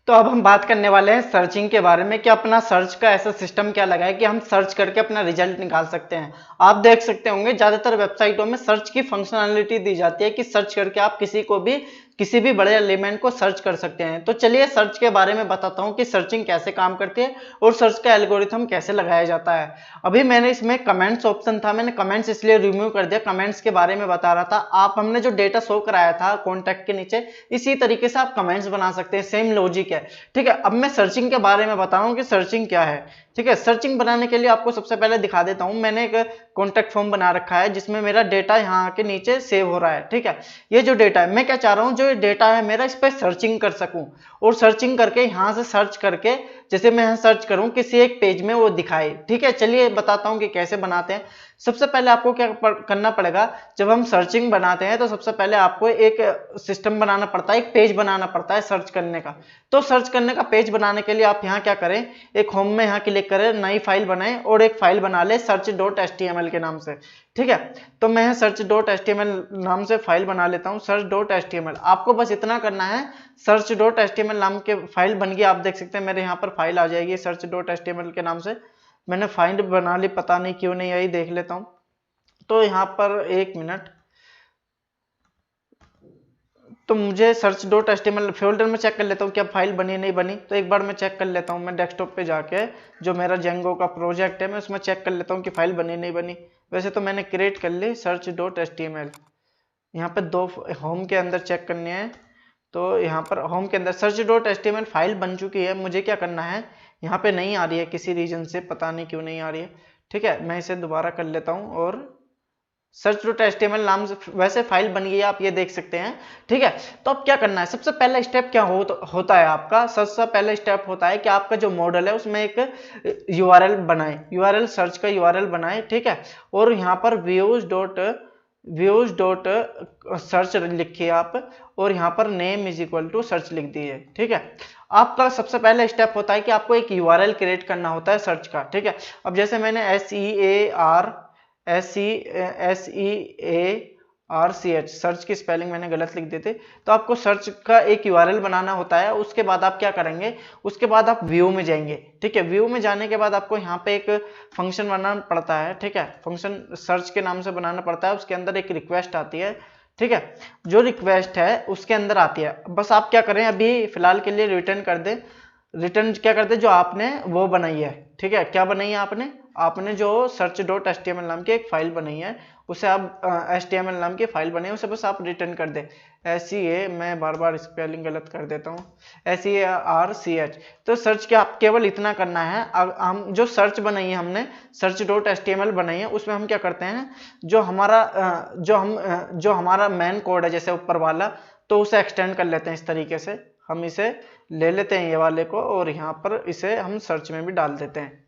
तो अब हम बात करने वाले हैं सर्चिंग के बारे में कि अपना सर्च का ऐसा सिस्टम क्या लगा है कि हम सर्च करके अपना रिजल्ट निकाल सकते हैं। आप देख सकते होंगे ज्यादातर वेबसाइटों में सर्च की फंक्शनैलिटी दी जाती है कि सर्च करके आप किसी भी बड़े एलिमेंट को सर्च कर सकते हैं। तो चलिए सर्च के बारे में बताता हूं कि सर्चिंग कैसे काम करती है और सर्च का एल्गोरिथम कैसे लगाया जाता है। अभी मैंने इसमें कमेंट्स ऑप्शन था, मैंने कमेंट्स इसलिए रिमूव कर दिया, कमेंट्स के बारे में बता रहा था। आप हमने जो डेटा शो कराया था कॉन्टैक्ट के नीचे, इसी तरीके से आप कमेंट्स बना सकते हैं, सेम लॉजिक है। ठीक है, अब मैं सर्चिंग के बारे में बता रहा हूं कि सर्चिंग क्या है। ठीक है, सर्चिंग बनाने के लिए आपको सबसे पहले दिखा देता हूं। मैंने एक कॉन्टैक्ट फॉर्म बना रखा है जिसमें मेरा डेटा यहाँ के नीचे सेव हो रहा है। ठीक है, ये जो डेटा है, मैं क्या चाह रहा हूं, जो डेटा है मेरा, इस पर सर्चिंग कर सकूं और सर्चिंग करके यहाँ से सर्च करके, जैसे मैं यहाँ सर्च करूं किसी एक पेज में, वो दिखाए। ठीक है, चलिए बताता हूं कि कैसे बनाते हैं। सबसे पहले आपको क्या करना पड़ेगा, जब हम सर्चिंग बनाते हैं तो सबसे पहले आपको एक सिस्टम बनाना पड़ता है, एक पेज बनाना पड़ता है सर्च करने का। तो सर्च करने का पेज बनाने के लिए आप यहाँ क्या करें, एक होम में यहाँ क्लिक करें, नई फाइल बनाएं और एक फाइल बना ले search.html के नाम से। ठीक है, तो मैं search.html नाम से फाइल बना लेता हूँ, search.html। आपको बस इतना करना है, search.html नाम के फाइल बन गई। आप देख सकते हैं मेरे यहाँ पर फाइल आ जाएगी search.html के नाम से। मैंने फाइल बना ली, पता नहीं क्यों नहीं आई, देख लेता हूं। तो यहाँ पर एक मिनट, तो मुझे search.html फोल्डर में चेक कर लेता हूँ क्या फाइल बनी नहीं बनी। तो एक बार मैं चेक कर लेता हूँ, मैं डेस्कटॉप पे जाके जो मेरा जेंगो का प्रोजेक्ट है मैं उसमें चेक कर लेता हूँ कि फाइल बनी नहीं बनी। वैसे तो मैंने क्रिएट कर ली search.html। यहाँ पे दो होम के अंदर चेक करनी है, तो यहाँ पर होम के अंदर search.html फाइल बन चुकी है। मुझे क्या करना है, यहाँ पे नहीं आ रही है किसी रीजन से, पता नहीं क्यों नहीं आ रही है। ठीक है, मैं इसे दोबारा कर लेता हूँ और search.html नाम से वैसे फाइल बन गई है, आप ये देख सकते हैं। ठीक है, तो अब क्या करना है, सबसे पहला स्टेप क्या होता है आपका, सबसे पहला स्टेप होता है कि आपका जो मॉडल है उसमें एक यूआरएल बनाए, यूआरएल सर्च का यूआरएल बनाए। ठीक है, और यहाँ पर views डॉट सर्च लिखिए आप, और यहाँ पर name is equal to search लिख दीजिए। ठीक है, आपका सबसे पहला स्टेप होता है कि आपको एक यूआरएल क्रिएट करना होता है सर्च का। ठीक है, अब जैसे मैंने SEARCH सर्च की स्पेलिंग मैंने गलत लिख दी थी, तो आपको सर्च का एक यूआरएल बनाना होता है। उसके बाद आप क्या करेंगे, उसके बाद आप व्यू में जाएंगे। ठीक है, व्यू में जाने के बाद आपको यहाँ पे एक फंक्शन बनाना पड़ता है। ठीक है, फंक्शन सर्च के नाम से बनाना पड़ता है, उसके अंदर एक रिक्वेस्ट आती है। ठीक है, जो रिक्वेस्ट है उसके अंदर आती है, बस आप क्या करें, अभी फिलहाल के लिए रिटर्न कर दे, रिटर्न क्या कर दे, जो आपने वो बनाई है। ठीक है, क्या बनाई है आपने जो search.html नाम की एक फाइल बनाई है, उसे आप HTML नाम की फाइल बनाई है, उसे बस आप रिटर्न कर दे। मैं बार बार स्पेलिंग गलत कर देता हूँ, SEARCH। तो सर्च क्या आप केवल इतना करना है। अब हम जो सर्च बनाई है हमने, search.html बनाई है, उसमें हम क्या करते हैं, जो हमारा मेन कोड है जैसे ऊपर वाला, तो उसे एक्सटेंड कर लेते हैं इस तरीके से। हम इसे ले लेते हैं ये वाले को, और यहाँ पर इसे हम सर्च में भी डाल देते हैं।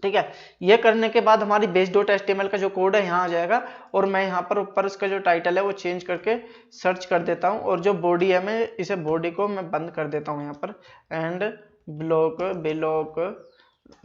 ठीक है, ये करने के बाद हमारी base.html का जो कोड है यहाँ आ जाएगा, और मैं यहाँ पर ऊपर इसका जो टाइटल है वो चेंज करके सर्च कर देता हूँ, और जो बॉडी है मैं इसे बॉडी को मैं बंद कर देता हूँ यहाँ पर, एंड ब्लॉक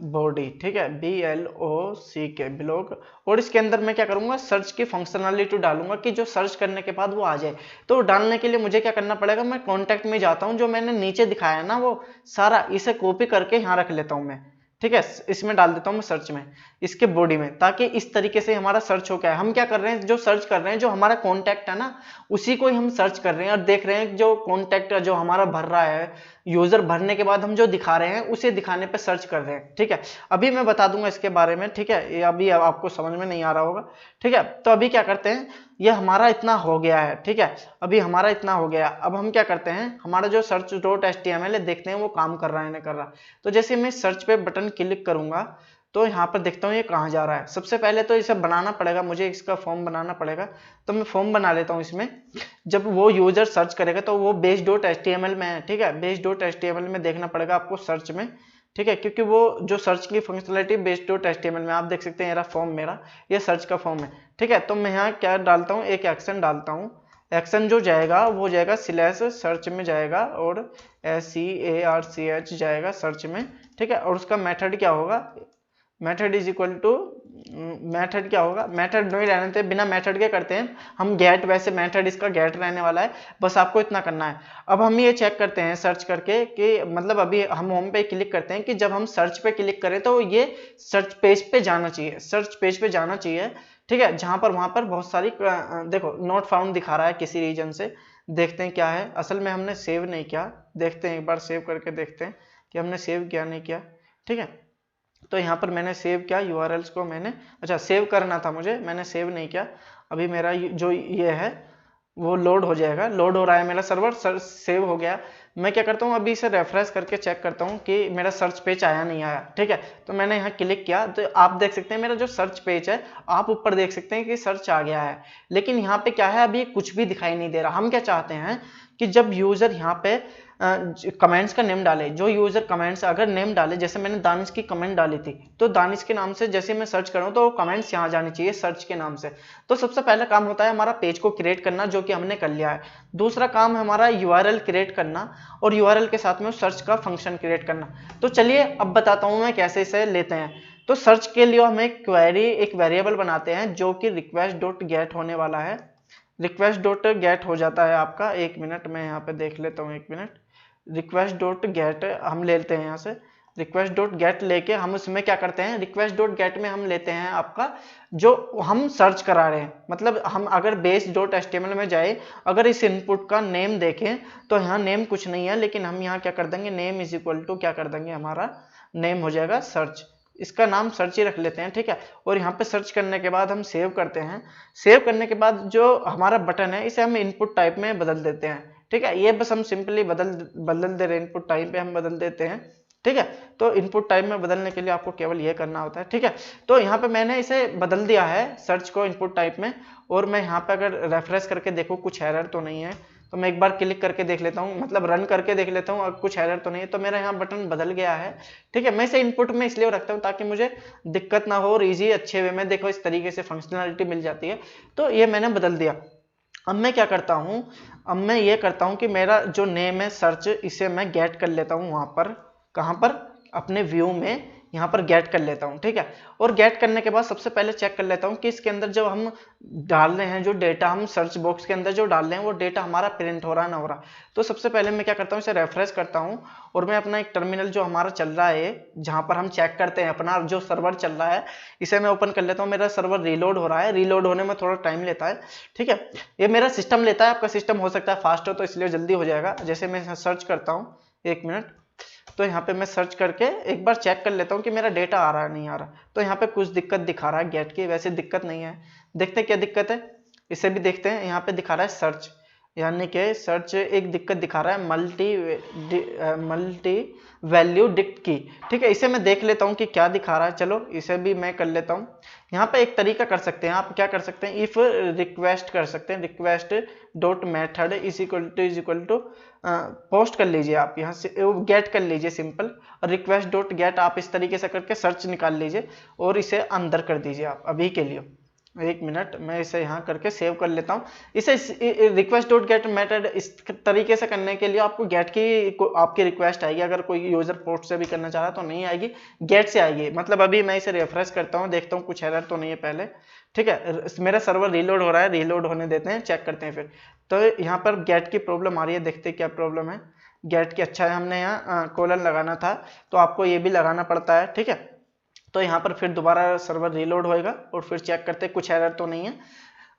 बॉडी। ठीक है, BLOCK ब्लॉक। और इसके अंदर मैं क्या करूंगा, सर्च की फंक्शनैलिटी डालूंगा कि जो सर्च करने के बाद वो आ जाए। तो डालने के लिए मुझे क्या करना पड़ेगा, मैं कॉन्टैक्ट में जाता हूं, जो मैंने नीचे दिखाया है ना वो सारा, इसे कॉपी करके यहाँ रख लेता हूं मैं। ठीक है, इसमें डाल देता हूं मैं सर्च में, इसके बॉडी में, ताकि इस तरीके से हमारा सर्च हो गया है। हम क्या कर रहे हैं, जो सर्च कर रहे हैं, जो हमारा कॉन्टैक्ट है ना, उसी को ही हम सर्च कर रहे हैं और देख रहे हैं जो कॉन्टैक्ट जो हमारा भर रहा है, यूजर भरने के बाद हम जो दिखा रहे हैं उसे दिखाने पे सर्च कर रहे हैं। ठीक है, अभी मैं बता दूंगा इसके बारे में। ठीक है, ये अभी आपको समझ में नहीं आ रहा होगा। ठीक है, तो अभी क्या करते हैं, ये हमारा इतना हो गया है। ठीक है, अभी हमारा इतना हो गया, अब हम क्या करते हैं, हमारा जो search.html है, देखते हैं वो काम कर रहा है नहीं कर रहा। तो जैसे मैं सर्च पे बटन क्लिक करूंगा तो यहाँ पर देखता हूँ ये कहाँ जा रहा है। सबसे पहले तो इसे बनाना पड़ेगा, मुझे इसका फॉर्म बनाना पड़ेगा, तो मैं फॉर्म बना लेता हूँ इसमें। जब वो यूजर सर्च करेगा तो वो base.html में है। ठीक है, base.html में देखना पड़ेगा आपको सर्च में। ठीक है, क्योंकि वो जो सर्च की फंक्शनलिटी base.html में, आप देख सकते हैं फॉर्म मेरा ये सर्च का फॉर्म है। ठीक है, तो मैं यहाँ क्या डालता हूँ, एक एक्शन डालता हूँ। एक्शन जो जाएगा वो जाएगा /सर्च में जाएगा, और SEARCH जाएगा सर्च में। ठीक है, और उसका मेथड क्या होगा, method is equal to method क्या होगा, मेथड नहीं रहने देते, बिना मेथड के करते हैं हम गेट, वैसे मेथड इसका गेट रहने वाला है, बस आपको इतना करना है। अब हम ये चेक करते हैं सर्च करके कि मतलब अभी हम होम पे क्लिक करते हैं कि जब हम सर्च पे क्लिक करें तो ये सर्च पेज पे जाना चाहिए, सर्च पेज पे जाना चाहिए, ठीक है, जहां पर वहां पर बहुत सारी देखो नोट फाउंड दिखा रहा है किसी रीजन से, देखते हैं क्या है, असल में हमने सेव नहीं किया, देखते हैं एक बार सेव करके देखते हैं कि हमने सेव किया नहीं किया, ठीक है। तो यहाँ पर मैंने सेव किया यूआरएल्स को, मैंने अच्छा सेव करना था मुझे, मैंने सेव नहीं किया, अभी मेरा जो ये है वो लोड हो जाएगा, लोड हो रहा है मेरा सर्वर, सेव हो गया। मैं क्या करता हूँ अभी इसे रेफरेश करके चेक करता हूँ कि मेरा सर्च पेज आया नहीं आया, ठीक है। तो मैंने यहाँ क्लिक किया तो आप देख सकते हैं मेरा जो सर्च पेज है, आप ऊपर देख सकते हैं कि सर्च आ गया है, लेकिन यहाँ पे क्या है अभी कुछ भी दिखाई नहीं दे रहा। हम क्या चाहते हैं कि जब यूजर यहाँ पे कमेंट्स का नेम डाले, जो यूजर कमेंट्स अगर नेम डाले, जैसे मैंने दानिश की कमेंट डाली थी, तो दानिश के नाम से जैसे मैं सर्च करूं तो कमेंट्स यहाँ जाने चाहिए सर्च के नाम से। तो सबसे पहला काम होता है हमारा पेज को क्रिएट करना, जो कि हमने कर लिया है। दूसरा काम है हमारा यूआरएल क्रिएट करना, और यूआरएल के साथ में सर्च का फंक्शन क्रिएट करना। तो चलिए अब बताता हूं मैं कैसे इसे लेते हैं। तो सर्च के लिए हम एक क्वेरी, एक वेरिएबल बनाते हैं जो कि रिक्वेस्ट डॉट गेट होने वाला है। रिक्वेस्ट डॉट गेट हो जाता है आपका, एक मिनट मैं यहाँ पे देख लेता हूँ, एक मिनट। रिक्वेस्ट डॉट गेट हम लेते हैं यहाँ से, रिक्वेस्ट डॉट गेट लेके हम उसमें क्या करते हैं, रिक्वेस्ट डॉट गेट में हम लेते हैं आपका जो हम सर्च करा रहे हैं, मतलब हम अगर बेस डॉट एचटीएमएल में जाए, अगर इस इनपुट का नेम देखें तो यहाँ नेम कुछ नहीं है, लेकिन हम यहाँ क्या कर देंगे, नेम इज इक्वल टू क्या कर देंगे, हमारा नेम हो जाएगा सर्च, इसका नाम सर्च ही रख लेते हैं, ठीक है। और यहाँ पे सर्च करने के बाद हम सेव करते हैं, सेव करने के बाद जो हमारा बटन है इसे हम इनपुट टाइप में बदल देते हैं, ठीक है। ये बस हम सिंपली बदल दे रहे हैं, इनपुट टाइप पे हम बदल देते हैं, ठीक है। तो इनपुट टाइप में बदलने के लिए आपको केवल ये करना होता है, ठीक है। तो यहाँ पे मैंने इसे बदल दिया है सर्च को इनपुट टाइप में, और मैं यहाँ पे अगर रेफरेंस करके देखूँ कुछ एरर तो नहीं है, तो मैं एक बार क्लिक करके देख लेता हूँ, मतलब रन करके देख लेता हूँ, और कुछ एरर तो नहीं है, तो मेरा यहाँ बटन बदल गया है, ठीक है। मैं इसे इनपुट में इसलिए रखता हूँ ताकि मुझे दिक्कत ना हो, और ईजी अच्छे वे में देखो इस तरीके से फंक्शनलिटी मिल जाती है। तो ये मैंने बदल दिया। अब मैं क्या करता हूँ, अब मैं ये करता हूँ कि मेरा जो नेम है सर्च, इसे मैं गेट कर लेता हूँ वहां पर, कहां पर, अपने व्यू में यहाँ पर गेट कर लेता हूँ, ठीक है। और गेट करने के बाद सबसे पहले चेक कर लेता हूँ कि इसके अंदर जो हम डाल रहे हैं, जो डेटा हम सर्च बॉक्स के अंदर जो डाल रहे हैं वो डेटा हमारा प्रिंट हो रहा है ना हो रहा। तो सबसे पहले मैं क्या करता हूँ, इसे रेफरेंस करता हूँ, और मैं अपना एक टर्मिनल जो हमारा चल रहा है, जहां पर हम चेक करते हैं अपना जो सर्वर चल रहा है, इसे मैं ओपन कर लेता हूँ। मेरा सर्वर रीलोड हो रहा है, रीलोड होने में थोड़ा टाइम लेता है, ठीक है। ये मेरा सिस्टम लेता है, आपका सिस्टम हो सकता है फास्ट हो, तो इसलिए जल्दी हो जाएगा। जैसे मैं सर्च करता हूँ, एक मिनट, तो यहाँ पे मैं सर्च करके एक बार चेक कर लेता हूँ कि मेरा डेटा आ रहा है नहीं आ रहा। तो यहाँ पे कुछ दिक्कत दिखा रहा है गेट की, वैसे दिक्कत नहीं है, देखते हैं क्या दिक्कत है, इसे भी देखते हैं। यहाँ पे दिखा रहा है सर्च, यानी कि सर्च एक दिक्कत दिखा रहा है, मल्टी वैल्यू डिक्ट की, ठीक है। इसे मैं देख लेता हूँ कि क्या दिखा रहा है, चलो इसे भी मैं कर लेता हूँ। यहाँ पे एक तरीका कर सकते हैं, आप क्या कर सकते हैं, इफ रिक्वेस्ट कर सकते हैं, request dot method is equal to post कर लीजिए, आप यहाँ से गेट कर लीजिए सिंपल, और रिक्वेस्ट डॉट गेट आप इस तरीके से करके सर्च निकाल लीजिए और इसे अंदर कर दीजिए आप अभी के लिए। एक मिनट, मैं इसे यहाँ करके सेव कर लेता हूँ। इसे रिक्वेस्ट डॉट गेट मेथड इस तरीके से करने के लिए आपको गेट की आपकी रिक्वेस्ट आएगी, अगर कोई यूजर पोस्ट से भी करना चाह रहा है तो नहीं आएगी, गेट से आएगी। मतलब अभी मैं इसे रेफरेंस करता हूँ, देखता हूँ कुछ एरर तो नहीं है पहले, ठीक है। मेरा सर्वर रीलोड हो रहा है, रीलोड होने देते हैं, चेक करते हैं फिर। तो यहाँ पर गेट की प्रॉब्लम आ रही है, देखते क्या प्रॉब्लम है गेट की। अच्छा है, हमने यहाँ कोलन लगाना था, तो आपको ये भी लगाना पड़ता है, ठीक है। तो यहाँ पर फिर दोबारा सर्वर रीलोड होएगा और फिर चेक करते हैं कुछ एरर तो नहीं है।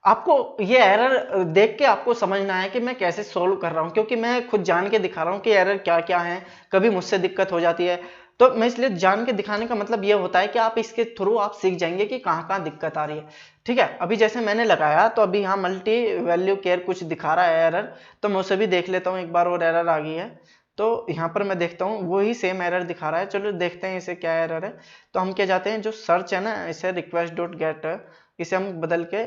आपको ये एरर देख के आपको समझना है कि मैं कैसे सोल्व कर रहा हूँ, क्योंकि मैं खुद जान के दिखा रहा हूँ कि एरर क्या क्या है, कभी मुझसे दिक्कत हो जाती है। तो मैं इसलिए जान के दिखाने का मतलब ये होता है कि आप इसके थ्रू आप सीख जाएंगे कि कहाँ कहाँ दिक्कत आ रही है, ठीक है। अभी जैसे मैंने लगाया तो अभी यहाँ मल्टी वैल्यू केयर कुछ दिखा रहा है एरर, तो मैं उसे भी देख लेता हूँ एक बार, और एरर आ गई है। तो यहाँ पर मैं देखता हूँ वही सेम एरर दिखा रहा है, चलो देखते हैं इसे क्या एरर है। तो हम क्या जाते हैं, जो सर्च है ना, इसे रिक्वेस्ट डॉट गेट, इसे हम बदल के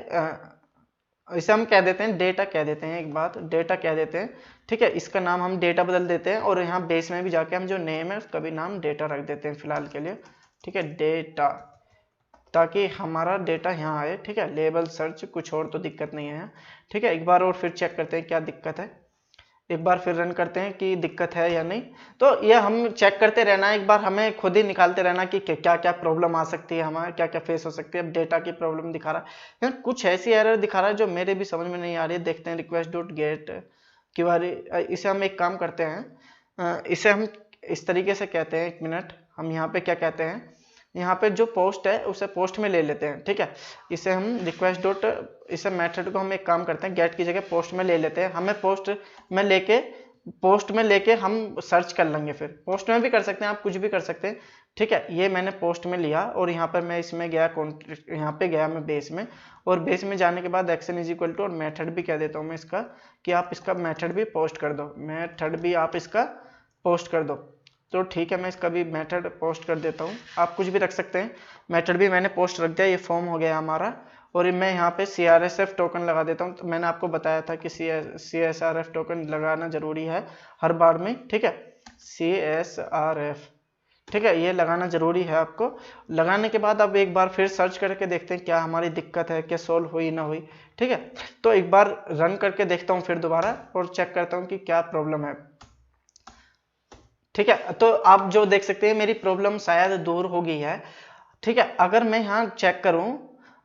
इसे हम कह देते हैं डेटा, कह देते हैं, एक बात डेटा कह देते हैं, ठीक है। इसका नाम हम डेटा बदल देते हैं, और यहाँ बेस में भी जाके हम जो नेम है उसका भी नाम डेटा रख देते हैं फिलहाल के लिए, ठीक है, डेटा, ताकि हमारा डेटा यहाँ आए, ठीक है। लेबल सर्च, कुछ और तो दिक्कत नहीं है, ठीक है। एक बार और फिर चेक करते हैं क्या दिक्कत है। एक बार फिर रन करते हैं कि दिक्कत है या नहीं। तो ये हम चेक करते रहना है, एक बार हमें खुद ही निकालते रहना कि क्या क्या प्रॉब्लम आ सकती है, हमारे क्या क्या फेस हो सकती है। अब डेटा की प्रॉब्लम दिखा रहा है, कुछ ऐसी एरर दिखा रहा है जो मेरे भी समझ में नहीं आ रही है। देखते हैं रिक्वेस्ट डॉट गेट क्यूआरी। इसे हम एक काम करते हैं, इसे हम इस तरीके से कहते हैं, 1 मिनट, हम यहाँ पे क्या कहते हैं, यहाँ पे जो पोस्ट है उसे पोस्ट में ले लेते हैं, ठीक है। इसे हम रिक्वेस्ट डॉट, इसे मेथड को हम एक काम करते हैं, गेट की जगह पोस्ट में ले लेते हैं। हमें पोस्ट में लेके हम सर्च कर लेंगे, फिर पोस्ट में भी कर सकते हैं, आप कुछ भी कर सकते हैं, ठीक है। ये मैंने पोस्ट में लिया और यहाँ पर मैं इसमें गया, यहाँ पे गया मैं बेस में, और बेस में जाने के बाद एक्शन इज इक्वल टू, और मेथड भी कह देता हूँ मैं इसका, कि आप इसका मेथड भी पोस्ट कर दो, मेथड भी आप इसका पोस्ट कर दो। तो ठीक है, मैं इसका भी मेथड पोस्ट कर देता हूँ, आप कुछ भी रख सकते हैं। मेथड भी मैंने पोस्ट रख दिया, ये फॉर्म हो गया हमारा। और मैं यहाँ पे CSRF टोकन लगा देता हूँ। तो मैंने आपको बताया था कि CSRF टोकन लगाना जरूरी है हर बार में, ठीक है। CSRF, ठीक है, ये लगाना जरूरी है आपको। लगाने के बाद अब एक बार फिर सर्च करके देखते हैं क्या हमारी दिक्कत है, क्या सोल्व हुई ना हुई, ठीक है। तो एक बार रन करके देखता हूँ फिर दोबारा, और चेक करता हूँ कि क्या प्रॉब्लम है, ठीक है। तो आप जो देख सकते हैं मेरी प्रॉब्लम शायद दूर हो गई है, ठीक है। अगर मैं यहाँ चेक करूँ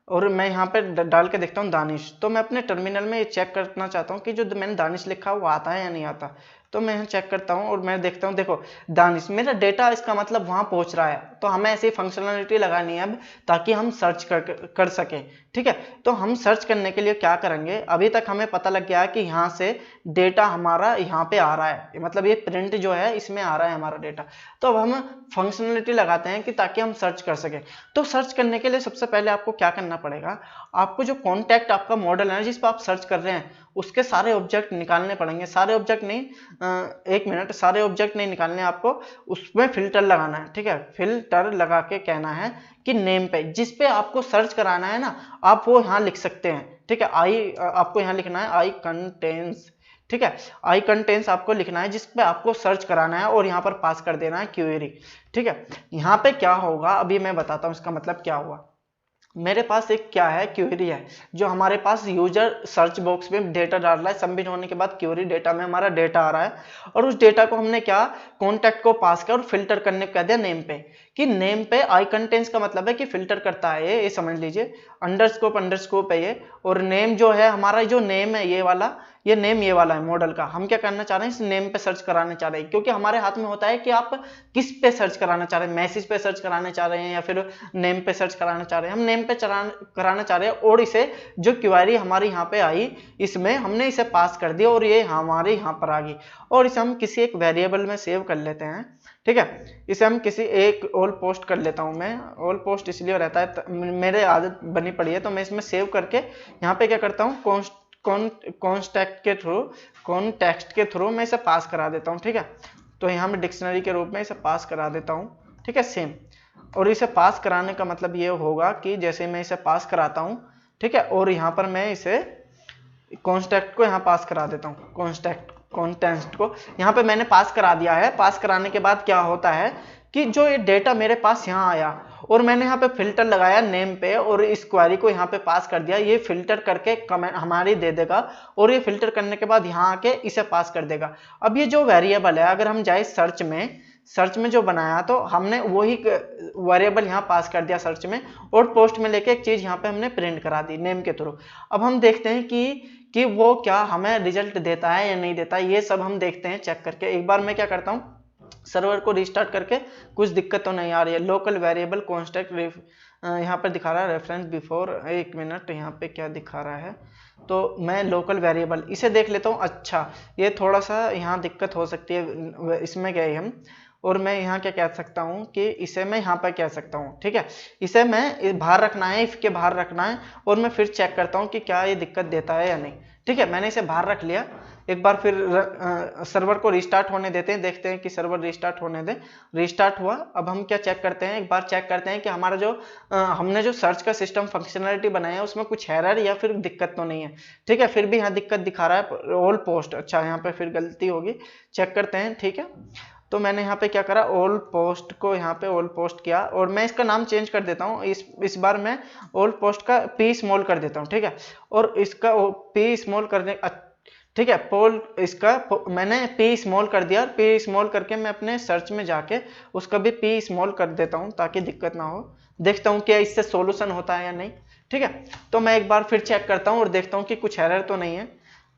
और मैं यहाँ पे डाल के देखता हूँ दानिश, तो मैं अपने टर्मिनल में ये चेक करना चाहता हूँ कि जो मैंने दानिश लिखा वो आता है या नहीं आता। तो मैं यहाँ चेक करता हूँ और मैं देखता हूँ, देखो दानिश, मेरा डेटा इसका मतलब वहाँ पहुँच रहा है। तो हमें ऐसी फंक्शनलिटी लगानी है अब, ताकि हम सर्च कर सकें, ठीक है। तो हम सर्च करने के लिए क्या करेंगे, अभी तक हमें पता लग गया कि यहाँ से डेटा हमारा यहाँ पे आ रहा है, मतलब ये प्रिंट जो है इसमें आ रहा है हमारा डेटा। तो अब हम फंक्शनलिटी लगाते हैं कि ताकि हम सर्च कर सकें। तो सर्च करने के लिए सबसे पहले आपको क्या करना पड़ेगा, आपको जो कॉन्टैक्ट आपका मॉडल है जिस पर आप सर्च कर रहे हैं उसके सारे ऑब्जेक्ट निकालने पड़ेंगे। सारे ऑब्जेक्ट नहीं, 1 मिनट, सारे ऑब्जेक्ट नहीं निकालने, आपको उसमें फिल्टर लगाना है, ठीक है। फिल्टर लगा के कहना है कि नेम पे, जिस पे आपको सर्च कराना है ना, आप वो यहाँ लिख सकते हैं, ठीक है। आपको यहाँ लिखना है आई कंटेंस, ठीक है। आई कंटेंस आपको लिखना है जिस पे आपको सर्च कराना है, और यहाँ पर पास कर देना है क्वेरी, ठीक है। यहाँ पे क्या होगा अभी मैं बताता हूँ इसका मतलब क्या हुआ। मेरे पास एक क्या है, क्वेरी है, जो हमारे पास यूजर सर्च बॉक्स में डेटा डाल रहा है, सबमिट होने के बाद क्वेरी डेटा में हमारा डेटा आ रहा है, और उस डेटा को हमने क्या, कॉन्टैक्ट को पास कर और फिल्टर करने को कह दिया नेम पे, कि नेम पे आई कंटेंट्स का मतलब है कि फिल्टर करता है, ये समझ लीजिए, अंडरस्कोप है ये, और नेम जो है हमारा, जो नेम है ये वाला, ये नेम ये वाला है मॉडल का। हम क्या करना चाह रहे हैं, इस नेम पे सर्च कराने चाह रहे हैं, क्योंकि हमारे हाथ में होता है कि आप किस पे सर्च कराना चाह रहे हैं, मैसेज पे सर्च कराना चाह रहे हैं या फिर नेम पे सर्च कराना चाह रहे हैं। हम नेम पे कराना चाह रहे हैं, और इसे जो क्वेरी हमारी यहाँ पे आई, इसमें हमने इसे पास कर दिया और ये हमारे यहाँ पर आ गई, और इसे हम किसी एक वेरिएबल में सेव कर लेते हैं, ठीक है। इसे हम किसी एक ऑल पोस्ट कर लेता हूं मैं, ऑल पोस्ट इसलिए रहता है, मेरे आदत बनी पड़ी है, तो मैं इसमें सेव करके यहाँ पे क्या करता हूँ, कॉन्टेक्स्ट के थ्रू मैं इसे पास करा देता हूँ, ठीक है। तो यहाँ मैं डिक्शनरी के रूप में इसे पास करा देता हूँ, ठीक है, सेम। और इसे पास कराने का मतलब ये होगा कि जैसे मैं इसे पास कराता हूँ, ठीक है, और यहाँ पर मैं इसे कॉन्टेक्स्ट को यहाँ पास करा देता हूँ, कॉन्टेक्स्ट को यहाँ पे मैंने पास करा दिया है। पास कराने के बाद क्या होता है कि जो ये डेटा मेरे पास यहाँ आया, और मैंने यहाँ पे फिल्टर लगाया नेम पे, और इस क्वेरी को यहाँ पे पास कर दिया, ये फिल्टर करके कमेंट हमारी दे देगा, और ये फिल्टर करने के बाद यहाँ आके इसे पास कर देगा। अब ये जो वेरिएबल है, अगर हम जाए सर्च में जो बनाया, तो हमने वही वेरिएबल यहाँ पास कर दिया सर्च में, और पोस्ट में लेके एक चीज यहाँ पे हमने प्रिंट करा दी नेम के थ्रू। अब हम देखते हैं कि वो क्या हमें रिजल्ट देता है या नहीं देता है, ये सब हम देखते हैं चेक करके। एक बार मैं क्या करता हूँ, सर्वर को रिस्टार्ट करके, कुछ दिक्कत तो नहीं आ रही है। लोकल वेरिएबल कॉन्स्टेक्ट यहाँ पर दिखा रहा है रेफरेंस बिफोर, 1 मिनट, यहाँ पे क्या दिखा रहा है, तो मैं लोकल वेरिएबल इसे देख लेता हूँ। अच्छा, ये थोड़ा सा यहाँ दिक्कत हो सकती है, इसमें गए हम, और मैं यहाँ क्या कह सकता हूँ कि इसे मैं यहाँ पर कह सकता हूँ, ठीक है। इसे मैं बाहर रखना है, इफ के बाहर रखना है, और मैं फिर चेक करता हूँ कि क्या ये दिक्कत देता है या नहीं, ठीक है। मैंने इसे बाहर रख लिया। एक बार फिर सर्वर को रिस्टार्ट होने देते हैं, देखते हैं कि सर्वर रिस्टार्ट होने दे। रिस्टार्ट हुआ। अब हम क्या चेक करते हैं, एक बार चेक करते हैं कि हमारा जो हमने जो सर्च का सिस्टम फंक्शनलिटी बनाया है उसमें कुछ एरर या फिर दिक्कत तो नहीं है, ठीक है। फिर भी यहाँ दिक्कत दिखा रहा है, ऑल पोस्ट, अच्छा यहाँ पे फिर गलती होगी, चेक करते हैं, ठीक है। तो मैंने यहाँ पे क्या करा, ऑल पोस्ट को यहाँ पे ऑल पोस्ट किया, और मैं इसका नाम चेंज कर देता हूँ। इस बार मैं ऑल पोस्ट का पी स्मॉल कर देता हूँ, ठीक है। और इसका पी स्मॉल करने, ठीक है। पोल इसका मैंने पी स्मॉल कर दिया, पी स्मॉल करके मैं अपने सर्च में जाके उसका भी पी स्मॉल कर देता हूँ ताकि दिक्कत ना हो। देखता हूँ क्या इससे सॉल्यूशन होता है या नहीं। ठीक है, तो मैं एक बार फिर चेक करता हूँ और देखता हूँ कि कुछ एरर तो नहीं है।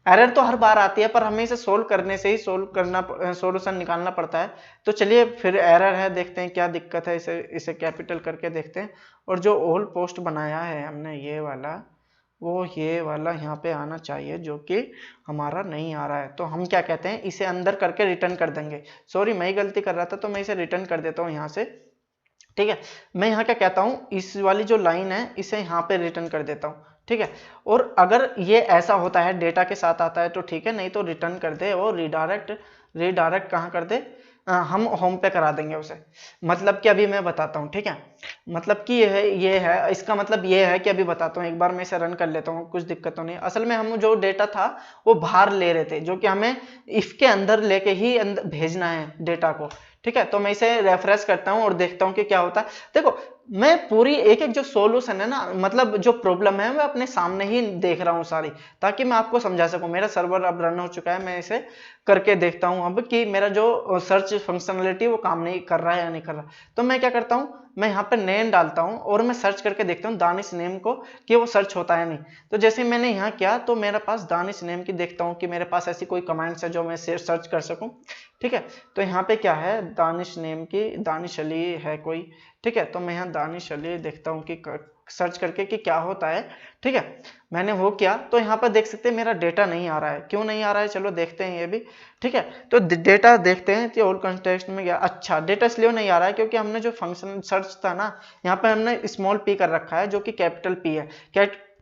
एरर तो हर बार आती है पर हमें इसे सोल्व करने से ही सॉल्यूशन निकालना पड़ता है। तो चलिए फिर एरर है, देखते हैं क्या दिक्कत है, इसे कैपिटल करके देखते हैं। और जो ऑल पोस्ट बनाया है हमने ये वाला, वो ये वाला यहाँ पे आना चाहिए जो कि हमारा नहीं आ रहा है। तो हम क्या कहते हैं, इसे अंदर करके रिटर्न कर देंगे। सॉरी मैं ही गलती कर रहा था, तो मैं इसे रिटर्न कर देता हूँ यहाँ से। ठीक है, मैं यहाँ क्या कहता हूँ, इस वाली जो लाइन है इसे यहाँ पे रिटर्न कर देता हूँ। ठीक है, और अगर ये ऐसा होता है डेटा के साथ आता है तो ठीक है, नहीं तो रिटर्न कर दे और रिडायरेक्ट कहाँ कर दे, हम होम पे करा देंगे उसे। मतलब कि अभी मैं बताता हूँ। ठीक है, मतलब कि ये है इसका मतलब ये है कि अभी बताता हूँ, एक बार मैं इसे रन कर लेता हूँ, कुछ दिक्कत तो नहीं। असल में हम जो डेटा था वो बाहर ले रहे थे, जो कि हमें इफ के अंदर लेके ही अंदर भेजना है डेटा को। ठीक है, तो मैं इसे रेफरेंस करता हूँ और देखता हूँ कि क्या होता है। देखो मैं पूरी एक एक जो सॉल्यूशन है ना, मतलब जो प्रॉब्लम है मैं अपने सामने ही देख रहा हूँ सारी, ताकि मैं आपको समझा सकूं। मेरा सर्वर अब रन हो चुका है, मैं इसे करके देखता हूँ अब कि मेरा जो सर्च फंक्शनलिटी वो काम नहीं कर रहा है या नहीं कर रहा। तो मैं क्या करता हूँ, मैं यहाँ पे नेम डालता हूँ और मैं सर्च करके देखता हूँ दानिश नेम को कि वो सर्च होता है नहीं। तो जैसे मैंने यहाँ किया तो मेरे पास दानिश नेम की देखता हूँ कि मेरे पास ऐसी कोई कमांड्स है जो मैं सर्च कर सकूँ। ठीक है, तो यहाँ पे क्या है, दानिश नेम की दानिश अली है कोई। ठीक है, तो मैं यहाँ दानिश अली देखता हूँ कि सर्च करके कि क्या होता है। ठीक है, मैंने वो किया तो यहाँ पर देख सकते हैं मेरा डेटा नहीं आ रहा है। क्यों नहीं आ रहा है, चलो देखते हैं ये भी। ठीक है, तो डेटा देखते हैं कि ऑल कंटेक्स्ट में गया। अच्छा, डेटा इसलिए नहीं आ रहा है क्योंकि हमने जो फंक्शन सर्च था ना, यहाँ पर हमने स्मॉल पी कर रखा है जो कि कैपिटल पी है।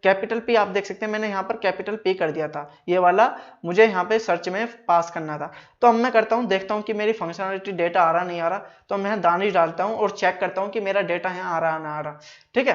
कैपिटल पी आप देख सकते हैं, मैंने यहाँ पर कैपिटल पी कर दिया था, ये वाला मुझे यहाँ पे सर्च में पास करना था। तो अब मैं करता हूँ, देखता हूँ कि मेरी फंक्शनलिटी डेटा आ रहा नहीं आ रहा। तो मैं दानिश डालता हूँ और चेक करता हूँ कि मेरा डेटा यहाँ आ रहा ना आ रहा। ठीक है,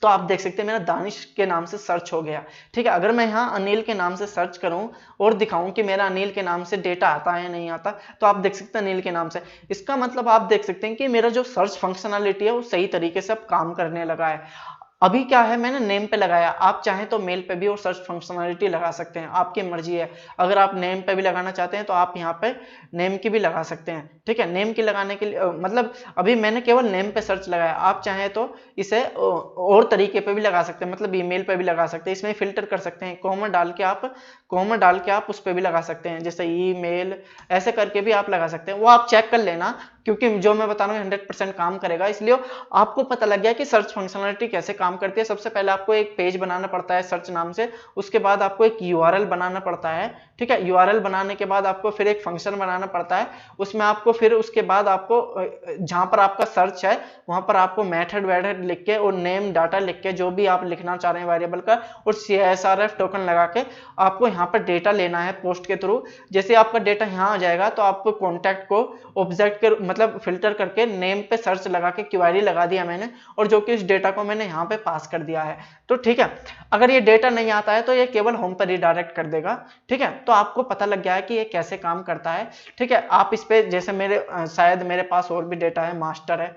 तो आप देख सकते हैं मेरा दानिश के नाम से सर्च हो गया। ठीक है, अगर मैं यहाँ अनिल के नाम से सर्च करूं और दिखाऊं कि मेरा अनिल के नाम से डेटा आता है या नहीं आता, तो आप देख सकते हैं अनिल के नाम से। इसका मतलब आप देख सकते हैं कि मेरा जो सर्च फंक्शनलिटी है वो सही तरीके से अब काम करने लगा है। अभी क्या है, मैंने नेम पे लगाया, आप चाहें तो मेल पे भी और सर्च फंक्शनलिटी लगा सकते हैं, आपकी मर्जी है। अगर आप नेम पे भी लगाना चाहते हैं तो आप यहाँ पे नेम की भी लगा सकते हैं। ठीक है, नेम की लगाने के लिए मतलब अभी मैंने केवल नेम पे सर्च लगाया, आप चाहें तो इसे और तरीके पे भी लगा सकते हैं, मतलब ईमेल पे भी लगा सकते हैं। इसमें फिल्टर कर सकते हैं, कॉमा डाल के आप उस पर भी लगा सकते हैं, जैसे ईमेल ऐसे करके भी आप लगा सकते हैं। वो आप चेक कर लेना, क्योंकि जो मैं बता रहा हूँ 100% काम करेगा। इसलिए आपको पता लग गया कि सर्च फंक्शनलिटी कैसे काम करती है। सबसे पहले आपको एक पेज बनाना पड़ता है सर्च नाम से, उसके बाद आपको एक यूआरएल बनाना पड़ता है। ठीक है, यूआरएल बनाने के बाद आपको फिर एक फंक्शन बनाना पड़ता है, उसमें आपको फिर उसके बाद आपको जहां पर आपका सर्च है वहां पर आपको मेथड वेथड लिख के और नेम डाटा लिख के जो भी आप लिखना चाह रहे हैं वेरिएबल का, और CSRF टोकन लगा के आपको यहाँ पर डेटा लेना है पोस्ट के थ्रू। जैसे आपका डेटा यहाँ आ जाएगा तो आपको कॉन्टैक्ट को ऑब्जेक्ट के मतलब फिल्टर करके नेम पे सर्च लगा के क्वेरी लगा दिया मैंने, और जो कि इस डेटा को मैंने यहाँ पे पास कर दिया है। तो ठीक है, अगर ये डेटा नहीं आता है तो ये केवल होम पर रिडायरेक्ट कर देगा। ठीक है, तो आपको पता लग गया है कि ये कैसे काम करता है। ठीक है, आप इस पे जैसे मेरे शायद मेरे पास और भी डेटा है, मास्टर है।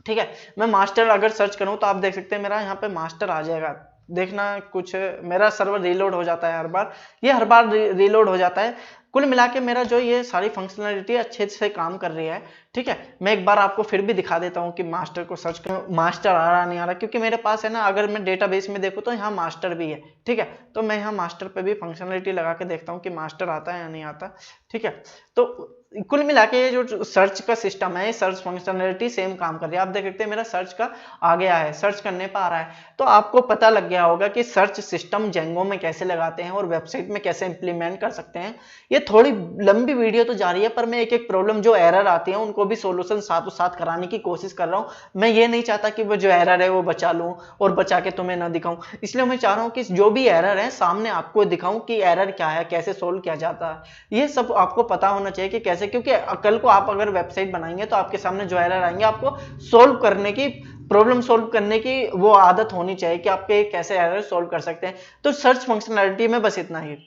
ठीक है, मैं मास्टर अगर सर्च करूं तो आप देख सकते हैं मेरा यहाँ पे मास्टर आ जाएगा। देखना कुछ मेरा सर्वर रीलोड हो जाता है हर बार, ये हर बार रीलोड हो जाता है। कुल मिला के मेरा जो ये सारी फंक्शनलिटी अच्छे से काम कर रही है। ठीक है, मैं एक बार आपको फिर भी दिखा देता हूँ कि मास्टर को सर्च करूँ, मास्टर आ रहा नहीं आ रहा, क्योंकि मेरे पास है ना, अगर मैं डेटाबेस में देखूँ तो यहाँ मास्टर भी है। ठीक है, तो मैं यहाँ मास्टर पे भी फंक्शनलिटी लगा के देखता हूँ कि मास्टर आता है या नहीं आता। ठीक है, तो कुल मिला के ये जो सर्च का सिस्टम है, सर्च फंक्शनलिटी सेम काम कर रही है। आप देख सकते हैं मेरा सर्च का आ गया है, सर्च करने पर आ रहा है। तो आपको पता लग गया होगा कि सर्च सिस्टम जेंगो में कैसे लगाते हैं और वेबसाइट में कैसे इंप्लीमेंट कर सकते हैं। ये थोड़ी लंबी वीडियो तो जा रही है, पर मैं एक एक प्रॉब्लम जो एरर आती है उनको भी सोल्यूशन साथों साथ कराने की कोशिश कर रहा हूं। मैं ये नहीं चाहता कि वो जो एरर है वो बचा लूं और बचा के तुम्हें ना दिखाऊं, इसलिए मैं चाह रहा हूं कि जो भी एरर है सामने आपको दिखाऊं कि एरर क्या है, कैसे सोल्व किया जाता है। ये सब आपको पता होना चाहिए कि कैसे, क्योंकि कल को आप अगर वेबसाइट बनाएंगे तो आपके सामने जो एरर आएंगे आपको सोल्व करने की, प्रॉब्लम सोल्व करने की वो आदत होनी चाहिए कि आपके कैसे एरर सोल्व कर सकते हैं। तो सर्च फंक्शनलिटी में बस इतना ही।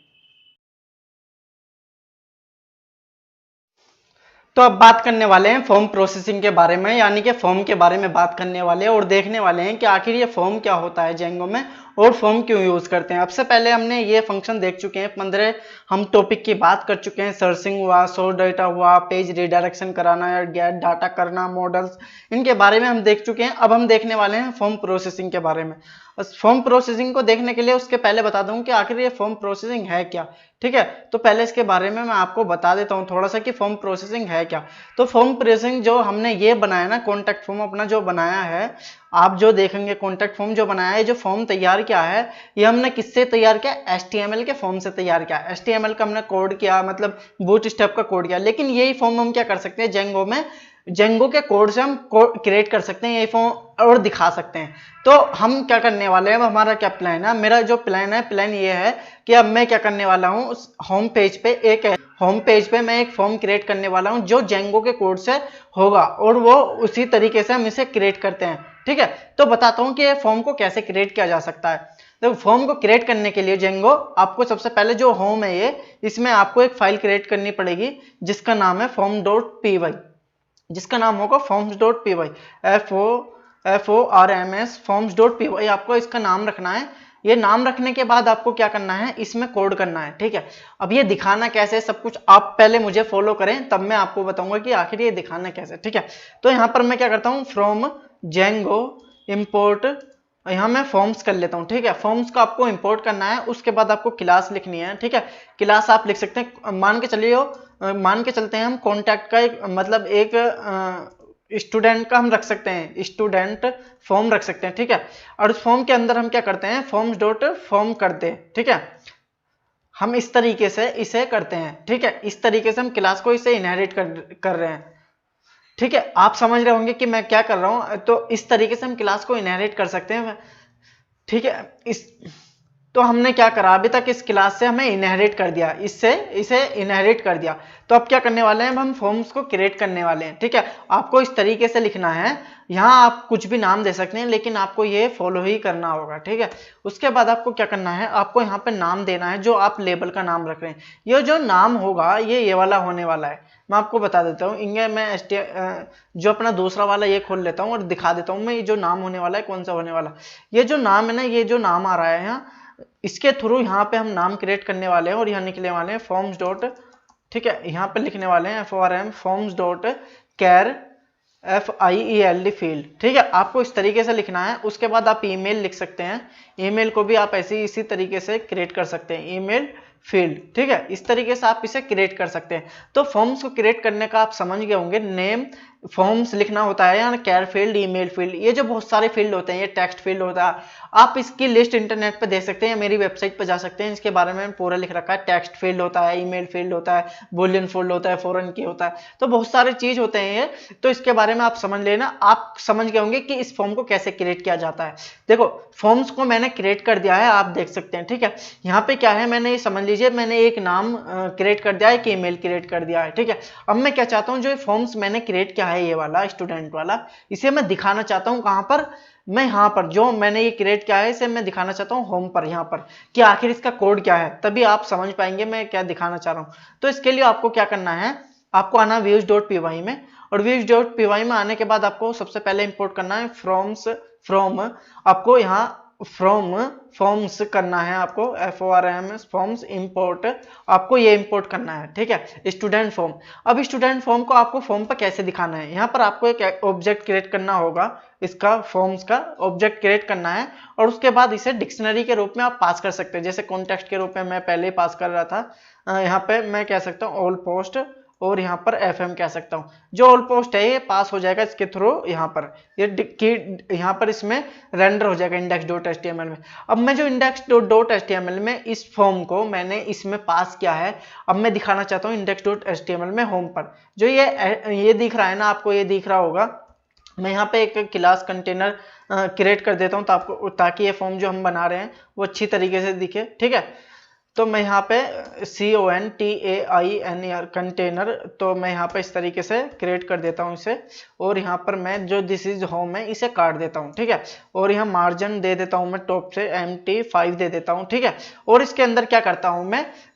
तो अब बात करने वाले हैं फॉर्म प्रोसेसिंग के बारे में, यानी कि फॉर्म के बारे में बात करने वाले हैं और देखने वाले हैं कि आखिर ये फॉर्म क्या होता है जेंगो में और फॉर्म क्यों यूज करते हैं। अब से पहले हमने ये फंक्शन देख चुके हैं, 15 हम टॉपिक की बात कर चुके हैं। सर्चिंग हुआ, सॉर्ट डाटा हुआ, पेज रिडायरेक्शन कराना या गेट डाटा करना, मॉडल्स, इनके बारे में हम देख चुके हैं। अब हम देखने वाले हैं फॉर्म प्रोसेसिंग के बारे में। फॉर्म प्रोसेसिंग को देखने के लिए उसके पहले बता दूं कि आखिर ये फॉर्म प्रोसेसिंग है क्या। ठीक है, तो पहले इसके बारे में मैं आपको बता देता हूं थोड़ा सा कि फॉर्म प्रोसेसिंग है क्या। तो फॉर्म प्रोसेसिंग जो हमने ये बनाया ना, कॉन्टैक्ट फॉर्म अपना जो बनाया है, आप जो देखेंगे कॉन्टैक्ट फॉर्म जो बनाया है, जो फॉर्म तैयार किया है, ये हमने किससे तैयार किया, HTML के फॉर्म से तैयार किया। HTML का हमने कोड किया, मतलब बूटस्ट्रैप का कोड किया। लेकिन यही फॉर्म हम क्या कर सकते हैं, जेंगो में, जेंगो के कोड से हम क्रिएट कर सकते हैं यही फॉर्म और दिखा सकते हैं। तो हम क्या करने वाले हैं, हमारा क्या प्लान है, मेरा जो प्लान है, प्लान ये है कि अब मैं क्या करने वाला हूँ, उस होम पेज पे मैं एक फॉर्म क्रिएट करने वाला हूँ जो जेंगो के कोड से होगा, और वो उसी तरीके से हम इसे क्रिएट करते हैं। ठीक है, तो बताता हूँ कि ये फॉर्म को कैसे क्रिएट किया जा सकता है। तो फॉर्म को क्रिएट करने के लिए जेंगो आपको सबसे पहले जो होम है ये, इसमें आपको एक फाइल क्रिएट करनी पड़ेगी जिसका नाम है form.py, जिसका नाम होगा forms.py, forms forms.py आपको इसका नाम रखना है। ये नाम रखने के बाद आपको क्या करना है, इसमें कोड करना है। ठीक है, अब ये दिखाना कैसे सब कुछ आप पहले मुझे फॉलो करें, तब मैं आपको बताऊंगा कि आखिर ये दिखाना कैसे। ठीक है, तो यहाँ पर मैं क्या करता हूँ, फ्रॉम जेंगो इंपोर्ट, यहाँ मैं फॉर्म्स कर लेता हूँ। ठीक है, फॉर्म्स को आपको इंपोर्ट करना है, उसके बाद आपको क्लास लिखनी है। ठीक है, क्लास आप लिख सकते हैं, मान के चलते हैं हम कॉन्टैक्ट का एक, मतलब एक स्टूडेंट का हम रख सकते हैं, स्टूडेंट फॉर्म रख सकते हैं। ठीक है, और उस फॉर्म के अंदर हम क्या करते हैं, forms.form करते हैं। ठीक है, हम इस तरीके से इसे करते हैं। ठीक है, इस तरीके से हम क्लास को इसे इनहेरिट कर रहे हैं। ठीक है, आप समझ रहे होंगे कि मैं क्या कर रहा हूं, तो इस तरीके से हम क्लास को इनहेरिट कर सकते हैं। ठीक है, तो हमने क्या करा, अभी तक इस क्लास से हमें इनहेरिट कर दिया, इसे इनहेरिट कर दिया। तो अब क्या करने वाले हैं, हम फॉर्म्स को क्रिएट करने वाले हैं। ठीक है, आपको इस तरीके से लिखना है, यहाँ आप कुछ भी नाम दे सकते हैं, लेकिन आपको ये फॉलो ही करना होगा। ठीक है, उसके बाद आपको क्या करना है, आपको यहाँ पे नाम देना है जो आप लेबल का नाम रख रहे हैं। ये जो नाम होगा ये वाला होने वाला है, मैं आपको बता देता हूँ। इनके मैं जो अपना दूसरा वाला ये खोल लेता हूँ और दिखा देता हूँ मैं, ये जो नाम होने वाला है कौन सा होने वाला। ये जो नाम है ना, ये जो नाम आ रहा है यहाँ, इसके थ्रू यहाँ पे हम नाम क्रिएट करने वाले हैं, और यहाँ निकलने वाले हैं फॉर्म्स डॉट, ठीक है, यहाँ पे लिखने वाले हैं forms dot char FIELD field. ठीक है, आपको इस तरीके से लिखना है। उसके बाद आप ईमेल लिख सकते हैं, ईमेल को भी आप ऐसे इसी तरीके से क्रिएट कर सकते हैं, ईमेल फील्ड। ठीक है, इस तरीके से आप इसे क्रिएट कर सकते हैं। तो फॉर्म्स को क्रिएट करने का आप समझ गए होंगे, नेम फॉर्म्स लिखना होता है, या कैर फील्ड, ईमेल फील्ड, ये जो बहुत सारे फील्ड होते हैं, ये टेक्स्ट फील्ड होता है। आप इसकी लिस्ट इंटरनेट पे देख सकते हैं, मेरी वेबसाइट पे जा सकते हैं, इसके बारे में पूरा लिख रखा है। टेक्स्ट फील्ड होता है, ईमेल फील्ड होता है, बुलियन फील्ड होता है, फॉरेन की होता है, तो बहुत सारे चीज होते हैं ये। तो इसके बारे में आप समझ लेना। आप समझ गए होंगे कि इस फॉर्म को कैसे क्रिएट किया जाता है। देखो, फॉर्म्स को मैंने क्रिएट कर दिया है, आप देख सकते हैं। ठीक है, यहाँ पे क्या है, मैंने ये समझ लीजिए, मैंने एक नाम क्रिएट कर दिया है, एक ईमेल क्रिएट कर दिया है। ठीक है, अब मैं क्या चाहता हूँ, जो फॉर्म्स मैंने क्रिएट किया है, ये वाला स्टूडेंट वाला, इसे मैं दिखाना चाहता हूँ कहाँ पर, मैं यहाँ पर जो मैंने ये क्रिएट किया है, इसे मैं दिखाना चाहता हूँ होम पर, यहाँ पर, कि आखिर इसका कोड क्या है, तभी आप समझ पाएंगे मैं क्या दिखाना चाह रहा हूँ। तो इसके लिए आपको क्या करना है, आपको आना views.py में, और views.py में आने के बाद आपको सबसे पहले इंपोर्ट करना है फ्रॉम, आपको यहाँ फॉर्म्स करना है, आपको FORMS फॉर्म्स इंपोर्ट, आपको ये इंपोर्ट करना है। ठीक है, स्टूडेंट फॉर्म। अब स्टूडेंट फॉर्म को आपको फॉर्म पर कैसे दिखाना है, यहाँ पर आपको एक ऑब्जेक्ट क्रिएट करना होगा, इसका फॉर्म्स का ऑब्जेक्ट क्रिएट करना है, और उसके बाद इसे डिक्शनरी के रूप में आप पास कर सकते हैं, जैसे कॉन्टेक्स्ट के रूप में मैं पहले ही पास कर रहा था। यहाँ पे मैं कह सकता हूँ ऑल पोस्ट, और यहाँ पर FM कह सकता हूँ। जो ऑल पोस्ट है ये पास हो जाएगा इसके थ्रू, यहाँ पर यहाँ पर इसमें रेंडर हो जाएगा index.html में। अब मैं जो index.html में इस फॉर्म को मैंने इसमें पास किया है, अब मैं दिखाना चाहता हूँ index.html में होम पर। जो ये दिख रहा है ना, आपको ये दिख रहा होगा, मैं यहाँ पे एक क्लास कंटेनर क्रिएट कर देता हूँ, तो आपको, ताकि ये फॉर्म जो हम बना रहे हैं वो अच्छी तरीके से दिखे। ठीक है, तो मैं यहाँ पे CONTAINER कंटेनर, तो मैं यहाँ पे इस तरीके से क्रिएट कर देता हूँ इसे, और यहाँ पर मैं जो दिस इज होम है इसे काट देता हूँ, ठीक है। और यहाँ मार्जिन दे देता हूँ मैं टॉप से MT5 दे देता हूँ, ठीक है। और इसके अंदर क्या करता हूँ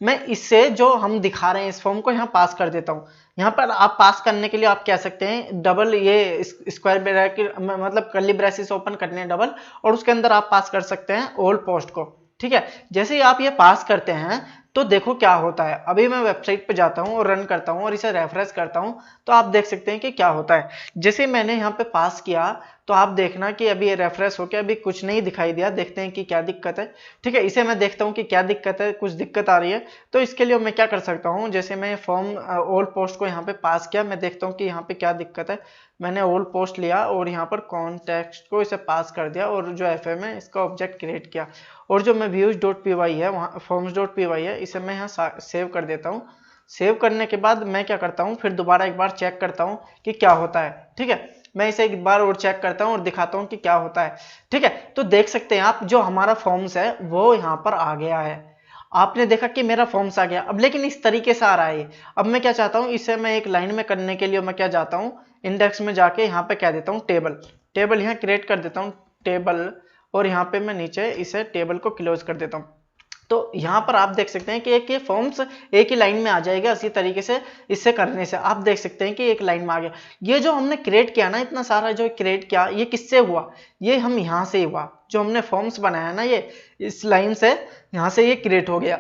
मैं इससे जो हम दिखा रहे हैं इस फॉर्म को यहाँ पास कर देता हूँ। यहाँ पर आप पास करने के लिए आप कह सकते हैं डबल ये स्क्वायर ब्रैकेट मतलब कर्ली ब्रेसिस ओपन करने हैं डबल, और उसके अंदर आप पास कर सकते हैं ऑल पोस्ट को, ठीक है। जैसे ही आप ये पास करते हैं तो देखो क्या होता है। अभी मैं वेबसाइट पे जाता हूँ और रन करता हूँ और इसे रेफरेंस करता हूँ, तो आप देख सकते हैं कि क्या होता है। जैसे मैंने यहाँ पे पास किया तो आप देखना कि अभी ये रेफरेंस हो के अभी कुछ नहीं दिखाई दिया। देखते हैं कि क्या दिक्कत है, ठीक है। इसे मैं देखता हूँ कि क्या दिक्कत है, कुछ दिक्कत आ रही है। तो इसके लिए मैं क्या कर सकता हूँ, जैसे मैं फॉर्म ऑल पोस्ट को यहाँ पे पास किया, मैं देखता हूँ कि यहाँ पे क्या दिक्कत है। मैंने ऑल पोस्ट लिया और यहाँ पर कॉन्टेक्स्ट को इसे पास कर दिया, और जो FM है इसका ऑब्जेक्ट क्रिएट किया, और जो मैं views.py है वहाँ forms.py है इसे मैं यहाँ सेव कर देता हूँ। सेव करने के बाद मैं क्या करता हूँ, फिर दोबारा एक बार चेक करता हूँ कि क्या होता है, ठीक है। मैं इसे एक बार और चेक करता हूँ और दिखाता हूँ कि क्या होता है, ठीक है। तो देख सकते हैं आप जो हमारा फॉर्म्स है वो यहाँ पर आ गया है। आपने देखा कि मेरा फॉर्म्स आ गया। अब लेकिन इस तरीके से आ रहा है। अब मैं क्या चाहता हूँ, इसे मैं एक लाइन में करने के लिए मैं क्या जाता हूँ, इंडेक्स में जाके यहाँ पे कह देता हूँ टेबल यहाँ क्रिएट कर देता हूँ टेबल, और यहाँ पे मैं नीचे इसे टेबल को क्लोज कर देता हूँ। तो यहाँ पर आप देख सकते हैं कि एक ये फॉर्म्स एक ही लाइन में आ जाएगा। इसी तरीके से इससे करने से आप देख सकते हैं कि एक लाइन में आ गया। ये जो हमने क्रिएट किया ना, इतना सारा जो क्रिएट किया, ये किससे हुआ, ये हम यहाँ से हुआ। जो हमने फॉर्म्स बनाया ना, ये इस लाइन से यहाँ से ये क्रिएट हो गया।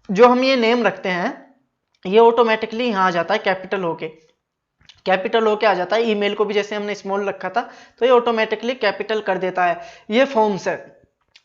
जो हम ये नेम रखते हैं ये ऑटोमेटिकली यहाँ आ जाता है, कैपिटल होके आ जाता है। ईमेल को भी जैसे हमने स्मॉल रखा था तो ये ऑटोमेटिकली कैपिटल कर देता है। ये फॉर्म्स है,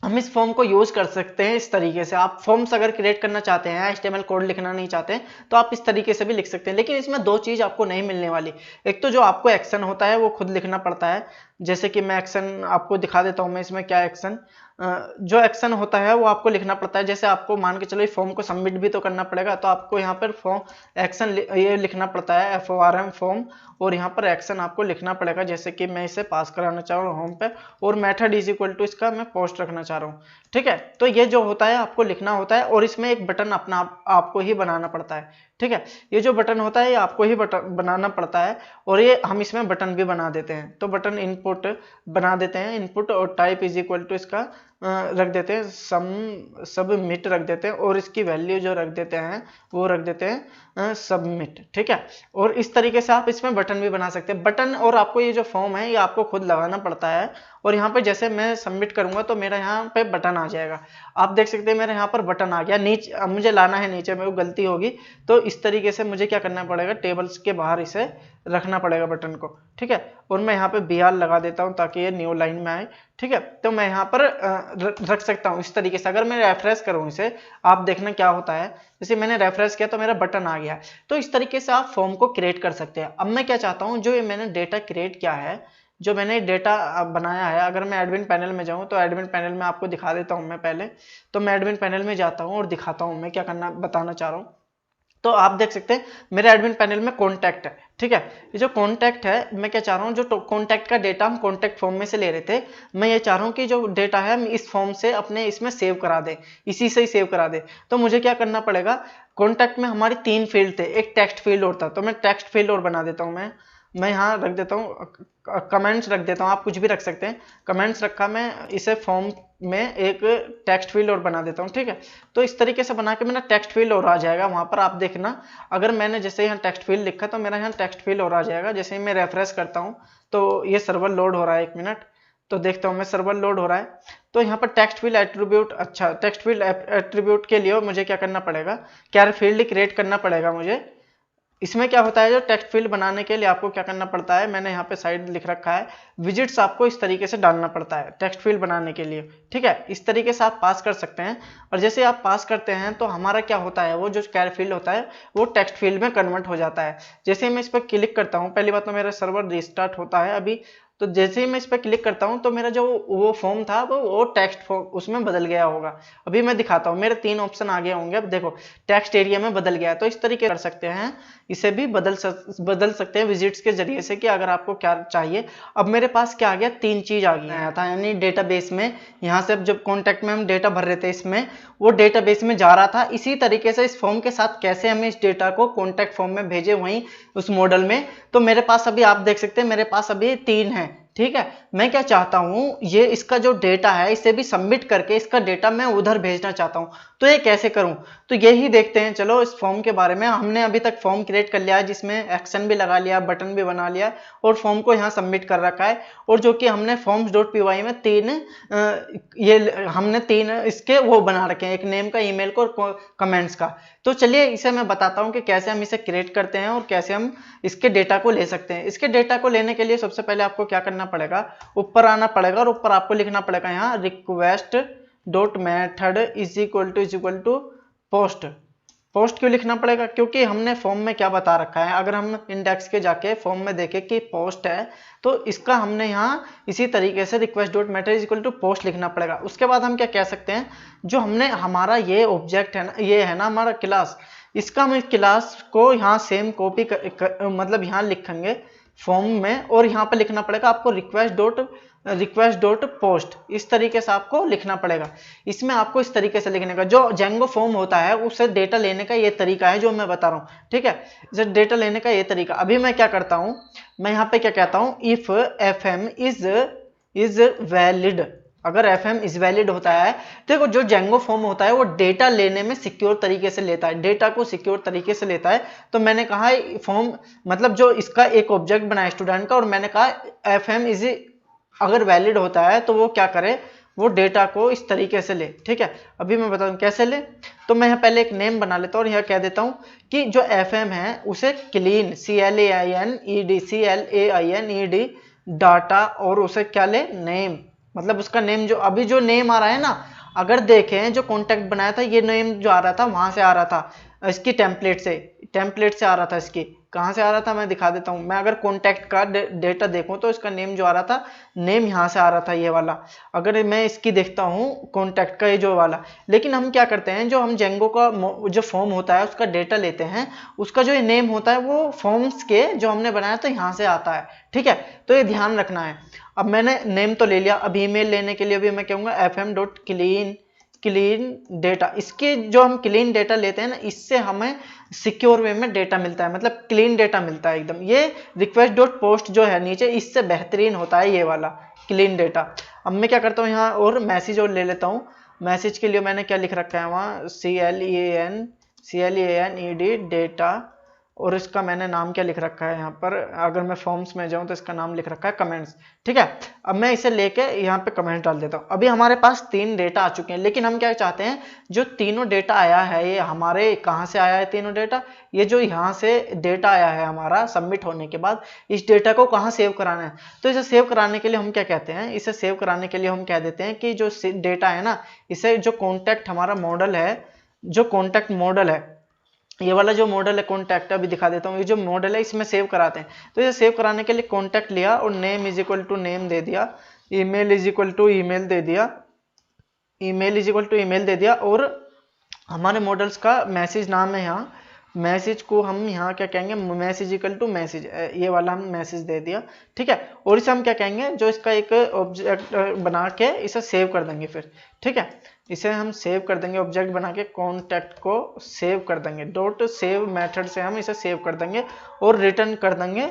हम इस फॉर्म को यूज कर सकते हैं इस तरीके से। आप फॉर्म्स अगर क्रिएट करना चाहते हैं, HTML कोड लिखना नहीं चाहते हैं, तो आप इस तरीके से भी लिख सकते हैं। लेकिन इसमें दो चीज आपको नहीं मिलने वाली। एक तो जो आपको एक्शन होता है वो खुद लिखना पड़ता है। जैसे कि मैं एक्शन आपको दिखा देता हूं, मैं इसमें क्या एक्शन, जो एक्शन होता है वो आपको लिखना पड़ता है। जैसे आपको मान के चलो फॉर्म को सबमिट भी तो करना पड़ेगा, तो आपको यहाँ पर फॉर्म एक्शन ये लिखना पड़ता है, FORM फॉर्म, और यहाँ पर एक्शन आपको लिखना पड़ेगा। जैसे कि मैं इसे पास कराना चाह रहा हूँ होम पे, और मेथड इज इक्वल टू इसका मैं पोस्ट रखना चाह रहा हूँ, ठीक है। तो ये जो होता है आपको लिखना होता है, और इसमें एक बटन अपना आपको ही बनाना पड़ता है, ठीक है। ये जो बटन होता है ये आपको ही बटन बनाना पड़ता है, और ये हम इसमें बटन भी बना देते हैं। तो बटन इनपुट बना देते हैं, इनपुट, और टाइप इज इक्वल टू इसका रख देते हैं सबमिट रख देते हैं, और इसकी वैल्यू जो रख देते हैं वो रख देते हैं सबमिट, ठीक है। और इस तरीके से आप इसमें बटन भी बना सकते हैं। बटन और आपको ये जो फॉर्म है ये आपको खुद लगाना पड़ता है, और यहाँ पे जैसे मैं सबमिट करूंगा तो मेरा यहाँ पे बटन आ जाएगा। आप देख सकते हैं मेरे यहाँ पर बटन आ गया। नीचे अब मुझे लाना है नीचे में, वो गलती होगी, तो इस तरीके से मुझे क्या करना पड़ेगा, टेबल्स के बाहर इसे रखना पड़ेगा बटन को, ठीक है। और मैं यहाँ पे BR लगा देता हूँ ताकि ये न्यू लाइन में आए, ठीक है। तो मैं यहाँ पर रख सकता हूँ इस तरीके से। अगर मैं रेफरेंस करूँ इसे, आप देखना क्या होता है। जैसे मैंने रेफरेंस किया तो मेरा बटन आ गया। तो इस तरीके से आप फॉर्म को क्रिएट कर सकते हैं। अब मैं क्या चाहता हूँ, जो ये मैंने डेटा क्रिएट किया है, जो मैंने डेटा बनाया है, अगर मैं एडमिन पैनल में जाऊँ तो एडमिन पैनल में आपको दिखा देता हूँ मैं पहले। तो मैं एडमिन पैनल में जाता हूँ और दिखाता हूँ मैं क्या करना बताना चाह रहा हूँ। तो आप देख सकते हैं मेरे एडमिन पैनल में कॉन्टैक्ट है, ठीक है। ये जो कॉन्टैक्ट है, मैं क्या चाह रहा हूँ, जो कॉन्टैक्ट का डेटा हम कॉन्टैक्ट फॉर्म में से ले रहे थे, मैं ये चाह रहा हूँ कि जो डेटा है हम इस फॉर्म से अपने इसमें सेव करा दें, इसी से ही सेव करा दें। तो मुझे क्या करना पड़ेगा, कॉन्टैक्ट में हमारी 3 फील्ड थे, एक टेक्स्ट फील्ड और था, तो मैं टेक्स्ट फील्ड और बना देता हूँ। मैं यहाँ रख देता हूँ कमेंट्स रख देता हूँ, आप कुछ भी रख सकते हैं। कमेंट्स रखा, मैं इसे फॉर्म में एक टेक्स्ट फील्ड और बना देता हूँ, ठीक है। तो इस तरीके से बना के मेरा टेक्स्ट फील्ड और आ जाएगा वहां पर। आप देखना, अगर मैंने जैसे यहाँ टेक्स्ट फील्ड लिखा तो मेरा यहाँ टेक्स्ट फील्ड और आ जाएगा। जैसे मैं रेफरेंस करता हूँ तो ये सर्वर लोड हो रहा है, 1 मिनट, तो देखता हूँ मैं सर्वर लोड हो रहा है। तो यहाँ पर टेक्स्ट फील्ड एट्रीब्यूट, अच्छा टेक्स्ट फील्ड एट्रीब्यूट के लिए मुझे क्या करना पड़ेगा, क्या फील्ड क्रिएट करना पड़ेगा मुझे। इसमें क्या होता है, जो टेक्स्ट फील्ड बनाने के लिए आपको क्या करना पड़ता है, मैंने यहाँ पे साइड लिख रखा है, विजिट्स आपको इस तरीके से डालना पड़ता है टेक्स्ट फील्ड बनाने के लिए, ठीक है। इस तरीके से आप पास कर सकते हैं। और जैसे आप पास करते हैं तो हमारा क्या होता है, वो जो कैर फील्ड होता है वो टेक्स्ट फील्ड में कन्वर्ट हो जाता है। जैसे मैं इस पर क्लिक करता हूँ, पहली बात तो मेरा सर्वर रिस्टार्ट होता है अभी, तो जैसे ही मैं इस पर क्लिक करता हूं तो मेरा जो वो फॉर्म था वो टेक्स्ट फॉर्म उसमें बदल गया होगा। अभी मैं दिखाता हूं, मेरे 3 ऑप्शन आ गए होंगे। अब देखो टेक्स्ट एरिया में बदल गया। तो इस तरीके कर सकते हैं, इसे भी बदल सकते हैं विजिट्स के जरिए से कि अगर आपको क्या चाहिए। अब मेरे पास क्या आ गया, 3 चीज आ गया था, यानी डेटाबेस में यहाँ से अब जब कॉन्टैक्ट में हम डेटा भर रहे थे इसमें, वो डेटाबेस में जा रहा था। इसी तरीके से इस फॉर्म के साथ कैसे हमें इस डेटा को कॉन्टैक्ट फॉर्म में भेजे वहीं उस मॉडल में। तो मेरे पास अभी आप देख सकते हैं मेरे पास अभी 3 है, ठीक है। मैं क्या चाहता हूं, ये इसका जो डेटा है इसे भी सबमिट करके इसका डेटा मैं उधर भेजना चाहता हूं। तो ये कैसे करूं, तो यही देखते हैं। चलो इस फॉर्म के बारे में, हमने अभी तक फॉर्म क्रिएट कर लिया है जिसमें एक्शन भी लगा लिया, बटन भी बना लिया और फॉर्म को यहाँ सबमिट कर रखा है। और जो कि हमने forms.py में 3 इसके वो बना रखे हैं, एक नेम का, ईमेल को और कमेंट्स का। तो चलिए इसे मैं बताता हूं कि कैसे हम इसे क्रिएट करते हैं और कैसे हम इसके डेटा को ले सकते हैं। इसके डेटा को लेने के लिए सबसे पहले आपको क्या करना पड़ेगा, ऊपर आना पड़ेगा और ऊपर आपको लिखना पड़ेगा यहाँ request.method is equal to post. Post क्यों लिखना पड़ेगा, क्योंकि हमने फॉर्म में क्या बता रखा है, अगर हम इंडेक्स के जाके फॉर्म में देखें कि पोस्ट है तो इसका हमने यहाँ इसी तरीके से request.method is equal to post लिखना पड़ेगा। उसके बाद हम क्या कह सकते हैं, जो हमने हमारा ये ऑब्जेक्ट है ना, ये है ना हमारा क्लास, इसका हम इस क्लास को यहाँ सेम कॉपी मतलब यहाँ लिखेंगे फॉर्म में, और यहाँ पे लिखना पड़ेगा आपको request.post, इस तरीके से आपको लिखना पड़ेगा। इसमें आपको इस तरीके से लिखने का, जो जेंगो फॉर्म होता है उससे डेटा लेने का ये तरीका है जो मैं बता रहा हूँ, ठीक है। इसे डेटा लेने का ये तरीका। अभी मैं क्या करता हूँ, मैं यहाँ पे क्या कहता हूँ, इफ fm इज वैलिड, अगर fm इज वैलिड होता है, देखो जो जेंगो फॉर्म होता है वो डेटा लेने में सिक्योर तरीके से लेता है, डेटा को सिक्योर तरीके से लेता है। तो मैंने कहा फॉर्म मतलब जो इसका एक ऑब्जेक्ट बनाया स्टूडेंट का, और मैंने कहा fm इज अगर वैलिड होता है तो वो क्या करे, वो डेटा को इस तरीके से ले, ठीक है। अभी मैं बताऊं कैसे ले। तो मैं यहाँ पहले एक नेम बना लेता हूँ और यहाँ कह देता हूँ कि जो fm है उसे क्लीन CLAINED डाटा, और उसे क्या ले, नेम, मतलब उसका नेम, जो अभी जो नेम आ रहा है ना, अगर देखें जो कॉन्टेक्ट बनाया था ये नेम जो आ रहा था वहां से आ रहा था, इसकी टेम्पलेट से आ रहा था। इसकी कहां से आ रहा था मैं दिखा देता हूं। मैं अगर कॉन्टैक्ट का डेटा देखूं तो इसका नेम जो आ रहा था, नेम यहां से आ रहा था, ये वाला। अगर मैं इसकी देखता हूं कॉन्टैक्ट का ये जो वाला, लेकिन हम क्या करते हैं, जो हम जेंगो का जो फॉर्म होता है उसका डेटा लेते हैं, उसका जो नेम होता है वो फॉर्म्स के जो हमने बनाया था यहाँ से आता है, ठीक है। तो ये ध्यान रखना है। अब मैंने नेम तो ले लिया, अब ईमेल लेने के लिए भी मैं कहूँगा fm.clean डेटा। इसके जो हम क्लीन डेटा लेते हैं ना, इससे हमें सिक्योर वे में डेटा मिलता है, मतलब क्लीन डेटा मिलता है एकदम। ये request.post जो है नीचे, इससे बेहतरीन होता है ये वाला क्लीन डेटा। अब मैं क्या करता हूँ यहाँ और मैसेज और ले लेता हूँ। मैसेज के लिए मैंने क्या लिख रखा है वहाँ, CLEANED डेटा, और इसका मैंने नाम क्या लिख रखा है यहाँ पर, अगर मैं फॉर्म्स में जाऊं तो इसका नाम लिख रखा है कमेंट्स, ठीक है। अब मैं इसे लेके यहाँ पे कमेंट डाल देता हूँ। अभी हमारे पास 3 डेटा आ चुके हैं, लेकिन हम क्या चाहते हैं, जो तीनों डेटा आया है ये हमारे कहाँ से आया है, तीनों डेटा, ये जो यहाँ से डेटा आया है हमारा सबमिट होने के बाद, इस डेटा को कहाँ सेव कराना है। तो इसे सेव कराने के लिए हम क्या कहते हैं, इसे सेव कराने के लिए हम कह देते हैं कि जो डेटा है ना, इसे जो कॉन्टैक्ट हमारा मॉडल है, जो कॉन्टैक्ट मॉडल है, ये वाला जो मॉडल है कॉन्टैक्ट, अभी दिखा देता हूँ, ये जो मॉडल है इसमें सेव कराते हैं। तो ये सेव कराने के लिए कॉन्टैक्ट लिया और name is equal to name दे दिया, email is equal to email दे दिया, और हमारे मॉडल्स का मैसेज नाम है यहाँ, मैसेज को हम यहाँ क्या कहेंगे, मैसेज इक्वल टू मैसेज, ये वाला हम मैसेज दे दिया, ठीक है। और इसे हम क्या कहेंगे, जो इसका एक ऑब्जेक्ट बना के इसे सेव कर देंगे फिर, ठीक है। इसे हम सेव कर देंगे, ऑब्जेक्ट बना के कॉन्टैक्ट को सेव कर देंगे, .save मेथड से हम इसे सेव कर देंगे और रिटर्न कर देंगे,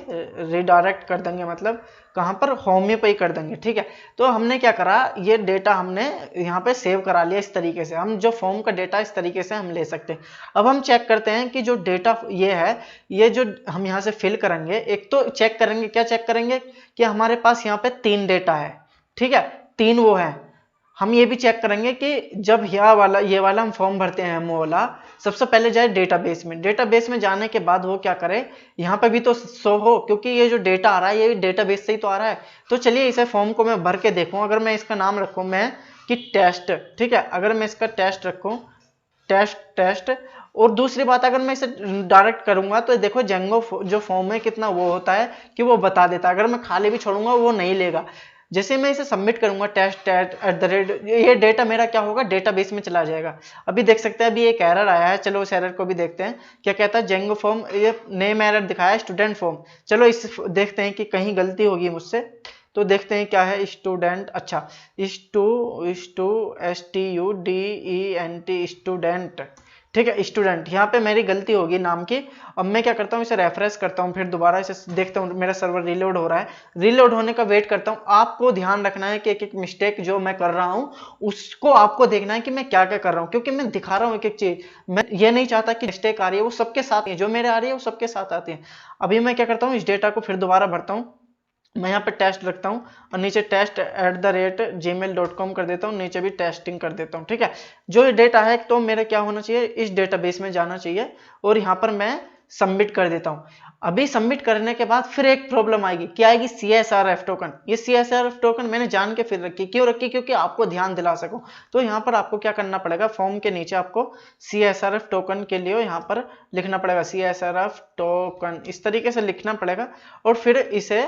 रिडायरेक्ट कर देंगे, मतलब कहाँ पर, होम पे ही कर देंगे, ठीक है। तो हमने क्या करा, ये डेटा हमने यहाँ पे सेव करा लिया। इस तरीके से हम जो फॉर्म का डेटा इस तरीके से हम ले सकते हैं। अब हम चेक करते हैं कि जो डेटा ये है, ये जो हम यहाँ से फिल करेंगे, एक तो चेक करेंगे, क्या चेक करेंगे कि हमारे पास यहाँ पे 3 डेटा है, ठीक है, 3 वो है। हम ये भी चेक करेंगे कि जब ये वाला हम फॉर्म भरते हैं, वो वाला सबसे पहले जाए डेटाबेस में। डेटाबेस में जाने के बाद वो क्या करे, यहाँ पे भी तो शो हो, क्योंकि ये जो डेटा आ रहा है ये डेटाबेस से ही तो आ रहा है। तो चलिए इसे फॉर्म को मैं भर के देखूं। अगर मैं इसका नाम रखूं मैं कि टेस्ट, ठीक है, अगर मैं इसका टेस्ट रखूं, टेस्ट, और दूसरी बात, अगर मैं इसे डायरेक्ट करूंगा तो देखो जेंगो जो फॉर्म है कितना वो होता है कि वो बता देता है, अगर मैं खाली भी छोड़ूंगा वो नहीं लेगा। जैसे मैं इसे सबमिट करूंगा test@, ये डेटा मेरा क्या होगा, डेटाबेस में चला जाएगा। अभी देख सकते हैं, अभी एक एरर आया है, चलो उस एरर को भी देखते हैं क्या कहता है। जेंगो फॉर्म, ये नेम एरर दिखाया है, स्टूडेंट फॉर्म। चलो इस देखते हैं कि कहीं गलती होगी मुझसे, तो देखते हैं क्या है। स्टूडेंट, अच्छा STUDENT स्टूडेंट, ठीक है स्टूडेंट, यहाँ पे मेरी गलती होगी नाम की। अब मैं क्या करता हूँ, इसे रेफरेंस करता हूँ, फिर दोबारा इसे देखता हूँ, मेरा सर्वर रीलोड हो रहा है, रीलोड होने का वेट करता हूँ। आपको ध्यान रखना है कि एक एक मिस्टेक जो मैं कर रहा हूँ उसको आपको देखना है कि मैं क्या क्या कर रहा हूँ, क्योंकि मैं दिखा रहा हूँ एक एक चीज। मैं ये नहीं चाहता कि मिस्टेक आ रही है वो सबके साथ है, जो मेरे आ रही है वो सबके साथ आती है। अभी मैं क्या करता हूँ, इस डेटा को फिर दोबारा भरता हूँ। मैं यहाँ पे टेस्ट रखता हूँ और नीचे test@gmail.com कर देता हूँ, नीचे भी टेस्टिंग कर देता हूँ, ठीक है। जो ये डेटा है तो मेरा क्या होना चाहिए, इस डेटाबेस में जाना चाहिए और यहाँ पर मैं सबमिट कर देता हूँ। अभी सबमिट करने के बाद फिर एक प्रॉब्लम आएगी, क्या आएगी, CSRF टोकन। ये CSRF टोकन मैंने जान के फिर रखी, क्यों रखी, क्योंकि आपको ध्यान दिला सकूं। तो यहाँ पर आपको क्या करना पड़ेगा, फॉर्म के नीचे आपको CSRF टोकन के लिए यहाँ पर लिखना पड़ेगा, CSRF टोकन, इस तरीके से लिखना पड़ेगा। और फिर इसे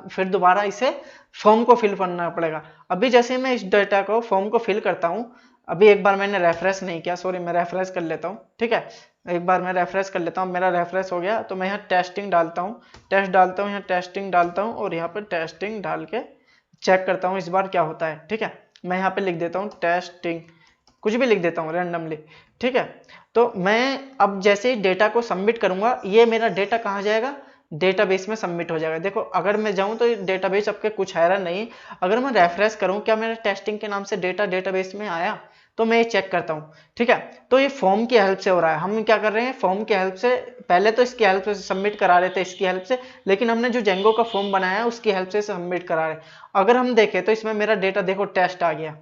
फिर दोबारा इसे फॉर्म को फिल करना पड़ेगा। अभी जैसे मैं इस डेटा को फॉर्म को फिल करता हूँ, अभी एक बार मैंने रेफरेंस नहीं किया, सॉरी, मैं रेफरेंस कर लेता हूँ, ठीक है। एक बार मैं रेफरेंस कर लेता हूँ, मेरा रेफरेंस हो गया, तो मैं यहाँ टेस्टिंग डालता हूँ, टेस्ट डालता हूँ, यहाँ टेस्टिंग डालता हूँ और यहाँ पर टेस्टिंग डाल के चेक करता हूँ इस बार क्या होता है, ठीक है। मैं यहाँ पे लिख देता हूँ टेस्टिंग, कुछ भी लिख देता हूँ रैंडमली, ठीक है। तो मैं अब जैसे ही डेटा को सबमिट करूंगा, ये मेरा डेटा कहाँ जाएगा, डेटाबेस में सबमिट हो जाएगा। देखो अगर मैं जाऊं तो डेटाबेस आपके कुछ है नहीं, अगर मैं रेफरेंस करूं क्या मेरे टेस्टिंग के नाम से डेटा डेटाबेस में आया, तो मैं ये चेक करता हूं, ठीक है। तो ये फॉर्म की हेल्प से हो रहा है। हम क्या कर रहे हैं, फॉर्म की हेल्प से, पहले तो इसकी हेल्प से सबमिट करा रहे थे इसकी हेल्प से, लेकिन हमने जो जेंगो का फॉर्म बनाया है उसकी हेल्प से सबमिट करा रहे हैं। अगर हम देखें तो इसमें मेरा डेटा देखो टेस्ट आ गया,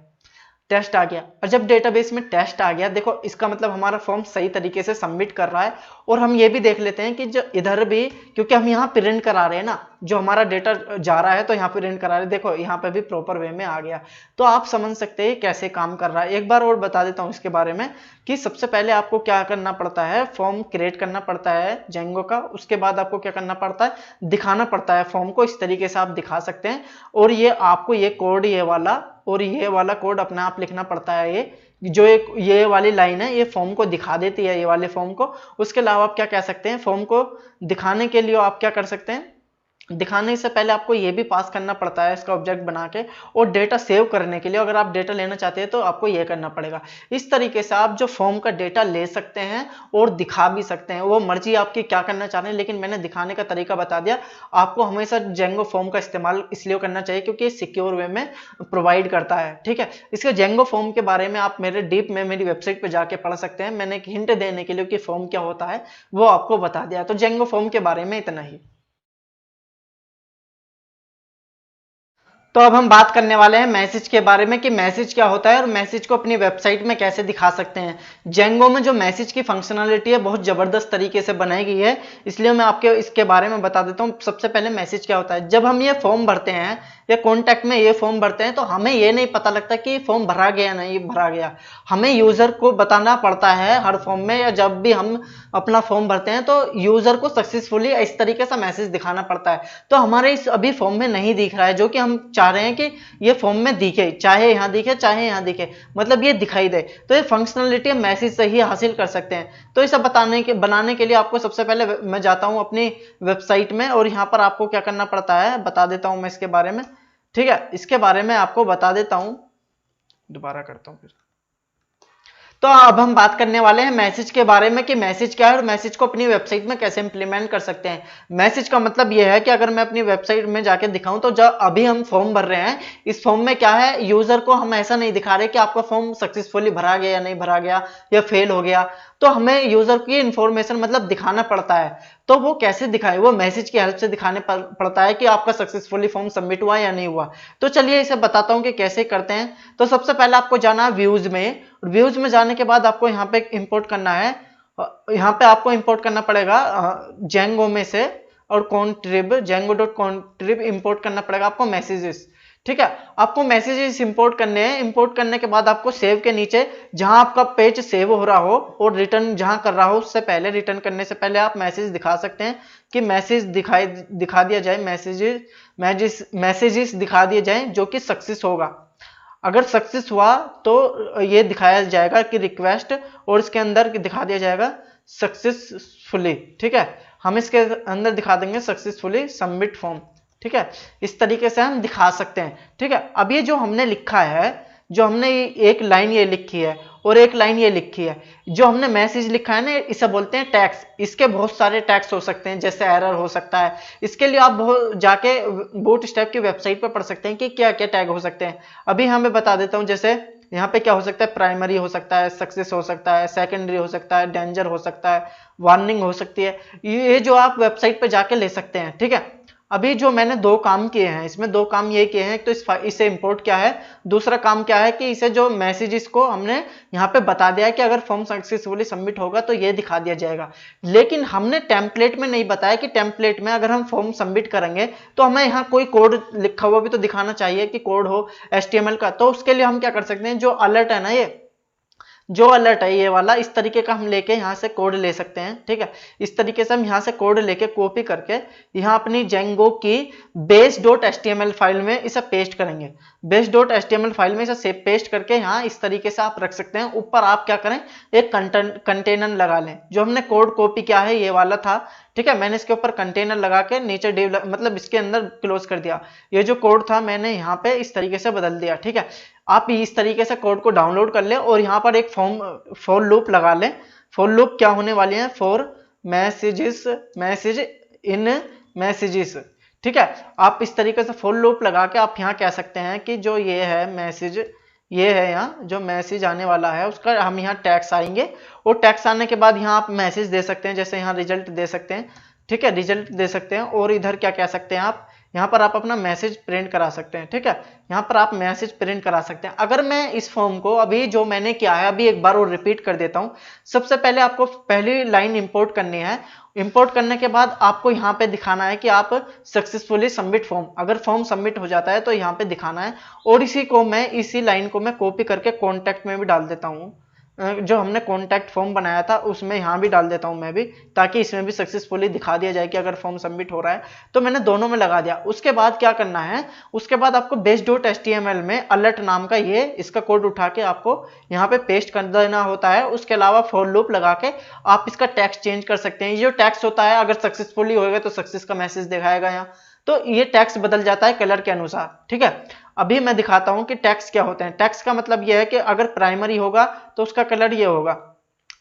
टेस्ट आ गया। और जब डेटाबेस में टेस्ट आ गया, देखो इसका मतलब हमारा फॉर्म सही तरीके से सबमिट कर रहा है। और हम ये भी देख लेते हैं कि जो इधर भी, क्योंकि हम यहाँ प्रिंट करा रहे हैं ना, जो हमारा डेटा जा रहा है तो यहाँ प्रिंट करा रहे हैं, देखो यहाँ पे भी प्रॉपर वे में आ गया। तो आप समझ सकते हैं कैसे काम कर रहा है। एक बार और बता देता हूँ इसके बारे में कि सबसे पहले आपको क्या करना पड़ता है, फॉर्म क्रिएट करना पड़ता है जेंगो का। उसके बाद आपको क्या करना पड़ता है, दिखाना पड़ता है फॉर्म को, इस तरीके से आप दिखा सकते हैं। और ये आपको ये कोड, ये वाला और ये वाला कोड अपने आप लिखना पड़ता है। ये जो एक ये वाली लाइन है ये फॉर्म को दिखा देती है, ये वाले फॉर्म को। उसके अलावा आप क्या कह सकते हैं, फॉर्म को दिखाने के लिए आप क्या कर सकते हैं, दिखाने से पहले आपको ये भी पास करना पड़ता है इसका ऑब्जेक्ट बना के। और डेटा सेव करने के लिए अगर आप डेटा लेना चाहते हैं तो आपको ये करना पड़ेगा। इस तरीके से आप जो फॉर्म का डेटा ले सकते हैं और दिखा भी सकते हैं, वो मर्जी आपकी क्या करना चाह रहे हैं, लेकिन मैंने दिखाने का तरीका बता दिया। आपको हमेशा जेंगो फॉर्म का इस्तेमाल इसलिए करना चाहिए क्योंकि ये सिक्योर वे में प्रोवाइड करता है, ठीक है। इसके जेंगो फॉर्म के बारे में आप मेरे डीप में मेरी वेबसाइट पर जाके पढ़ सकते हैं। मैंने एक हिंट देने के लिए कि फॉर्म क्या होता है वो आपको बता दिया। तो जेंगो फॉर्म के बारे में इतना ही। तो अब हम बात करने वाले हैं मैसेज के बारे में कि मैसेज क्या होता है और मैसेज को अपनी वेबसाइट में कैसे दिखा सकते हैं। जेंगो में जो मैसेज की फंक्शनलिटी है बहुत जबरदस्त तरीके से बनाई गई है, इसलिए मैं आपके इसके बारे में बता देता हूँ। सबसे पहले मैसेज क्या होता है, जब हम ये फॉर्म भरते हैं या कॉन्टैक्ट में ये फॉर्म भरते हैं तो हमें ये नहीं पता लगता कि फॉर्म भरा गया नहीं भरा गया। हमें यूजर को बताना पड़ता है हर फॉर्म में, या जब भी हम अपना फॉर्म भरते हैं तो यूजर को सक्सेसफुली इस तरीके से मैसेज दिखाना पड़ता है। तो हमारे इस अभी फॉर्म में नहीं दिख रहा है, जो कि हम चाह रहे हैं कि ये फॉर्म में दिखे, चाहे यहाँ दिखे चाहे यहाँ दिखे, मतलब ये दिखाई दे। तो ये फंक्शनलिटी हम मैसेज से ही हासिल कर सकते हैं। तो इसे बनाने के लिए आपको सबसे पहले मैं जाता हूँ अपनी वेबसाइट में और यहाँ पर आपको क्या करना पड़ता है बता देता हूँ मैं इसके बारे में, ठीक है। इसके बारे में आपको बता देता हूं, दोबारा करता हूं फिर। तो अब हम बात करने वाले हैं मैसेज के बारे में कि मैसेज क्या है और मैसेज को अपनी वेबसाइट में कैसे इंप्लीमेंट कर सकते हैं। मैसेज का मतलब यह है कि अगर मैं अपनी वेबसाइट में जाके दिखाऊं तो जब अभी हम फॉर्म भर रहे हैं, इस फॉर्म में क्या है, यूजर को हम ऐसा नहीं दिखा रहे कि आपका फॉर्म सक्सेसफुली भरा गया या नहीं भरा गया या फेल हो गया। तो हमें यूजर की इंफॉर्मेशन मतलब दिखाना पड़ता है। तो वो कैसे दिखाए, वो मैसेज की हेल्प से दिखाने पड़ता है कि आपका सक्सेसफुली फॉर्म सबमिट हुआ या नहीं हुआ। तो चलिए इसे बताता हूं कि कैसे करते हैं। तो सबसे पहले आपको जाना है व्यूज में, व्यूज में जाने के बाद आपको यहाँ पे इंपोर्ट करना है, यहाँ पे आपको इंपोर्ट करना पड़ेगा जेंगो में से और कॉन्ट्रिब जेंगो.contrib इंपोर्ट करना पड़ेगा आपको मैसेजेस, ठीक है। आपको मैसेजेस इंपोर्ट करने हैं, इंपोर्ट करने के बाद आपको सेव के नीचे जहां आपका पेज सेव हो रहा हो और रिटर्न जहां कर रहा हो उससे पहले, रिटर्न करने से पहले आप मैसेज दिखा सकते हैं कि मैसेज दिखा दिया जाए, मैसेजेस दिखा दिए जाए जो कि सक्सेस होगा। अगर सक्सेस हुआ तो ये दिखाया जाएगा कि रिक्वेस्ट, और इसके अंदर दिखा दिया जाएगा सक्सेसफुली। ठीक है, हम इसके अंदर दिखा देंगे सक्सेसफुली सबमिट फॉर्म। ठीक है, इस तरीके से हम दिखा सकते हैं। ठीक है, अब ये जो हमने लिखा है, जो हमने एक लाइन ये लिखी है और एक लाइन ये लिखी है, जो हमने मैसेज लिखा है ना, इसे बोलते हैं टैग्स। इसके बहुत सारे टैग्स हो सकते हैं, जैसे एरर हो सकता है। इसके लिए आप बहुत जाके बूटस्ट्रैप की वेबसाइट पर पढ़ सकते हैं कि क्या क्या टैग हो सकते हैं। अभी हमें बता देता हूं, जैसे यहाँ पे क्या हो सकता है, प्राइमरी हो सकता है, सक्सेस हो सकता है, सेकेंडरी हो सकता है, डेंजर हो सकता है, वार्निंग हो सकती है। ये जो आप वेबसाइट पे जाके ले सकते हैं। ठीक है, अभी जो मैंने दो काम किए हैं, इसमें दो काम ये किए हैं, तो इसे इंपोर्ट क्या है, दूसरा काम क्या है कि इसे जो मैसेजेस को हमने यहाँ पे बता दिया है कि अगर फॉर्म सक्सेसफुली सबमिट होगा तो ये दिखा दिया जाएगा। लेकिन हमने टेम्पलेट में नहीं बताया कि टेम्पलेट में अगर हम फॉर्म सबमिट करेंगे तो हमें यहाँ कोई कोड लिखा हुआ भी तो दिखाना चाहिए कि कोड हो HTML का। तो उसके लिए हम क्या कर सकते हैं, जो अलर्ट है ना, ये जो अलर्ट है ये वाला, इस तरीके का हम लेके यहाँ से कोड ले सकते हैं। ठीक है, इस तरीके से हम यहाँ से कोड लेके कॉपी करके यहाँ अपनी जेंगो की base.html फाइल में इसे पेस्ट करेंगे। base.html फाइल में इसे पेस्ट करके यहाँ इस तरीके से आप रख सकते हैं। ऊपर आप क्या करें, एक कंटेनर लगा लें। जो हमने कोड कॉपी किया है ये वाला था। ठीक है, मैंने इसके ऊपर कंटेनर लगा के नीचे मतलब इसके अंदर क्लोज कर दिया। ये जो कोड था मैंने यहाँ पे इस तरीके से बदल दिया। ठीक है, आप इस तरीके से कोड को डाउनलोड कर लें और यहाँ पर एक फॉर लूप लगा लें। फॉर लूप क्या होने वाली है, फॉर मैसेज इन मैसेजेस। ठीक है, आप इस तरीके से फॉर लूप लगा के आप यहाँ कह सकते हैं कि जो ये है मैसेज, ये है यहाँ जो मैसेज आने वाला है उसका हम यहाँ टैग्स आएंगे, और टैग्स आने के बाद यहाँ आप मैसेज दे सकते हैं, जैसे यहाँ रिजल्ट दे सकते हैं। ठीक है, रिजल्ट दे सकते हैं, और इधर क्या कह सकते हैं आप, यहाँ पर आप अपना मैसेज प्रिंट करा सकते हैं। ठीक है, यहाँ पर आप मैसेज प्रिंट करा सकते हैं। अगर मैं इस फॉर्म को अभी जो मैंने किया है अभी एक बार और रिपीट कर देता हूँ। सबसे पहले आपको पहली लाइन इंपोर्ट करनी है। इंपोर्ट करने के बाद आपको यहाँ पे दिखाना है कि आप सक्सेसफुली सबमिट फॉर्म, अगर फॉर्म सबमिट हो जाता है तो यहाँ पे दिखाना है। और इसी लाइन को मैं कॉपी करके कॉन्टैक्ट में भी डाल देता हूँ, जो हमने कॉन्टैक्ट फॉर्म बनाया था उसमें यहाँ भी डाल देता हूँ मैं भी, ताकि इसमें भी सक्सेसफुली दिखा दिया जाए कि अगर फॉर्म सबमिट हो रहा है। तो मैंने दोनों में लगा दिया। उसके बाद क्या करना है, उसके बाद आपको base.html में अलर्ट नाम का ये इसका कोड उठा के आपको यहाँ पे पेस्ट कर देना होता है। उसके अलावा फॉर लूप लगा के आप इसका टेक्स्ट चेंज कर सकते हैं। ये जो टेक्स्ट होता है अगर सक्सेसफुली होगा तो सक्सेस का मैसेज दिखाएगा यहाँ, तो ये टेक्स्ट बदल जाता है कलर के अनुसार। ठीक है, अभी मैं दिखाता हूं कि टेक्स्ट क्या होते हैं। टेक्स्ट का मतलब यह है कि अगर प्राइमरी होगा तो उसका कलर ये होगा।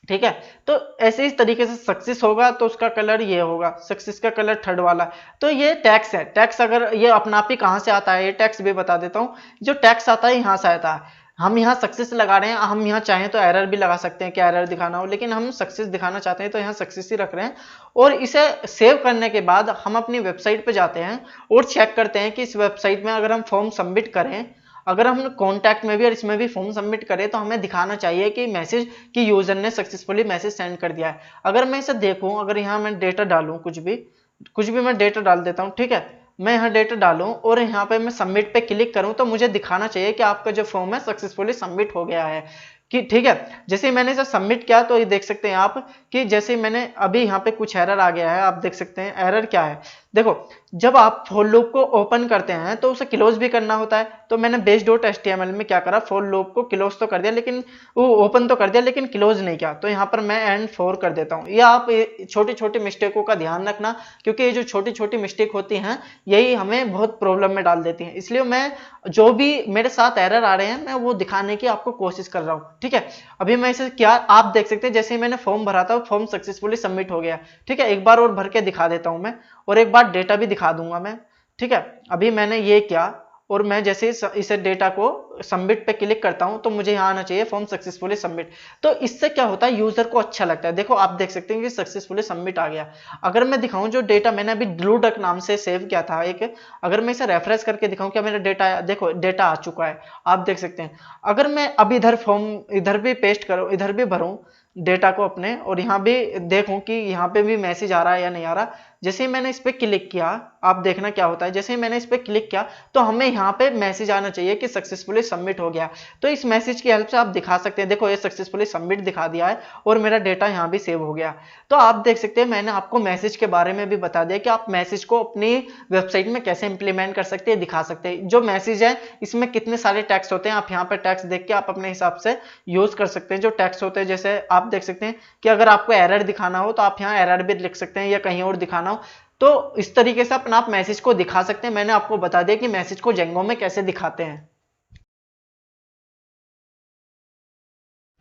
ठीक है, तो ऐसे इस तरीके से सक्सेस होगा तो उसका कलर ये होगा, सक्सेस का कलर थर्ड वाला। तो ये टैक्स है। टैक्स अगर ये अपना आप ही कहां से आता है, ये टैक्स भी बता देता हूं। जो टैक्स आता है यहां से आता है। हम यहाँ सक्सेस लगा रहे हैं, हम यहाँ चाहें तो एरर भी लगा सकते हैं कि एरर दिखाना हो, लेकिन हम सक्सेस दिखाना चाहते हैं तो यहाँ सक्सेस ही रख रहे हैं। और इसे सेव करने के बाद हम अपनी वेबसाइट पे जाते हैं और चेक करते हैं कि इस वेबसाइट में अगर हम फॉर्म सबमिट करें, अगर हम कॉन्टैक्ट में भी और इसमें भी फॉर्म सबमिट करें तो हमें दिखाना चाहिए कि मैसेज कि यूजर ने सक्सेसफुली मैसेज सेंड कर दिया है। अगर मैं इसे देखूं, अगर यहाँ मैं डेटा डालूं, कुछ भी मैं डेटा डाल देता हूं। ठीक है, मैं यहाँ डेटा डालूं और यहाँ पे मैं सबमिट पे क्लिक करूं तो मुझे दिखाना चाहिए कि आपका जो फॉर्म है सक्सेसफुली सबमिट हो गया है कि ठीक है। जैसे मैंने इसे सबमिट किया तो ये देख सकते हैं आप कि जैसे मैंने अभी यहाँ पे कुछ एरर आ गया है। आप देख सकते हैं एरर क्या है। देखो, जब आप फॉर लूप को ओपन करते हैं तो उसे क्लोज भी करना होता है। तो मैंने base.html में क्या करा, फॉर लूप को क्लोज तो कर दिया, लेकिन वो ओपन तो कर दिया लेकिन क्लोज नहीं किया। तो यहाँ पर मैं एंड 4 कर देता हूँ। ये आप छोटी छोटी मिस्टेकों का ध्यान रखना, क्योंकि ये जो छोटी छोटी मिस्टेक होती हैं यही हमें बहुत प्रॉब्लम में डाल देती हैं। इसलिए मैं जो भी मेरे साथ एरर आ रहे हैं मैं वो दिखाने की आपको कोशिश कर रहा हूँ। ठीक है, अभी मैं इसे क्या आप देख सकते हैं, जैसे ही मैंने फॉर्म भरा था फॉर्म सक्सेसफुली सबमिट हो गया। ठीक है, एक बार और भर के दिखा देता हूं मैं, और एक बार डेटा भी दिखा दूंगा मैं। ठीक है, अभी मैंने ये किया और मैं जैसे इसे डेटा को सबमिट पे क्लिक करता हूं तो मुझे यहाँ आना चाहिए फॉर्म सक्सेसफुली सबमिट। तो इससे क्या होता है, यूजर को अच्छा लगता है। देखो आप देख सकते हैं कि सक्सेसफुली सबमिट आ गया। अगर मैं दिखाऊं जो डेटा मैंने अभी ब्लू डक नाम से सेव किया था एक, अगर मैं इसे रेफरेंस करके दिखाऊं क्या मेरा डेटा आया, देखो डेटा आ चुका है, आप देख सकते हैं। अगर मैं अब इधर फॉर्म इधर भी पेस्ट करूं, इधर भी भरूं डेटा को अपने, और यहाँ भी देखूं कि यहाँ पे भी मैसेज आ रहा है या नहीं आ रहा। जैसे ही मैंने इस पर क्लिक किया, आप देखना क्या होता है, जैसे ही मैंने इस पर क्लिक किया तो हमें यहाँ पे मैसेज आना चाहिए कि सक्सेसफुली सबमिट हो गया। तो इस मैसेज की हेल्प से आप दिखा सकते हैं, देखो ये सक्सेसफुली सबमिट दिखा दिया है और मेरा डेटा यहाँ भी सेव हो गया। तो आप देख सकते हैं मैंने आपको मैसेज के बारे में भी बता दिया कि आप मैसेज को अपनी वेबसाइट में कैसे इंप्लीमेंट कर सकते हैं, दिखा सकते हैं। जो मैसेज है इसमें कितने सारे टैक्स होते हैं, आप यहाँ पर टैक्स देख के आप अपने हिसाब से यूज कर सकते हैं। जो टैक्स होते हैं, जैसे आप देख सकते हैं कि अगर आपको एरर दिखाना हो तो आप यहाँ एरर भी लिख सकते हैं, या कहीं और दिखाना हो तो इस तरीके से अपना आप मैसेज को दिखा सकते हैं। मैंने आपको बता दिया कि मैसेज को जेंगो में कैसे दिखाते हैं।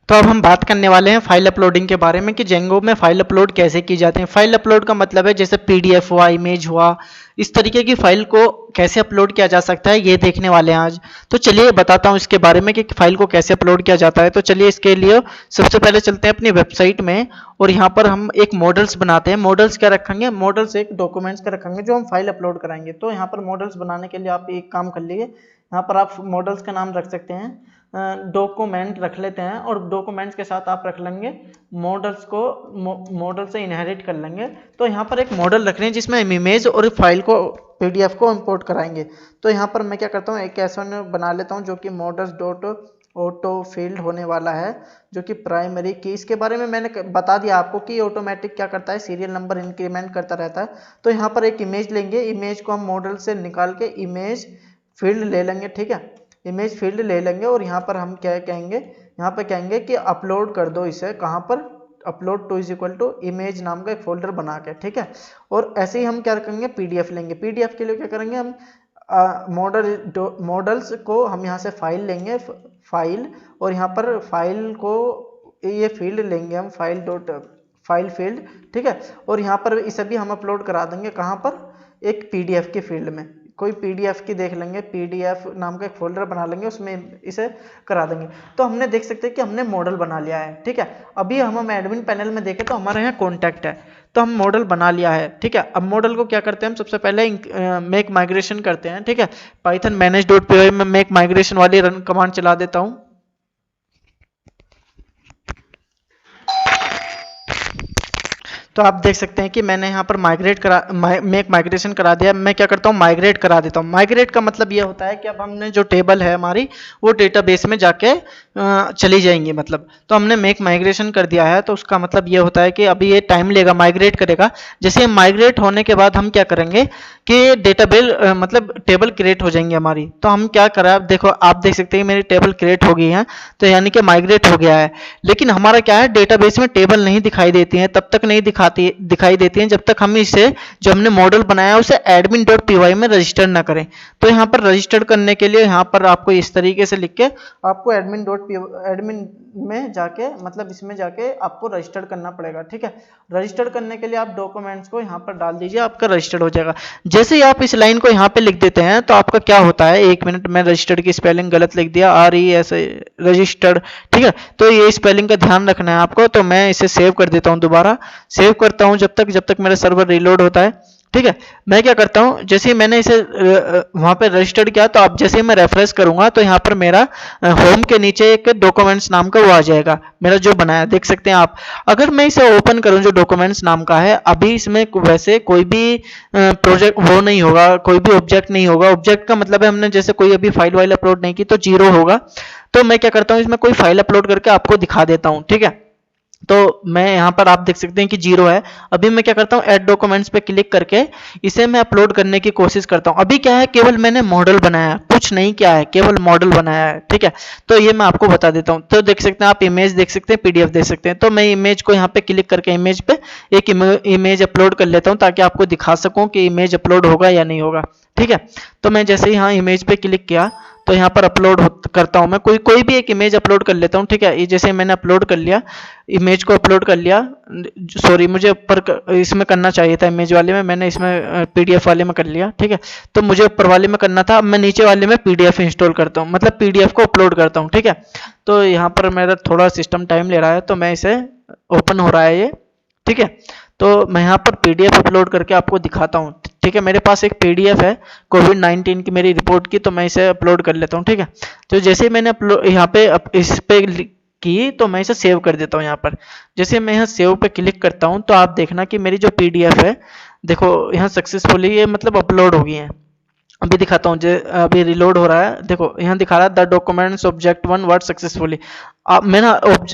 तो अब हम बात करने वाले हैं फाइल अपलोडिंग के बारे में कि जेंगो में फाइल अपलोड कैसे की जाती है। फाइल अपलोड का मतलब है जैसे पीडीएफ हुआ, इमेज हुआ, इस तरीके की फाइल को कैसे अपलोड किया जा सकता है, ये देखने वाले हैं आज। तो चलिए बताता हूँ इसके बारे में कि फाइल को कैसे अपलोड किया जाता है। तो चलिए इसके लिए सबसे पहले चलते हैं अपनी वेबसाइट में और यहाँ पर हम एक मॉडल्स बनाते हैं। मॉडल्स क्या रखेंगे, मॉडल्स एक डॉक्यूमेंट्स का रखेंगे जो हम फाइल अपलोड कराएंगे। तो यहाँ पर मॉडल्स बनाने के लिए आप एक काम कर लीजिए, यहाँ पर आप मॉडल्स का नाम रख सकते हैं, डॉक्यूमेंट रख लेते हैं और डॉक्यूमेंट्स के साथ आप रख लेंगे मॉडल्स को, मॉडल से इनहेरिट कर लेंगे। तो यहाँ पर एक मॉडल रख रहे हैं जिसमें हम इमेज और फाइल को पीडीएफ को इंपोर्ट कराएंगे। तो यहाँ पर मैं क्या करता हूँ, एक ऐसा बना लेता हूँ जो कि मॉडल्स डॉट ऑटो फील्ड होने वाला है, जो कि प्राइमरी की। इसके बारे में मैंने बता दिया आपको कि ऑटोमेटिक क्या करता है, सीरियल नंबर इंक्रीमेंट करता रहता है। तो यहाँ पर एक इमेज लेंगे, इमेज को हम मॉडल से निकाल के इमेज फील्ड ले लेंगे, ठीक है, इमेज फील्ड ले लेंगे और यहाँ पर हम क्या कहेंगे, यहाँ पे कहेंगे कि अपलोड कर दो इसे, कहाँ पर, upload to is equal to image नाम का एक फोल्डर बना के, ठीक है। और ऐसे ही हम क्या करेंगे, पीडीएफ लेंगे। पीडीएफ के लिए क्या करेंगे, हम मॉडल्स को हम यहाँ से फाइल लेंगे, फाइल, और यहाँ पर फाइल को ये फील्ड लेंगे हम, फाइल डॉट फाइल फील्ड, ठीक है। और यहाँ पर इसे भी हम अपलोड करा देंगे, कहाँ पर, एक पीडीएफ के फील्ड में, कोई पीडीएफ की देख लेंगे, पीडीएफ नाम का एक फोल्डर बना लेंगे, उसमें इसे करा देंगे। तो हमने देख सकते हैं कि हमने मॉडल बना लिया है, ठीक है। अभी हम एडमिन पैनल में देखें तो हमारे यहाँ कॉन्टैक्ट है, तो हम मॉडल बना लिया है, ठीक है। अब मॉडल को क्या करते हैं, हम सबसे पहले मेक माइग्रेशन करते हैं, ठीक है। पाइथन manage.py में मेक माइग्रेशन वाली रन कमांड चला देता हूँ। तो आप देख सकते हैं कि मैंने यहाँ पर मेक माइग्रेशन करा दिया। मैं क्या करता हूँ, माइग्रेट करा देता हूँ। माइग्रेट का मतलब ये होता है कि अब हमने जो टेबल है हमारी वो डेटाबेस में जाके चली जाएंगी, मतलब। तो हमने मेक माइग्रेशन कर दिया है, तो उसका मतलब ये होता है कि अभी ये टाइम लेगा, माइग्रेट करेगा। जैसे माइग्रेट होने के बाद हम क्या करेंगे कि डेटाबेस मतलब टेबल क्रिएट हो जाएंगे हमारी। तो हम क्या करें, देखो आप देख सकते हैं मेरी टेबल क्रिएट हो गई है, तो यानी कि माइग्रेट हो गया है। लेकिन हमारा क्या है, डेटाबेस में टेबल नहीं दिखाई देती है, तब तक नहीं दिखाई देती हैं जब तक हम इसे, जो हमने मॉडल बनाया है, उसे admin.py में रजिस्टर ना करें। तो यहाँ पर रजिस्टर करने के लिए यहाँ पर आपको इस तरीके से लिख के आपको एडमिन में जाके, मतलब इसमें जाके आपको रजिस्टर करना पड़ेगा, ठीक है। रजिस्टर करने के लिए आप डॉक्यूमेंट्स को यहाँ पर डाल दीजिए, आपका रजिस्टर्ड हो जाएगा। जैसे ही आप इस लाइन को यहाँ पे लिख देते हैं तो आपका क्या होता है, एक मिनट, मैं रजिस्टर्ड की स्पेलिंग गलत लिख दिया, RES रजिस्टर्ड, ठीक है। तो ये स्पेलिंग का ध्यान रखना है आपको। तो मैं इसे सेव कर देता हूँ, दोबारा सेव करता हूँ जब तक मेरा सर्वर रीलोड होता है, ठीक है। मैं क्या करता हूँ, जैसे ही मैंने इसे वहां पे रजिस्टर्ड किया, तो अब जैसे ही मैं रेफरेंस करूंगा तो यहाँ पर मेरा होम के नीचे एक डॉक्यूमेंट्स नाम का वो आ जाएगा, मेरा जो बनाया, देख सकते हैं आप। अगर मैं इसे ओपन करूं, जो डॉक्यूमेंट्स नाम का है, अभी इसमें वैसे कोई भी प्रोजेक्ट वो नहीं होगा, कोई भी ऑब्जेक्ट नहीं होगा। ऑब्जेक्ट का मतलब है हमने जैसे कोई अभी फाइल वाइल अपलोड नहीं की तो 0 होगा। तो मैं क्या करता हूँ, इसमें कोई फाइल अपलोड करके आपको दिखा देता हूँ, ठीक है। तो मैं यहाँ पर आप देख सकते हैं कि 0 है। अभी मैं क्या करता हूँ, ऐड डॉक्यूमेंट्स पे क्लिक करके इसे मैं अपलोड करने की कोशिश करता हूँ। अभी क्या है, केवल मैंने मॉडल बनाया है, कुछ नहीं किया है, केवल मॉडल बनाया है, ठीक है। तो ये मैं आपको बता देता हूँ। तो देख सकते हैं आप, इमेज देख सकते हैं, पीडीएफ देख सकते हैं। तो मैं इमेज को यहाँ पे क्लिक करके इमेज पे एक इमेज अपलोड कर लेता हूँ, ताकि आपको दिखा सकूँ कि इमेज अपलोड होगा या नहीं होगा, ठीक है। तो मैं जैसे ही यहाँ इमेज पे क्लिक किया तो यहाँ पर अपलोड करता हूँ, मैं कोई भी एक इमेज अपलोड कर लेता हूँ, ठीक है। ये जैसे मैंने अपलोड कर लिया, इमेज को अपलोड कर लिया, सॉरी मुझे ऊपर इसमें करना चाहिए था, इमेज वाले में, मैंने इसमें पीडीएफ वाले में कर लिया, ठीक है। तो मुझे ऊपर वाले में करना था, अब मैं नीचे वाले में पीडीएफ इंस्टॉल करता हूँ, मतलब पीडीएफ को अपलोड करता हूँ, ठीक है। तो यहाँ पर मेरा थोड़ा सिस्टम टाइम ले रहा है, तो मैं इसे ओपन हो रहा है ये, ठीक है। तो मैं यहाँ पर पीडीएफ अपलोड करके आपको दिखाता हूँ, ठीक है। मेरे पास एक पीडीएफ है कोविड-19 की मेरी रिपोर्ट की, तो मैं इसे अपलोड कर लेता हूँ, ठीक है। तो जैसे मैंने यहाँ पे इस पे की, तो मैं इसे सेव कर देता हूँ। यहाँ पर जैसे मैं यहाँ सेव पे क्लिक करता हूँ तो आप देखना कि मेरी जो पीडीएफ है देखो यहाँ सक्सेसफुली ये मतलब अपलोड हो गई है। अभी दिखाता हूँ, अभी रिलोड हो रहा है। देखो यहाँ दिखा रहा है the documents object 1 work successfully. अब मैंने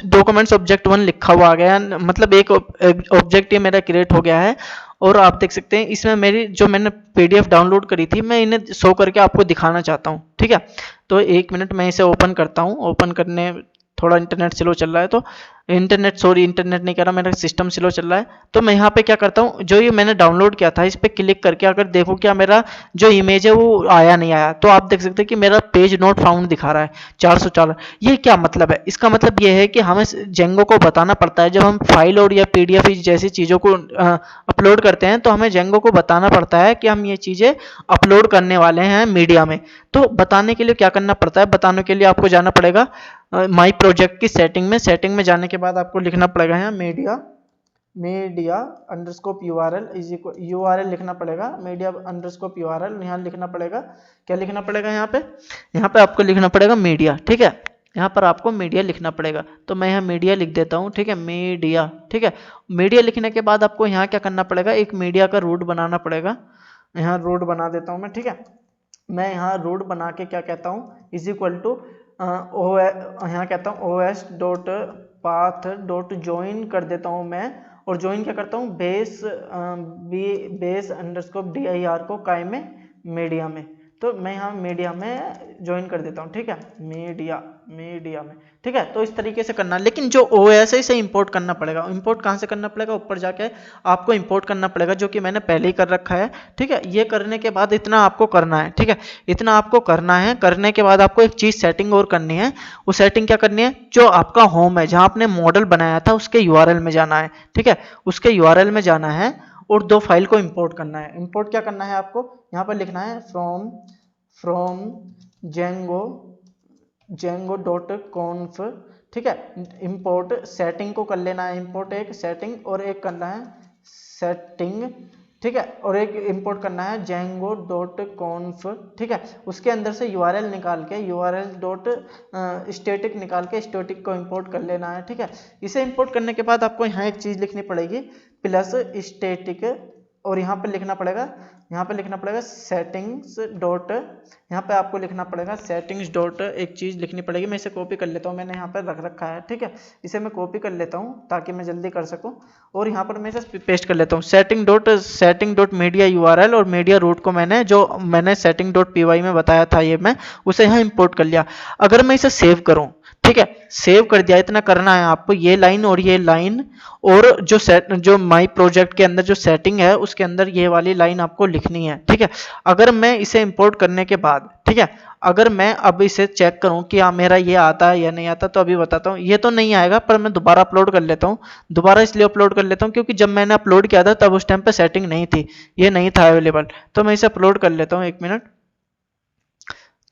डॉक्यूमेंट्स ऑब्जेक्ट 1 लिखा हुआ आ गया है, मतलब एक ऑब्जेक्ट ये मेरा क्रिएट हो गया है। और आप देख सकते हैं इसमें मेरी जो मैंने पीडीएफ डाउनलोड करी थी, मैं इन्हें शो करके आपको दिखाना चाहता हूँ। ठीक है, तो एक मिनट मैं इसे ओपन करता हूँ। ओपन करने, थोड़ा इंटरनेट स्लो चल रहा है, तो इंटरनेट नहीं कह रहा, मेरा सिस्टम स्लो चल रहा है। तो मैं यहाँ पे क्या करता हूँ, जो ये मैंने डाउनलोड किया था इस पर क्लिक करके अगर देखो क्या मेरा जो इमेज है वो आया नहीं आया, तो आप देख सकते हैं कि मेरा पेज नॉट फाउंड दिखा रहा है 404। ये क्या मतलब है? इसका मतलब ये है कि हमें जेंगो को बताना पड़ता है, जब हम फाइल और या पीडीएफ जैसी चीज़ों को अपलोड करते हैं तो हमें जेंगो को बताना पड़ता है कि हम ये चीज़ें अपलोड करने वाले हैं मीडिया में। तो बताने के लिए क्या करना पड़ता है? बताने के लिए आपको जाना पड़ेगा माई प्रोजेक्ट की सेटिंग में जाने के बाद आपको लिखना पड़ेगा यहाँ media अंडरस्कोप URL is equal, URL लिखना पड़ेगा, मीडिया अंडरस्कोप यूआरएल यहाँ लिखना पड़ेगा। क्या लिखना पड़ेगा यहाँ पे आपको लिखना पड़ेगा मीडिया। ठीक है, यहाँ पर आपको मीडिया लिखना पड़ेगा, तो मैं यहाँ मीडिया लिख देता हूँ। ठीक है, मीडिया। ठीक है, मीडिया लिखने के बाद आपको यहाँ क्या करना पड़ेगा, एक मीडिया का रूट बनाना पड़ेगा। यहाँ रूट बना देता हूँ मैं। ठीक है, मैं यहाँ रूट बना के क्या कहता हूँ, इज इक्वल टू यहाँ कहता हूँ os dot path dot join कर देता हूँ मैं। और ज्वाइन क्या करता हूँ, बेस अंडरस्कोप dir को काय में मीडिया में, तो मैं यहाँ मीडिया में ज्वाइन कर देता हूँ। ठीक है, मीडिया में। ठीक है, तो इस तरीके से करना। लेकिन जो OS है इसे इंपोर्ट करना पड़ेगा। इंपोर्ट कहाँ से करना पड़ेगा? ऊपर जाके आपको इंपोर्ट करना पड़ेगा, जो कि मैंने पहले ही कर रखा है। ठीक है, ये करने के बाद इतना आपको करना है। ठीक है, इतना आपको करना है। करने के बाद आपको एक चीज़ सेटिंग और करनी है। वो सेटिंग क्या करनी है, जो आपका होम है जहाँ आपने मॉडल बनाया था उसके URL में जाना है। ठीक है, उसके URL में जाना है और 2 फाइल को इंपोर्ट करना है। इंपोर्ट क्या करना है, आपको यहाँ पर लिखना है फ्रॉम जेंगो डॉट कॉन्फ। ठीक है, इंपोर्ट सेटिंग को कर लेना है। इंपोर्ट एक सेटिंग और एक करना है सेटिंग। ठीक है, और एक इंपोर्ट करना है जेंगो डॉट कॉन्फ। ठीक है, उसके अंदर से URL निकाल के URL डॉट स्टैटिक निकाल के स्टैटिक को इंपोर्ट कर लेना है। ठीक है, इसे इंपोर्ट करने के बाद आपको यहाँ एक चीज़ लिखनी पड़ेगी, प्लस स्टैटिक, और यहाँ पे लिखना पड़ेगा सेटिंग्स डॉट, यहाँ पे आपको लिखना पड़ेगा सेटिंग्स डॉट एक चीज़ लिखनी पड़ेगी। मैं इसे कॉपी कर लेता हूँ, मैंने यहाँ पर रख रखा है। ठीक है, इसे मैं कॉपी कर लेता हूँ ताकि मैं जल्दी कर सकूँ, और यहाँ पर मैं इसे पेस्ट कर लेता हूँ। सेटिंग डॉट मीडिया URL और मीडिया रूट को मैंने सेटिंग डॉट py में बताया था, ये मैं उसे यहाँ इंपोर्ट कर लिया। अगर मैं इसे सेव करूँ, ठीक है, सेव कर दिया। इतना करना है आपको, ये लाइन और ये लाइन, और जो माई प्रोजेक्ट के अंदर जो सेटिंग है उसके अंदर ये वाली लाइन आपको लिखनी है। ठीक है, अगर मैं इसे इंपोर्ट करने के बाद, ठीक है, अगर मैं अब इसे चेक करूं कि हाँ मेरा ये आता है या नहीं आता, तो अभी बताता हूँ। ये तो नहीं आएगा, पर मैं दोबारा अपलोड कर लेता हूँ। दोबारा इसलिए अपलोड कर लेता हूँ क्योंकि जब मैंने अपलोड किया था तब उस टाइम पे सेटिंग नहीं थी, ये नहीं था अवेलेबल। तो मैं इसे अपलोड कर लेता हूँ, 1 मिनट।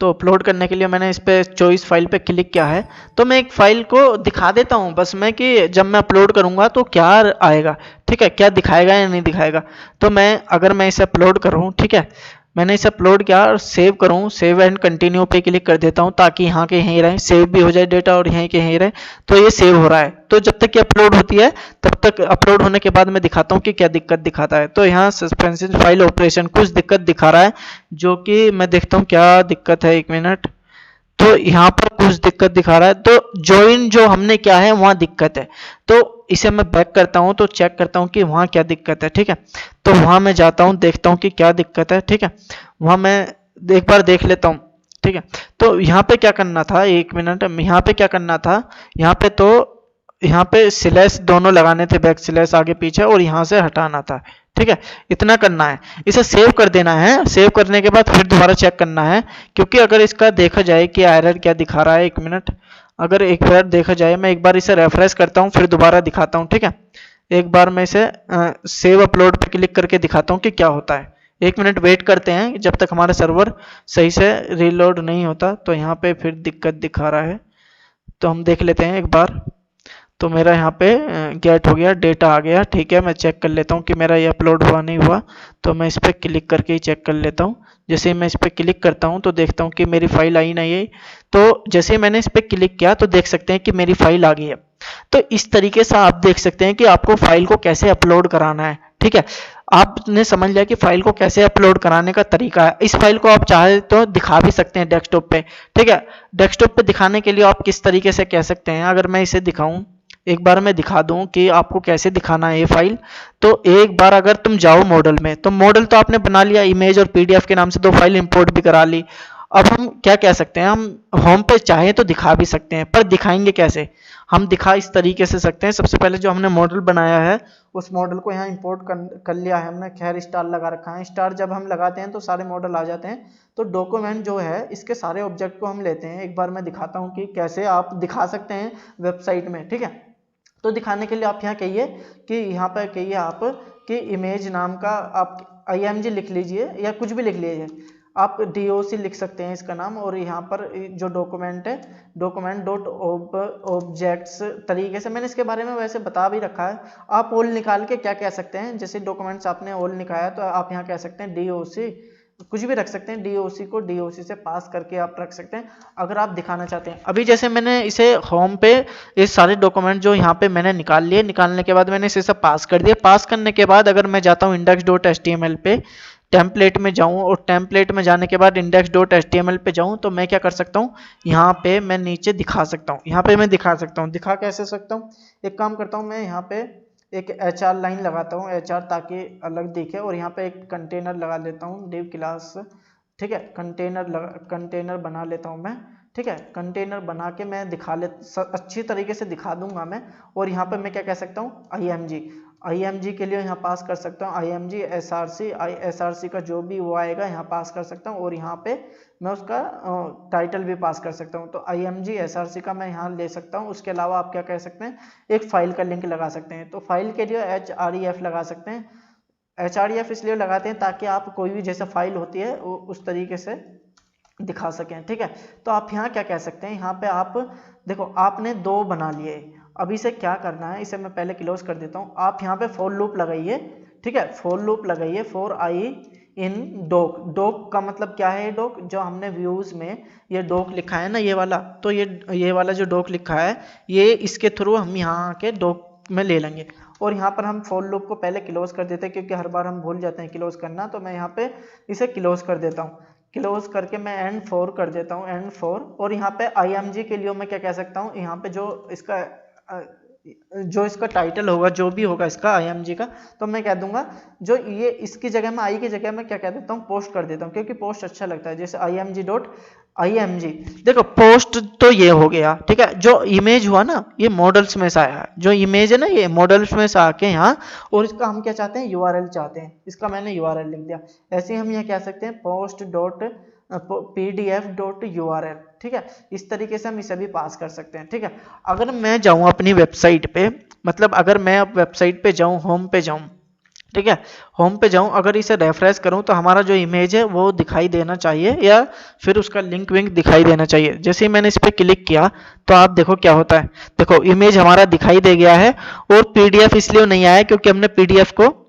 तो अपलोड करने के लिए मैंने इस पे चॉइस फाइल पे क्लिक किया है। तो मैं एक फाइल को दिखा देता हूँ बस मैं, कि जब मैं अपलोड करूँगा तो क्या आएगा। ठीक है, क्या दिखाएगा या नहीं दिखाएगा। तो अगर मैं इसे अपलोड करूँ, ठीक है, मैंने इसे अपलोड किया और सेव करूँ, सेव एंड कंटिन्यू पे क्लिक कर देता हूँ ताकि यहाँ के यहीं रहे, सेव भी हो जाए डेटा और यहीं के यहीं रहे। तो ये सेव हो रहा है। तो जब तक ये अपलोड होती है तब तक, अपलोड होने के बाद मैं दिखाता हूँ कि क्या दिक्कत दिखाता है। तो यहाँ सस्पेंसिव फाइल ऑपरेशन कुछ दिक्कत दिखा रहा है, जो कि मैं देखता हूँ क्या दिक्कत है। 1 मिनट। तो यहाँ पर कुछ दिक्कत दिखा रहा है, तो ज्वाइन जो हमने क्या है वहाँ दिक्कत है। तो इसे मैं बैक करता हूँ तो चेक करता हूँ कि वहाँ क्या दिक्कत है। ठीक है, तो वहाँ मैं जाता हूँ, देखता हूँ कि क्या दिक्कत है। ठीक है, वहाँ मैं एक बार देख लेता हूँ। ठीक है, तो यहाँ पे क्या करना था, 1 मिनट, यहाँ पे क्या करना था, यहाँ पे स्लैश दोनों लगाने थे, बैक स्लैश आगे पीछे, और यहाँ से हटाना था। ठीक है, इतना करना है। इसे सेव कर देना है। सेव करने के बाद फिर दोबारा चेक करना है, क्योंकि अगर इसका देखा जाए कि एरर क्या दिखा रहा है। 1 मिनट, अगर एक बार देखा जाए, मैं एक बार इसे रेफरेश करता हूँ फिर दोबारा दिखाता हूँ। ठीक है, एक बार मैं इसे सेव अपलोड पे क्लिक करके दिखाता हूँ कि क्या होता है। 1 मिनट वेट करते हैं जब तक हमारा सर्वर सही से रीलोड नहीं होता। तो यहाँ पे फिर दिक्कत दिखा रहा है, तो हम देख लेते हैं एक बार। तो मेरा यहाँ पे गेट हो गया, डेटा आ गया। ठीक है, मैं चेक कर लेता हूँ कि मेरा ये अपलोड हुआ नहीं हुआ। तो मैं इस पर क्लिक करके ही चेक कर लेता हूँ। जैसे ही मैं इस पर क्लिक करता हूँ तो देखता हूँ कि मेरी फाइल आई नहीं है। तो जैसे ही मैंने इस पर क्लिक किया तो देख सकते हैं कि मेरी फाइल आ गई है। तो इस तरीके से आप देख सकते हैं कि आपको फाइल को कैसे अपलोड कराना है। ठीक है, आपने समझ लिया कि फाइल को कैसे अपलोड कराने का तरीका है। इस फाइल को आप चाहे तो दिखा भी सकते हैं डेस्कटॉप पे, ठीक है। डेस्कटॉप पे दिखाने के लिए आप किस तरीके से कह सकते हैं, अगर मैं इसे दिखाऊं, एक बार मैं दिखा दूं कि आपको कैसे दिखाना है ये फाइल। तो एक बार अगर तुम जाओ मॉडल में, तो मॉडल तो आपने बना लिया, इमेज और पीडीएफ के नाम से 2 फाइल इंपोर्ट भी करा ली। अब हम क्या कह सकते हैं, हम होम पे चाहे तो दिखा भी सकते हैं, पर दिखाएंगे कैसे? हम दिखा इस तरीके से सकते हैं। सबसे पहले जो हमने मॉडल बनाया है उस मॉडल को यहाँ इंपोर्ट कर लिया है हमने, खैर स्टार लगा रखा है। स्टार जब हम लगाते हैं तो सारे मॉडल आ जाते हैं। तो डॉक्यूमेंट जो है इसके सारे ऑब्जेक्ट को हम लेते हैं। एक बार मैं दिखाता हूँ कि कैसे आप दिखा सकते हैं वेबसाइट में, ठीक है। तो दिखाने के लिए आप यहाँ कहिए कि यहाँ पर कहिए आप कि इमेज नाम का आप img लिख लीजिए या कुछ भी लिख लीजिए, आप doc लिख सकते हैं इसका नाम। और यहाँ पर जो डॉक्यूमेंट है, डॉक्यूमेंट डॉट ऑब्जेक्ट्स तरीके से मैंने इसके बारे में वैसे बता भी रखा है। आप ऑल निकाल के क्या कह सकते हैं, जैसे डॉक्यूमेंट्स आपने ऑल निकाला तो आप यहाँ कह सकते हैं doc, कुछ भी रख सकते हैं। doc को doc से पास करके आप रख सकते हैं अगर आप दिखाना चाहते हैं। अभी जैसे मैंने इसे होम पे ये सारे डॉक्यूमेंट जो यहाँ पे मैंने निकाल लिए, निकालने के बाद मैंने इसे सब पास कर दिया। पास करने के बाद अगर मैं जाता हूँ index.html पे, टेम्पलेट में जाऊँ और टेम्पलेट में जाने के बाद index.html पे जाऊँ, तो मैं क्या कर सकता हूँ, यहाँ पे मैं नीचे दिखा सकता हूँ। यहाँ पे मैं दिखा सकता हूँ, दिखा कैसे सकता हूँ, एक काम करता हूँ मैं यहाँ पे एक HR लाइन लगाता हूँ, HR ताकि अलग दिखे, और यहाँ पे एक कंटेनर लगा लेता हूँ डिव क्लास, ठीक है। कंटेनर बना लेता हूँ मैं, ठीक है। कंटेनर बना के मैं अच्छी तरीके से दिखा दूंगा मैं। और यहाँ पे मैं क्या कह सकता हूँ, img के लिए यहाँ पास कर सकता हूँ img src का जो भी वो आएगा यहाँ पास कर सकता हूँ। और यहाँ पे मैं उसका टाइटल भी पास कर सकता हूँ। तो img src का मैं यहाँ ले सकता हूँ। उसके अलावा आप क्या कह सकते हैं, एक फाइल का लिंक लगा सकते हैं। तो फाइल के लिए href लगा सकते हैं। href इसलिए लगाते हैं ताकि आप कोई भी जैसा फाइल होती है उस तरीके से दिखा सकें, ठीक है। तो आप यहाँ क्या कह सकते हैं, यहाँ पे आप देखो आपने 2 बना लिए। अब इसे क्या करना है, इसे मैं पहले क्लोज कर देता हूँ। आप यहाँ पे फॉर लूप लगाइए, ठीक है। फॉर लूप लगाइए फॉर आई इन डॉक का मतलब क्या है, डॉक जो हमने व्यूज में ये डॉक लिखा है ना, ये वाला, तो ये वाला जो डॉक लिखा है, ये इसके थ्रू हम यहाँ के डॉक में ले लेंगे। और यहाँ पर हम फॉर लूप को पहले क्लोज कर देते हैं क्योंकि हर बार हम भूल जाते हैं क्लोज करना। तो मैं यहाँ पे इसे क्लोज कर देता हूँ। क्लोज करके मैं end4 कर देता हूँ, end4। और यहाँ पे img के लिए मैं क्या कह सकता हूँ, यहाँ पे जो इसका टाइटल होगा, जो भी होगा इसका img का, तो मैं कह दूंगा जो ये इसकी जगह में आई की जगह में क्या कह देता हूँ, पोस्ट कर देता हूँ, क्योंकि पोस्ट अच्छा लगता है। जैसे img देखो पोस्ट तो ये हो गया, ठीक है। जो इमेज हुआ ना, ये मॉडल्स में से आया है, जो इमेज है ना ये मॉडल्स में से आके यहाँ, और इसका हम क्या चाहते हैं, URL चाहते हैं। इसका मैंने URL लिख दिया। ऐसे ही हम यहाँ कह सकते हैं post.pdf.url, ठीक है। इस तरीके से हम इसे भी पास कर सकते हैं, ठीक है। अगर मैं जाऊँ अपनी वेबसाइट पे, मतलब अगर मैं अब वेबसाइट पे जाऊँ, होम पे जाऊँ, ठीक है, होम पे जाऊं, अगर इसे रेफरेंस करूं तो हमारा जो इमेज है वो दिखाई देना चाहिए या फिर उसका लिंक विंक दिखाई देना चाहिए। जैसे ही मैंने इस पर क्लिक किया तो आप देखो क्या होता है, देखो इमेज हमारा दिखाई दे गया है। और पीडीएफ इसलिए नहीं आया क्योंकि हमने पीडीएफ को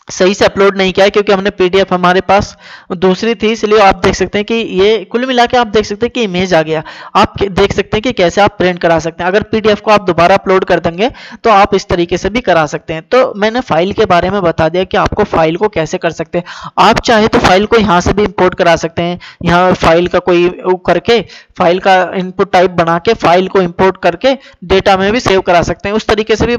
सही से अपलोड नहीं किया है, क्योंकि हमने पीडीएफ हमारे पास दूसरी थी, इसलिए आप देख सकते हैं कि ये कुल मिला के आप देख सकते हैं कि इमेज आ गया। आप देख सकते हैं कि कैसे आप प्रिंट करा सकते हैं। अगर पीडीएफ को आप दोबारा अपलोड कर देंगे तो आप इस तरीके से भी करा सकते हैं। तो मैंने फाइल के बारे में बता दिया कि आपको फाइल को कैसे कर सकते हैं। आप चाहे तो फाइल को यहाँ से भी इंपोर्ट करा सकते हैं, यहाँ फाइल का कोई करके फाइल का इनपुट टाइप बना के फाइल को इंपोर्ट करके डेटा में भी सेव करा सकते हैं। उस तरीके से भी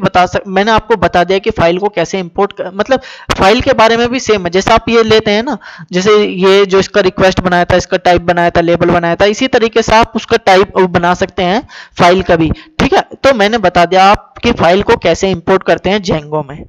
मैंने आपको बता दिया कि फाइल को कैसे इंपोर्ट मतलब फाइल के बारे में भी सेम है। जैसे आप ये लेते हैं ना, जैसे ये जो इसका रिक्वेस्ट बनाया था, इसका टाइप बनाया था, लेबल बनाया था, इसी तरीके से आप उसका टाइप बना सकते हैं फाइल का भी, ठीक है। तो मैंने बता दिया आपकी फाइल को कैसे इंपोर्ट करते हैं जेंगो में।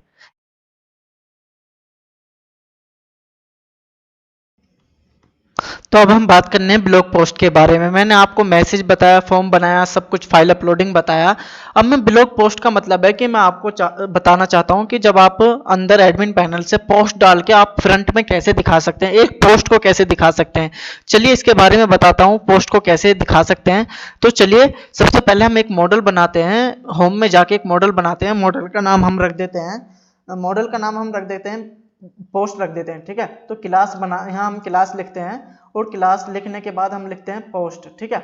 तो अब हम बात करने हैं ब्लॉग पोस्ट के बारे में। मैंने आपको मैसेज बताया, फॉर्म बनाया, सब कुछ फाइल अपलोडिंग बताया। अब मैं ब्लॉग पोस्ट का मतलब है कि मैं आपको बताना चाहता हूं कि जब आप अंदर एडमिन पैनल से पोस्ट डाल के आप फ्रंट में कैसे दिखा सकते हैं, एक पोस्ट को कैसे दिखा सकते हैं। चलिए इसके बारे में बताता हूं, पोस्ट को कैसे दिखा सकते हैं। तो चलिए सबसे पहले हम एक मॉडल बनाते हैं, होम में जाके एक मॉडल बनाते हैं। मॉडल का नाम हम रख देते हैं, पोस्ट रख देते हैं, ठीक है। तो क्लास बना, यहाँ हम क्लास लिखते हैं और क्लास लिखने के बाद हम लिखते हैं पोस्ट, ठीक है।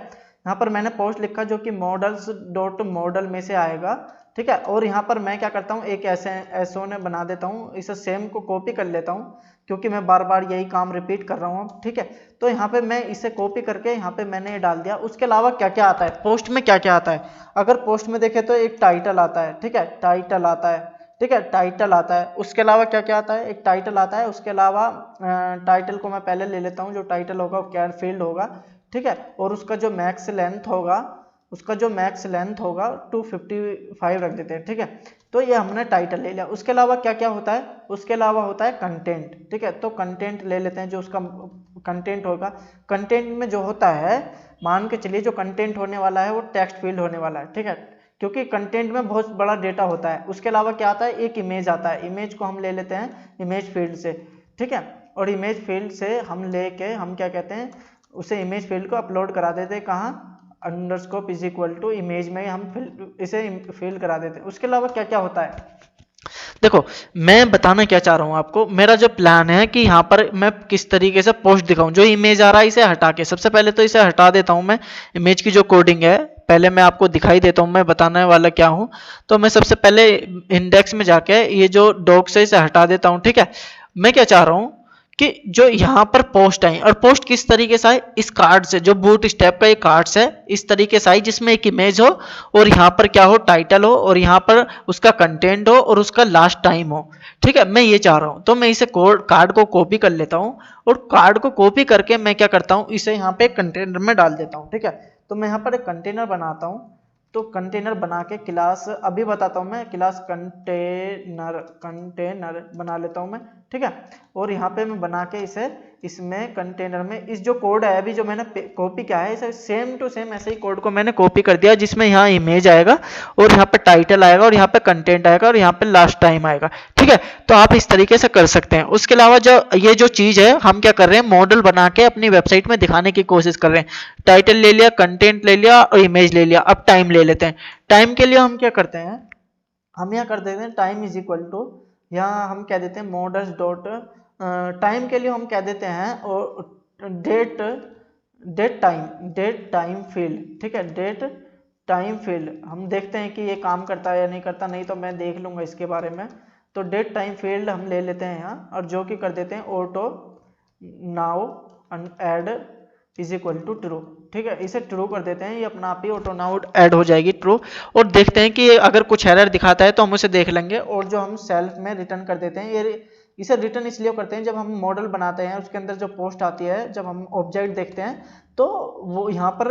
यहाँ पर मैंने पोस्ट लिखा जो कि मॉडल्स डॉट मॉडल में से आएगा, ठीक है। और यहाँ पर मैं क्या करता हूँ, एक ऐसे एसओ ने बना देता हूँ, इसे सेम को कॉपी कर लेता हूँ क्योंकि मैं बार बार यही काम रिपीट कर रहा हूँ, ठीक है। तो यहाँ पे मैं इसे कॉपी करके यहाँ पे मैंने ये डाल दिया। उसके अलावा क्या क्या आता है पोस्ट में, क्या क्या आता है, अगर पोस्ट में देखें तो एक टाइटल आता है, ठीक है, टाइटल आता है, ठीक है, टाइटल आता है। उसके अलावा क्या क्या आता है, एक टाइटल आता है। उसके अलावा टाइटल को मैं पहले ले लेता हूँ, जो टाइटल होगा वो कैर फील्ड होगा, ठीक है। और उसका जो मैक्स लेंथ होगा, उसका जो मैक्स लेंथ होगा 255 रख देते हैं, ठीक है। तो ये हमने टाइटल ले लिया। उसके अलावा क्या क्या होता है, उसके अलावा होता है कंटेंट, ठीक है। तो कंटेंट ले लेते हैं, जो उसका कंटेंट होगा। कंटेंट में जो होता है, मान के चलिए जो कंटेंट होने वाला है वो टेक्स्ट फील्ड होने वाला है, ठीक है, क्योंकि कंटेंट में बहुत बड़ा डेटा होता है। उसके अलावा क्या आता है, एक इमेज आता है, इमेज को हम ले लेते हैं इमेज फील्ड से, ठीक है। और इमेज फील्ड से हम लेके हम क्या कहते हैं, उसे इमेज फील्ड को अपलोड करा देते हैं, कहाँ, underscore is equal to image में हम इसे फिल करा देते हैं। उसके अलावा क्या क्या होता है, देखो मैं बताना क्या चाह रहा हूं आपको, मेरा जो प्लान है कि यहाँ पर मैं किस तरीके से पोस्ट दिखाऊं। जो इमेज आ रहा है इसे हटा के, सबसे पहले तो इसे हटा देता हूं मैं, इमेज की जो कोडिंग है पहले मैं आपको दिखाई देता हूं मैं बताने वाला क्या हूं। तो मैं सबसे पहले इंडेक्स में जाके ये जो डॉक्स है इसे हटा देता हूं, ठीक है। मैं क्या चाह रहा हूं कि जो यहाँ पर पोस्ट आई, और पोस्ट किस तरीके से आए, इस कार्ड से, जो बूट स्टेप का एक कार्ड्स है इस तरीके से आई, जिसमें एक इमेज हो और यहाँ पर क्या हो, टाइटल हो, और यहाँ पर उसका कंटेंट हो और उसका लास्ट टाइम हो, ठीक है। मैं ये चाह रहा हूँ, तो मैं इसे कार्ड को कॉपी कर लेता हूँ, और कार्ड को कॉपी करके मैं क्या करता हूँ, इसे यहाँ पे कंटेनर में डाल देता हूँ, ठीक है। तो मैं यहाँ पर एक कंटेनर बनाता हूँ। तो कंटेनर बना के क्लास, अभी बताता हूँ मैं, क्लास कंटेनर बना लेता हूँ मैं, ठीक है। और यहाँ पे मैं बना के इसे इसमें कंटेनर में, इस जो कोड है अभी जो मैंने कॉपी किया है, इसे सेम टू सेम ऐसे ही कोड को मैंने कॉपी कर दिया, जिसमें यहाँ इमेज आएगा और यहाँ पे टाइटल आएगा और यहाँ पे कंटेंट आएगा और यहाँ पे लास्ट टाइम आएगा, ठीक है। तो आप इस तरीके से कर सकते हैं। उसके अलावा जो ये जो चीज है हम क्या कर रहे हैं, मॉडल बना के अपनी वेबसाइट में दिखाने की कोशिश कर रहे हैं। टाइटल ले लिया, कंटेंट ले लिया और इमेज ले लिया। अब टाइम ले लेते हैं। टाइम के लिए हम क्या करते हैं, हम यहाँ कर देते हैं टाइम इज इक्वल टू, यहाँ हम कह देते हैं मॉडल्स डॉट टाइम के लिए हम कह देते हैं और डेट टाइम फील्ड, ठीक है, डेट टाइम फील्ड। हम देखते हैं कि ये काम करता है या नहीं करता, नहीं तो मैं देख लूंगा इसके बारे में। तो डेट टाइम फील्ड हम ले लेते हैं यहाँ, और जो कि कर देते हैं auto now add is equal to true, ठीक है। इसे ट्रू कर देते हैं, ये अपना आप ही ऑटो नाउ ऐड हो जाएगी ट्रू। और देखते हैं कि अगर कुछ एरर दिखाता है तो हम उसे देख लेंगे। और जो हम सेल्फ में रिटर्न कर देते हैं, ये इसे रिटर्न इसलिए करते हैं, जब हम मॉडल बनाते हैं उसके अंदर जो पोस्ट आती है, जब हम ऑब्जेक्ट देखते हैं तो वो यहाँ पर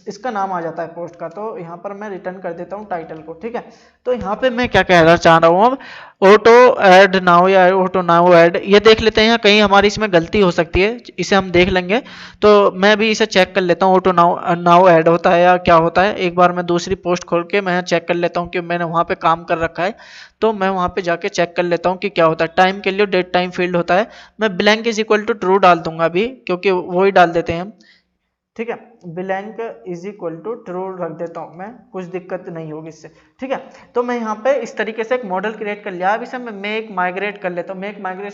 इसका नाम आ जाता है पोस्ट का। तो यहाँ पर मैं रिटर्न कर देता हूँ टाइटल को, ठीक है। तो यहाँ पे मैं क्या कहना चाह रहा हूँ, अब ऑटो ऐड नाउ या ऑटो नाउ ऐड, ये देख लेते हैं कहीं हमारी इसमें गलती हो सकती है, इसे हम देख लेंगे। तो मैं भी इसे चेक कर लेता हूँ, ऑटो नाउ ऐड होता है या क्या होता है। एक बार मैं दूसरी पोस्ट खोल के मैं चेक कर लेता हूँ कि मैंने वहाँ पे काम कर रखा है, तो मैं वहाँ पे जाके चेक कर लेता हूँ कि क्या होता है। टाइम के लिए डेट टाइम फील्ड होता है, मैं blank is equal to true डाल दूंगा अभी, क्योंकि वो ही डाल देते हैं हम, ठीक है। Blank is equal to true रख देता हूं मैं, कुछ दिक्कत नहीं होगी इससे, ठीक है। तो मैं यहाँ पे इस तरीके से एक मॉडल क्रिएट कर लिया। अब इसे मैं मेक माइग्रेट कर लेता हूँ, मेक माइग्रेट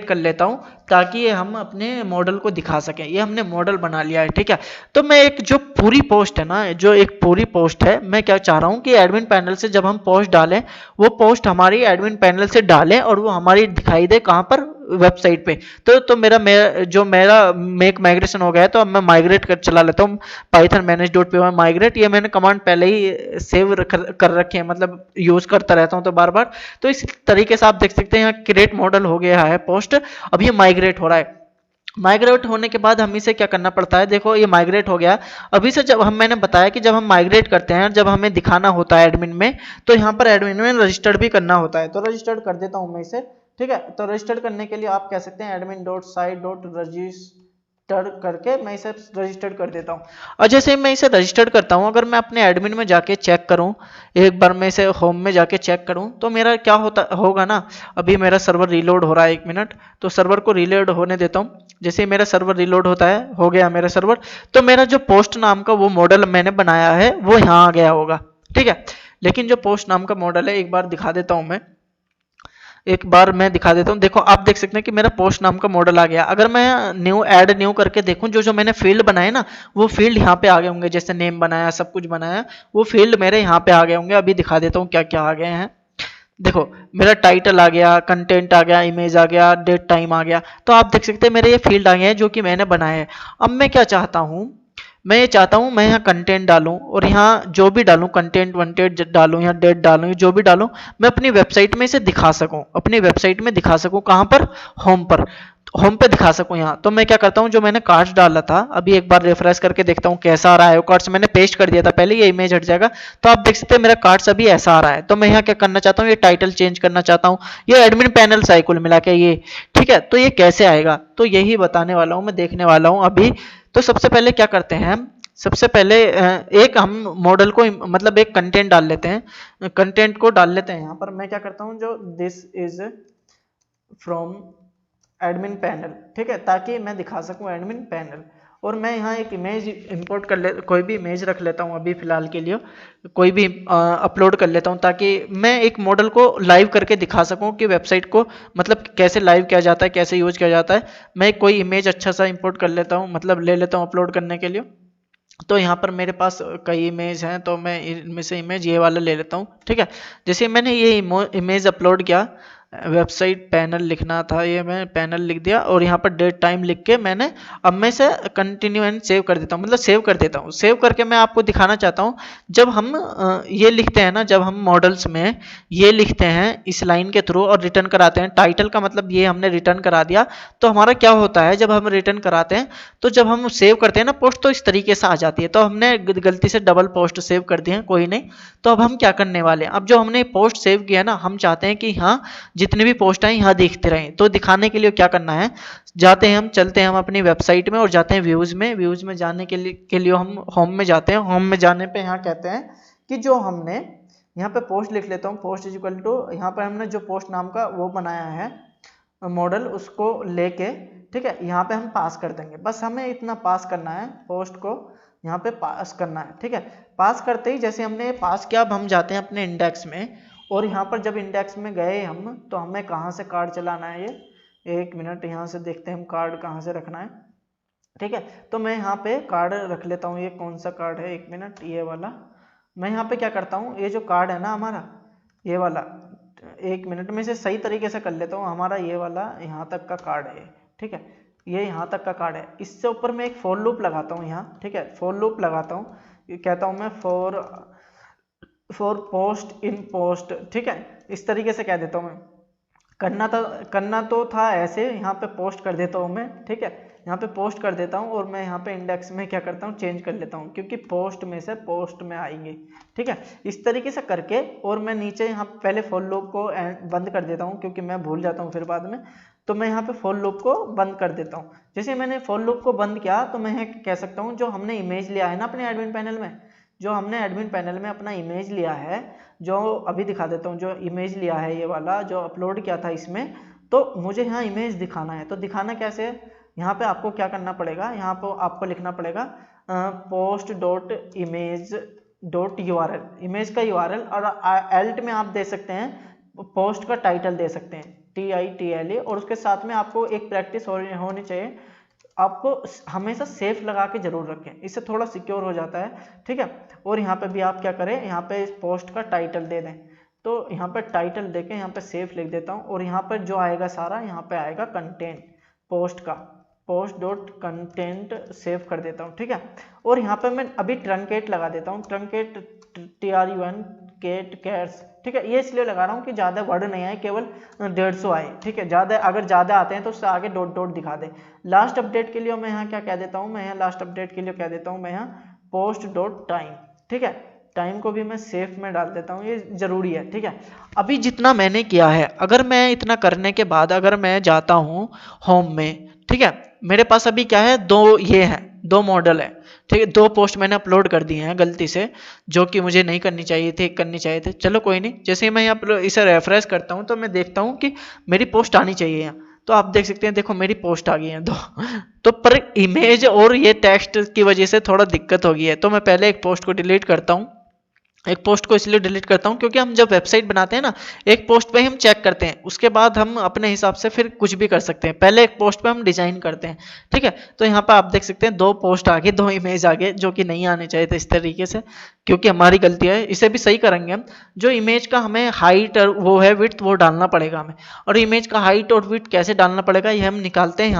कर लेता हूँ, ताकि ये हम अपने मॉडल को दिखा सकें। ये हमने मॉडल बना लिया है, ठीक है। तो मैं एक जो पूरी पोस्ट है ना, जो एक पूरी पोस्ट है, मैं क्या चाह रहा हूँ कि एडमिन पैनल से जब हम पोस्ट डालें, वो पोस्ट हमारी एडमिन पैनल से डालें और वो हमारी दिखाई दे कहाँ पर, वेबसाइट पे। तो मेरा मेक माइग्रेशन हो गया है। तो अब मैं माइग्रेट कर चला लेता हूँ, पाइथन manage.py माइग्रेट। ये मैंने कमांड पहले ही सेव कर रखे हैं, मतलब यूज करता रहता हूँ तो बार बार। तो इस तरीके से आप देख सकते हैं यहाँ क्रिएट मॉडल हो गया है पोस्ट, अब ये माइग्रेट हो रहा है। माइग्रेट होने के बाद हम इसे क्या करना पड़ता है, देखो ये माइग्रेट हो गया। अभी से जब मैंने बताया कि जब हम माइग्रेट करते हैं, जब हमें दिखाना होता है एडमिन में, तो यहाँ पर एडमिन में रजिस्टर्ड भी करना होता है। तो रजिस्टर्ड कर देता हूँ मैं इसे, ठीक है। तो रजिस्टर्ड करने के लिए आप कह सकते हैं admin.site.register करके मैं इसे रजिस्टर्ड कर देता हूँ। और जैसे मैं इसे रजिस्टर्ड करता हूँ, अगर मैं अपने एडमिन में जाके चेक करूँ, एक बार मैं इसे होम में जाके चेक करूँ, तो मेरा क्या होगा ना, अभी मेरा सर्वर रीलोड हो रहा है, 1 मिनट। तो सर्वर को रीलोड होने देता हूँ। जैसे मेरा सर्वर रीलोड होता है, हो गया मेरा सर्वर, तो मेरा जो पोस्ट नाम का वो मॉडल मैंने बनाया है वो यहाँ आ गया होगा, ठीक है। लेकिन जो पोस्ट नाम का मॉडल है, एक बार दिखा देता हूँ मैं, एक बार मैं दिखा देता हूँ। देखो आप देख सकते हैं कि मेरा पोस्ट नाम का मॉडल आ गया। अगर मैं न्यू करके देखूं, जो मैंने फील्ड बनाए ना, वो फील्ड यहाँ पे आ गए होंगे। जैसे नेम बनाया, सब कुछ बनाया, वो फील्ड मेरे यहाँ पे आ गए होंगे। अभी दिखा देता हूँ क्या क्या आ गए हैं। देखो मेरा टाइटल आ गया, कंटेंट आ गया, इमेज आ गया, डेट टाइम आ गया। तो आप देख सकते हैं मेरे ये फील्ड आ गए हैं जो कि मैंने बनाए हैं। अब मैं क्या चाहता हूँ, मैं ये चाहता हूँ मैं यहाँ कंटेंट डालूं, और यहाँ जो भी डालूं, कंटेंट वंटेड डालूं या डेट डालूं, जो भी डालूं, मैं अपनी वेबसाइट में इसे दिखा सकूं, अपनी वेबसाइट में दिखा सकूं। कहाँ पर? होम पर, होम पे दिखा सकूं यहाँ। तो मैं क्या करता हूँ, जो मैंने कार्ड्स डाला था, अभी एक बार रिफ्रेश करके देखता हूँ कैसा आ रहा है। वो कार्ड्स मैंने पेस्ट कर दिया था पहले, ये इमेज हट जाएगा। तो आप देख सकते हैं मेरा कार्ड्स अभी ऐसा आ रहा है। तो मैं यहाँ क्या करना चाहता हूँ, ये टाइटल चेंज करना चाहता हूँ, ये एडमिन पैनल साइकिल मिला के ये, ठीक है। तो ये कैसे आएगा, तो यही बताने वाला हूँ, मैं देखने वाला हूँ अभी। तो सबसे पहले क्या करते हैं, सबसे पहले एक हम मॉडल को, मतलब एक कंटेंट डाल लेते हैं, कंटेंट को डाल लेते हैं यहाँ पर। मैं क्या करता हूँ, जो this is from admin panel, ठीक है, ताकि मैं दिखा सकूँ एडमिन पैनल। और मैं यहाँ एक इमेज इंपोर्ट कर ले, कोई भी इमेज रख लेता हूँ अभी फिलहाल के लिए, कोई भी अपलोड कर लेता हूँ, ताकि मैं एक मॉडल को लाइव करके दिखा सकूँ कि वेबसाइट को मतलब कैसे लाइव किया जाता है, कैसे यूज किया जाता है। मैं कोई इमेज अच्छा सा इंपोर्ट कर लेता हूँ, मतलब ले लेता हूँ अपलोड करने के लिए। तो यहाँ पर मेरे पास कई इमेज हैं, तो मैं इनमें से इमेज ये वाला ले लेता हूँ, ठीक है। जैसे मैंने ये इमेज अपलोड किया, वेबसाइट पैनल लिखना था, ये मैं पैनल लिख दिया, और यहाँ पर डेट टाइम लिख के मैंने, अब मैं इसे कंटिन्यू एंड सेव कर देता हूँ, मतलब सेव कर देता हूँ। सेव करके मैं आपको दिखाना चाहता हूँ, जब हम ये लिखते हैं ना, जब हम मॉडल्स में ये लिखते हैं इस लाइन के थ्रू और रिटर्न कराते हैं, टाइटल का मतलब ये हमने रिटर्न करा दिया, तो हमारा क्या होता है, जब हम रिटर्न कराते हैं, तो जब हम सेव करते हैं ना पोस्ट, तो इस तरीके से आ जाती है। तो हमने गलती से डबल पोस्ट सेव कर दी है, कोई नहीं। तो अब हम क्या करने वाले हैं, अब जो हमने पोस्ट सेव किया ना, हम चाहते हैं कि हाँ जितने भी पोस्ट आए यहाँ दिखते रहें। तो दिखाने के लिए क्या करना है, जाते हैं हम, चलते हैं हम अपनी वेबसाइट में और जाते हैं व्यूज में। व्यूज में जाने के लिए हम होम में जाते हैं। होम में जाने पे यहाँ कहते हैं कि जो हमने यहाँ पे पोस्ट लिख लेता हूँ, पोस्ट इज इक्वल टू, यहाँ पर हमने जो पोस्ट नाम का वो बनाया है मॉडल, उसको लेके, ठीक है, यहाँ पे हम पास कर देंगे। बस हमें इतना पास करना है, पोस्ट को यहाँ पे पास करना है, ठीक है। पास करते ही जैसे हमने पास किया, अब हम जाते हैं अपने इंडेक्स में, और यहाँ पर जब इंडेक्स में गए हम, तो हमें कहाँ से कार्ड चलाना है, ये 1 मिनट यहाँ से देखते हैं हम कार्ड कहाँ से रखना है, ठीक है। तो मैं यहाँ पे कार्ड रख लेता हूँ, ये कौन सा कार्ड है, 1 मिनट, ये वाला। मैं यहाँ पे क्या करता हूँ, ये जो कार्ड है ना हमारा, ये वाला, 1 मिनट में से सही तरीके से कर लेता हूँ। हमारा ये वाला यहाँ तक का कार्ड है, ठीक है, ये यहाँ तक का कार्ड है। इससे ऊपर मैं एक फॉर लूप लगाता हूँ यहाँ, ठीक है, फॉर लूप लगाता हूँ। कहता हूँ मैं फॉर पोस्ट इन पोस्ट, ठीक है, इस तरीके से कह देता हूँ मैं। करना तो था ऐसे, यहाँ पे पोस्ट कर देता हूँ मैं, ठीक है, यहाँ पे पोस्ट कर देता हूँ, और मैं यहाँ पे इंडेक्स में क्या करता हूँ, चेंज कर लेता हूँ, क्योंकि पोस्ट में से पोस्ट में आएंगे, ठीक है। इस तरीके से करके, और मैं नीचे यहाँ पहले फॉर लूप को बंद कर देता हूँ, क्योंकि मैं भूल जाता हूँ फिर बाद में। तो मैं यहाँ पे फॉर लूप को बंद कर देता हूँ। जैसे मैंने फॉर लूप को बंद किया, तो मैं कह सकता हूँ जो हमने इमेज लिया है ना अपने एडमिन पैनल में, जो हमने एडमिन पैनल में अपना इमेज लिया है, जो अभी दिखा देता हूँ, जो इमेज लिया है ये वाला जो अपलोड किया था इसमें, तो मुझे यहाँ इमेज दिखाना है। तो दिखाना कैसे है, यहाँ पे आपको क्या करना पड़ेगा, यहाँ पे आपको लिखना पड़ेगा post dot image dot URL, image का यूआरएल, और एल्ट में आप दे सकते हैं पोस्ट का टाइटल दे सकते हैं, TITLE, और उसके साथ में आपको एक प्रैक्टिस होनी चाहिए, आपको हमेशा सेफ लगा के जरूर रखें, इससे थोड़ा सिक्योर हो जाता है, ठीक है। और यहाँ पे भी आप क्या करें, यहाँ पे इस पोस्ट का टाइटल दे दें। तो यहाँ पे टाइटल देके यहाँ पे सेफ लिख देता हूँ, और यहाँ पर जो आएगा सारा, यहाँ पे आएगा कंटेंट पोस्ट का, पोस्ट डॉट कंटेंट सेव कर देता हूँ, ठीक है। और यहाँ पे मैं अभी ट्रंकेट लगा देता हूँ, ट्रंकेट कैट्स, ठीक है। ये इसलिए लगा रहा हूँ कि ज़्यादा वर्ड नहीं आए, केवल 150 आए, ठीक है। अगर ज़्यादा आते हैं तो उससे आगे डॉट डॉट दिखा दे। लास्ट अपडेट के लिए मैं यहाँ क्या कह देता हूँ, मैं यहाँ लास्ट अपडेट के लिए कह देता हूँ मैं यहाँ पोस्ट डॉट टाइम, ठीक है। टाइम को भी मैं सेफ में डाल देता हूँ, ये जरूरी है, ठीक है। अभी जितना मैंने किया है, अगर मैं इतना करने के बाद अगर मैं जाता हूँ होम में, ठीक है, मेरे पास अभी क्या है, दो मॉडल है, ठीक है। 2 पोस्ट मैंने अपलोड कर दिए हैं गलती से, जो कि मुझे नहीं करनी चाहिए थे, चलो कोई नहीं। जैसे ही मैं यहाँ इसे रेफरेंस करता हूँ, तो मैं देखता हूँ कि मेरी पोस्ट आनी चाहिए यहाँ, तो आप देख सकते हैं, देखो मेरी पोस्ट आ गई है 2। तो पर इमेज और ये टेक्स्ट की वजह से थोड़ा दिक्कत हो गई है, तो मैं पहले एक पोस्ट को डिलीट करता हूँ, एक पोस्ट को इसलिए डिलीट करता हूं क्योंकि हम जब वेबसाइट बनाते हैं ना, एक पोस्ट पे हम चेक करते हैं, उसके बाद हम अपने हिसाब से फिर कुछ भी कर सकते हैं। पहले एक पोस्ट पे हम डिजाइन करते हैं, ठीक है। तो यहाँ पे आप देख सकते हैं 2 पोस्ट आ गए, 2 इमेज आ गए, जो कि नहीं आने चाहिए थे इस तरीके से, क्योंकि हमारी गलती है। इसे भी सही करेंगे हम। जो इमेज का हमें हाइट और वो है विड्थ, वो डालना पड़ेगा हमें। और इमेज का हाइट और विड्थ कैसे डालना पड़ेगा, ये हम निकालते हैं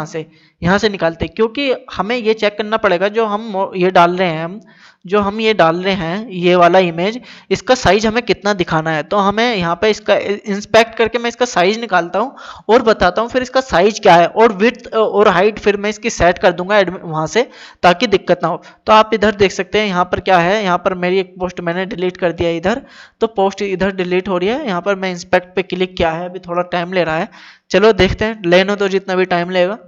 यहाँ से निकालते हैं, क्योंकि हमें ये चेक करना पड़ेगा जो हम ये डाल रहे हैं, ये डाल रहे हैं ये वाला इमेज, इसका साइज हमें कितना दिखाना है। तो हमें यहाँ पे इसका इंस्पेक्ट करके मैं इसका साइज निकालता हूँ और बताता हूँ फिर इसका साइज क्या है, और विड्थ और हाइट फिर मैं इसकी सेट कर दूंगा वहां से, ताकि दिक्कत ना हो। तो आप इधर देख सकते हैं यहाँ पर क्या है, यहाँ पर मेरी एक पोस्ट मैंने डिलीट कर दिया इधर, तो पोस्ट इधर डिलीट हो रही है। यहाँ पर मैं इंस्पेक्ट पे क्लिक किया है, अभी थोड़ा टाइम ले रहा है, चलो देखते हैं, लेने दो जितना भी टाइम लेगा,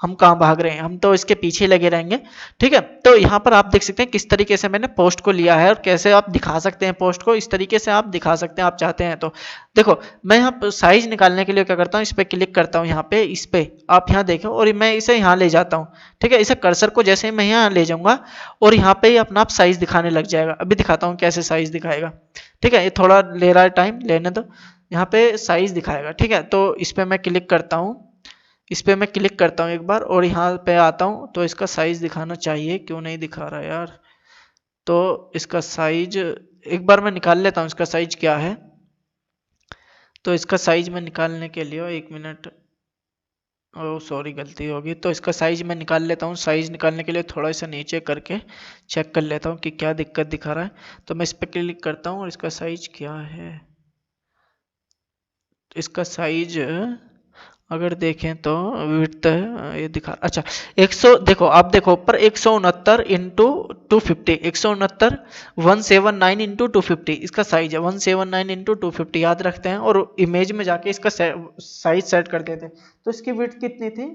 हम कहाँ भाग रहे हैं, हम तो इसके पीछे लगे रहेंगे, ठीक है। तो यहाँ पर आप देख सकते हैं किस तरीके से मैंने पोस्ट को लिया है और कैसे आप दिखा सकते हैं पोस्ट को, इस तरीके से आप दिखा सकते हैं आप चाहते हैं तो। देखो मैं यहाँ पर साइज निकालने के लिए क्या करता हूँ, इस पर क्लिक करता हूँ, यहाँ पे इस पे आप यहाँ देखो, और मैं इसे यहाँ ले जाता हूँ, ठीक है। इसे कर्सर को जैसे ही मैं यहाँ ले जाऊंगा और यहाँ पे ही अपना आप साइज दिखाने लग जाएगा। अभी दिखाता हूँ कैसे साइज दिखाएगा, ठीक है। ये थोड़ा ले रहा है टाइम, लेने दो। यहाँ पे साइज दिखाएगा, ठीक है। तो इस पे मैं क्लिक करता हूँ, इस पे मैं क्लिक करता हूँ एक बार और यहाँ पे आता हूँ, तो इसका साइज दिखाना चाहिए, क्यों नहीं दिखा रहा यार। तो इसका साइज एक बार मैं निकाल लेता हूँ, इसका साइज क्या है। तो इसका साइज मैं निकालने के लिए 1 मिनट, ओ सॉरी गलती होगी। तो इसका साइज मैं निकाल लेता हूँ। साइज निकालने के लिए थोड़ा सा नीचे करके चेक कर लेता हूँ कि क्या दिक्कत दिखा रहा है। तो मैं इस पर क्लिक करता हूँ और इसका साइज क्या है, इसका साइज अगर देखें तो विड्थ ये दिखा, अच्छा 100, देखो आप देखो ऊपर 169 इंटू 250, 169 179 इंटू 250 इसका साइज है, 179 इंटू 250 याद रखते हैं, और इमेज में जाके इसका साइज सेट कर देते हैं। तो इसकी विड्थ कितनी थी,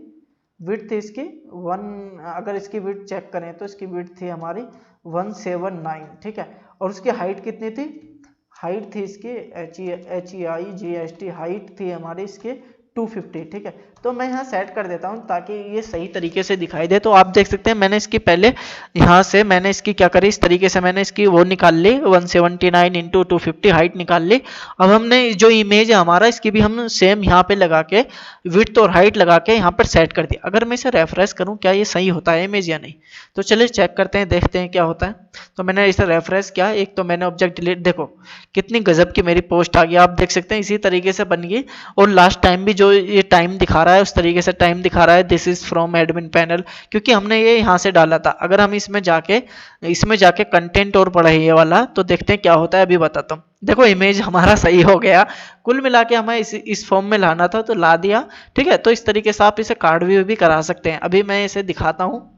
विड्थ थी इसकी अगर इसकी विड्थ चेक करें तो इसकी विड्थ थी हमारी 179, ठीक है। और उसकी हाइट कितनी थी, हाइट थी इसकी HEIGST हाइट थी हमारी इसकी 250, ठीक है। तो मैं यहाँ सेट कर देता हूँ ताकि ये सही तरीके से दिखाई दे। तो आप देख सकते हैं मैंने इसकी पहले यहाँ से मैंने इसकी क्या करी, इस तरीके से मैंने इसकी वो निकाल ली 179 इंटू 250 हाइट निकाल ली। अब हमने जो इमेज है हमारा, इसकी भी हम सेम यहाँ पे लगा के विड्थ और हाइट लगा के यहाँ पर सेट कर दिया। अगर मैं इसे रेफरेंस करूँ क्या ये सही होता है इमेज या नहीं, तो चलिए चेक करते हैं, देखते हैं क्या होता है। तो मैंने इसे रेफरेंस किया, एक तो मैंने ऑब्जेक्ट डिलीट, देखो कितनी गजब की मेरी पोस्ट आ गई, आप देख सकते हैं इसी तरीके से बन गई। और लास्ट टाइम भी जो ये टाइम दिखा रहा है उस तरीके से टाइम दिखा रहा है, this is from admin panel, क्योंकि हमने ये यहाँ से डाला था। अगर हम इसमें जाके कंटेंट और पढ़े ये वाला, तो देखते हैं क्या होता है, अभी बताता हूँ। देखो इमेज हमारा सही हो गया, कुल मिला के हमें इस फॉर्म में लाना था तो ला दिया, ठीक है। तो इस तरीके से आप इसे कार्ड व्यू भी करा सकते हैं। अभी मैं इसे दिखाता हूँ,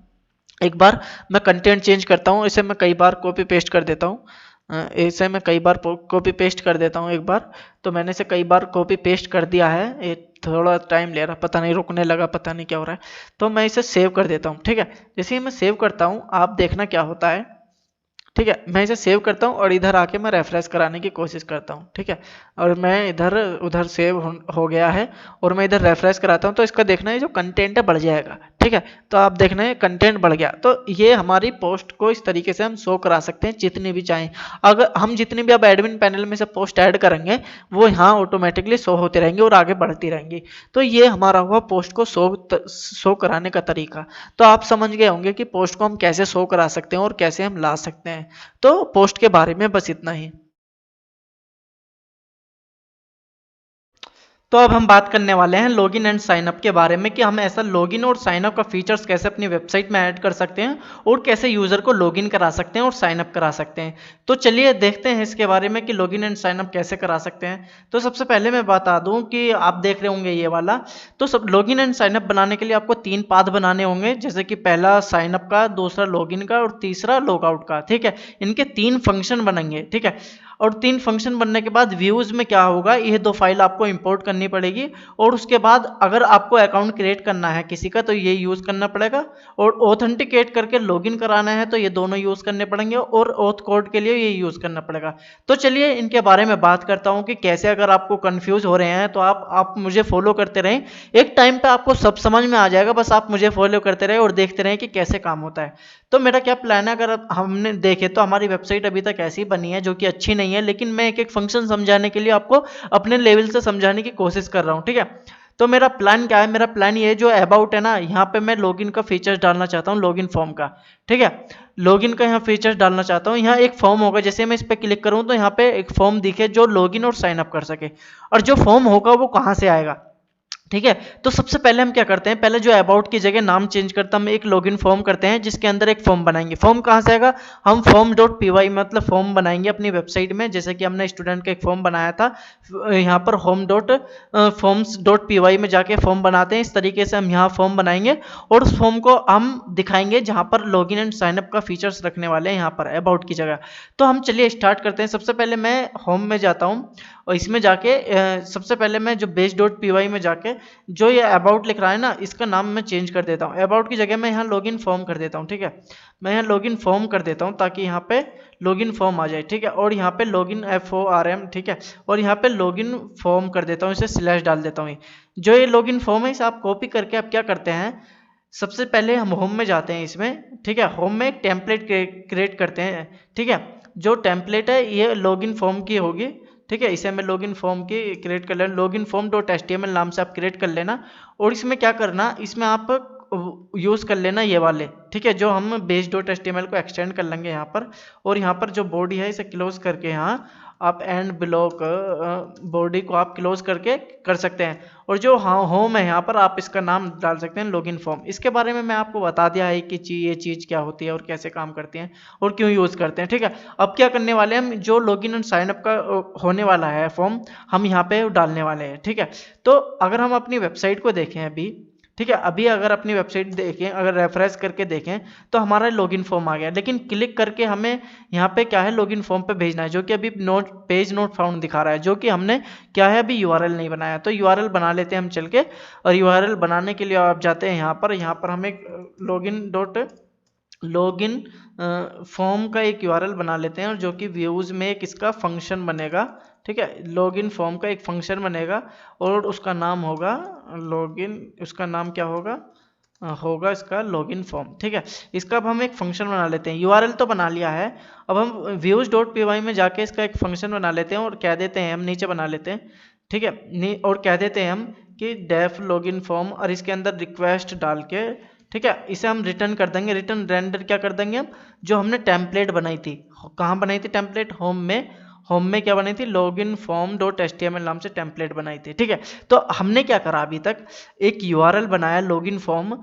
एक बार मैं कंटेंट चेंज करता हूँ, इसे मैं कई बार कॉपी पेस्ट कर देता हूँ, इसे मैं कई बार कॉपी पेस्ट कर देता हूँ एक बार। तो मैंने इसे कई बार कॉपी पेस्ट कर दिया है, ये थोड़ा टाइम ले रहा, पता नहीं रुकने लगा, पता नहीं क्या हो रहा है। तो मैं इसे सेव कर देता हूँ, ठीक है। जैसे ही मैं सेव करता हूँ आप देखना क्या होता है, ठीक है। मैं इसे सेव करता हूँ और इधर आके मैं रेफरेंस कराने की कोशिश करता हूँ, ठीक है। और मैं इधर उधर सेव हो गया है और मैं इधर रेफरेंस कराता हूँ, तो इसका देखना है जो कंटेंट है बढ़ जाएगा, ठीक है। तो आप देखना है कंटेंट बढ़ गया। तो ये हमारी पोस्ट को इस तरीके से हम शो करा सकते हैं जितनी भी चाहें। अगर हम जितनी भी अब एडमिन पैनल में से पोस्ट ऐड करेंगे वो यहाँ ऑटोमेटिकली शो होते रहेंगे और आगे बढ़ती रहेंगी। तो ये हमारा हुआ पोस्ट को शो कराने का तरीका। तो आप समझ गए होंगे कि पोस्ट को हम कैसे शो करा सकते हैं और कैसे हम ला सकते हैं। तो पोस्ट के बारे में बस इतना ही। तो अब हम बात करने वाले हैं लॉगिन एंड साइन अप के बारे में कि हम ऐसा लॉगिन और साइन अप का फीचर्स कैसे अपनी वेबसाइट में ऐड कर सकते हैं और कैसे यूजर को लॉगिन करा सकते हैं और साइन अप करा सकते हैं। तो चलिए देखते हैं इसके बारे में कि लॉगिन एंड साइन अप कैसे करा सकते हैं। तो सबसे पहले मैं बता दूं कि आप देख रहे होंगे ये वाला, तो सब लॉगिन एंड साइन अप बनाने के लिए आपको 3 पाथ बनाने होंगे, जैसे कि पहला साइन अप का, दूसरा लॉगिन का और तीसरा लॉगआउट का, ठीक है। इनके 3 फंक्शन बनेंगे, ठीक है। और 3 फंक्शन बनने के बाद व्यूज में क्या होगा, ये 2 फाइल आपको इंपोर्ट करनी करनी पड़ेगी। और उसके बाद अगर आपको अकाउंट क्रिएट करना है किसी का तो ये यूज़ करना पड़ेगा, और ऑथेंटिकेट करके लॉगिन कराना है तो ये दोनों यूज़ करने पड़ेंगे, और ऑथ कोड के लिए ये यूज़ करना पड़ेगा। तो चलिए इनके बारे में बात करता हूँ कि कैसे, अगर आपको कंफ्यूज हो रहे हैं तो आप मुझे फॉलो करते रहें, एक टाइम पे आपको सब समझ में आ जाएगा। बस आप मुझे फॉलो करते रहे और देखते रहें कि कैसे काम होता है। तो मेरा क्या प्लान है, अगर हमने देखे तो हमारी वेबसाइट अभी तक ऐसी बनी है जो कि अच्छी नहीं है, लेकिन मैं एक एक फंक्शन समझाने के लिए आपको अपने लेवल से समझाने की कोशिश कर रहा हूँ, ठीक है। तो मेरा प्लान क्या है, मेरा प्लान ये है, जो अबाउट है ना, यहाँ पे मैं लॉगिन का फीचर्स डालना चाहता हूँ, लॉगिन फॉर्म का, ठीक है। लॉगिन का यहाँ फीचर्स डालना चाहता हूँ। यहाँ एक फॉर्म होगा, जैसे मैं इस पर क्लिक करूँ तो यहाँ पे एक फॉर्म दिखे जो लॉगिन और साइन अप कर सके। और जो फॉर्म होगा वो कहाँ से आएगा, ठीक है। तो सबसे पहले हम क्या करते हैं, पहले जो अबाउट की जगह नाम चेंज करता हम एक लॉगिन फॉर्म करते हैं, जिसके अंदर एक फॉर्म बनाएंगे। फॉर्म कहाँ से आएगा, हम form.py मतलब फॉर्म बनाएंगे अपनी वेबसाइट में, जैसे कि हमने स्टूडेंट का एक फॉर्म बनाया था, यहाँ पर forms.py में जाके फॉर्म बनाते हैं। इस तरीके से हम यहाँ फॉर्म बनाएंगे और उस फॉर्म को हम दिखाएंगे जहाँ पर लॉगिन एंड साइनअप का फीचर्स रखने वाले हैं, यहाँ पर अबाउट की जगह। तो हम चलिए स्टार्ट करते हैं। सबसे पहले मैं होम में जाता हूँ और इसमें जाके सबसे पहले मैं जो base.py में जाके जो ये अबाउट लिख रहा है ना, इसका नाम मैं चेंज कर देता हूँ। अबाउट की जगह मैं यहाँ लॉगिन फॉर्म कर देता हूँ, ठीक है। मैं यहाँ लॉगिन फॉर्म कर देता हूँ ताकि यहाँ पे लॉगिन फॉर्म आ जाए, ठीक है। और यहाँ पे लॉगिन FORM, ठीक है। और यहाँ पे लॉगिन फॉर्म कर देता हूँ, इसे स्लैश डाल देता हूँ। जो ये लॉगिन फॉर्म है इसे आप कॉपी करके आप क्या करते हैं, सबसे पहले हम होम में जाते हैं इसमें, ठीक है। होम में एक टेम्पलेट क्रिएट करते हैं, ठीक है। जो टेम्पलेट है ये लॉगिन फॉर्म की होगी, ठीक है। इसे मैं लॉगिन फॉर्म की क्रिएट कर लेना, लॉगिन फॉर्म .html नाम से आप क्रिएट कर लेना। और इसमें क्या करना, इसमें आप यूज़ कर लेना ये वाले, ठीक है, जो हम base.html को एक्सटेंड कर लेंगे यहाँ पर। और यहाँ पर जो बॉडी है इसे क्लोज करके यहाँ आप एंड ब्लॉक बॉडी को आप क्लोज करके कर सकते हैं। और जो हाँ होम है यहाँ पर आप इसका नाम डाल सकते हैं लॉगिन फॉर्म। इसके बारे में मैं आपको बता दिया है कि ये चीज़ क्या होती है और कैसे काम करती हैं और क्यों यूज़ करते हैं, ठीक है। अब क्या करने वाले हैं हम, जो लॉगिन एंड साइनअप का होने वाला है फॉर्म, हम यहाँ पे डालने वाले हैं, ठीक है। तो अगर हम अपनी वेबसाइट को देखें अभी, ठीक है, अभी अगर अपनी वेबसाइट देखें, अगर रेफरेंस करके देखें तो हमारा लॉगिन फॉर्म आ गया, लेकिन क्लिक करके हमें यहाँ पे क्या है लॉगिन फॉर्म पे भेजना है, जो कि अभी पेज नोट फाउंड दिखा रहा है, जो कि हमने क्या है अभी URL नहीं बनाया। तो URL बना लेते हैं हम चल के। और URL बनाने के लिए आप जाते हैं यहाँ पर हम एक लॉगिन फॉर्म का एक URL बना लेते हैं, और जो कि व्यूज में एक इसका फंक्शन बनेगा, ठीक है। लॉगिन फॉर्म का एक फंक्शन बनेगा और उसका नाम होगा लॉगिन, उसका नाम क्या होगा, होगा इसका लॉगिन फॉर्म, ठीक है। इसका अब हम एक फंक्शन बना लेते हैं। URL तो बना लिया है, अब हम views.py में जाके इसका एक फंक्शन बना लेते हैं और कह देते हैं, हम नीचे बना लेते हैं, ठीक है। और कह देते हैं हम कि डेफ लॉगिन फॉर्म, और इसके अंदर रिक्वेस्ट डाल के, ठीक है, इसे हम रिटर्न कर देंगे। रिटर्न रेंडर क्या कर देंगे हम, जो हमने टेम्पलेट बनाई थी, कहाँ बनाई थी टेम्पलेट, होम में क्या बनाई थी, लॉगिन फॉर्म .html नाम से टेम्पलेट बनाई थी, ठीक है। तो हमने क्या करा अभी तक, एक URL बनाया लॉगिन फॉर्म,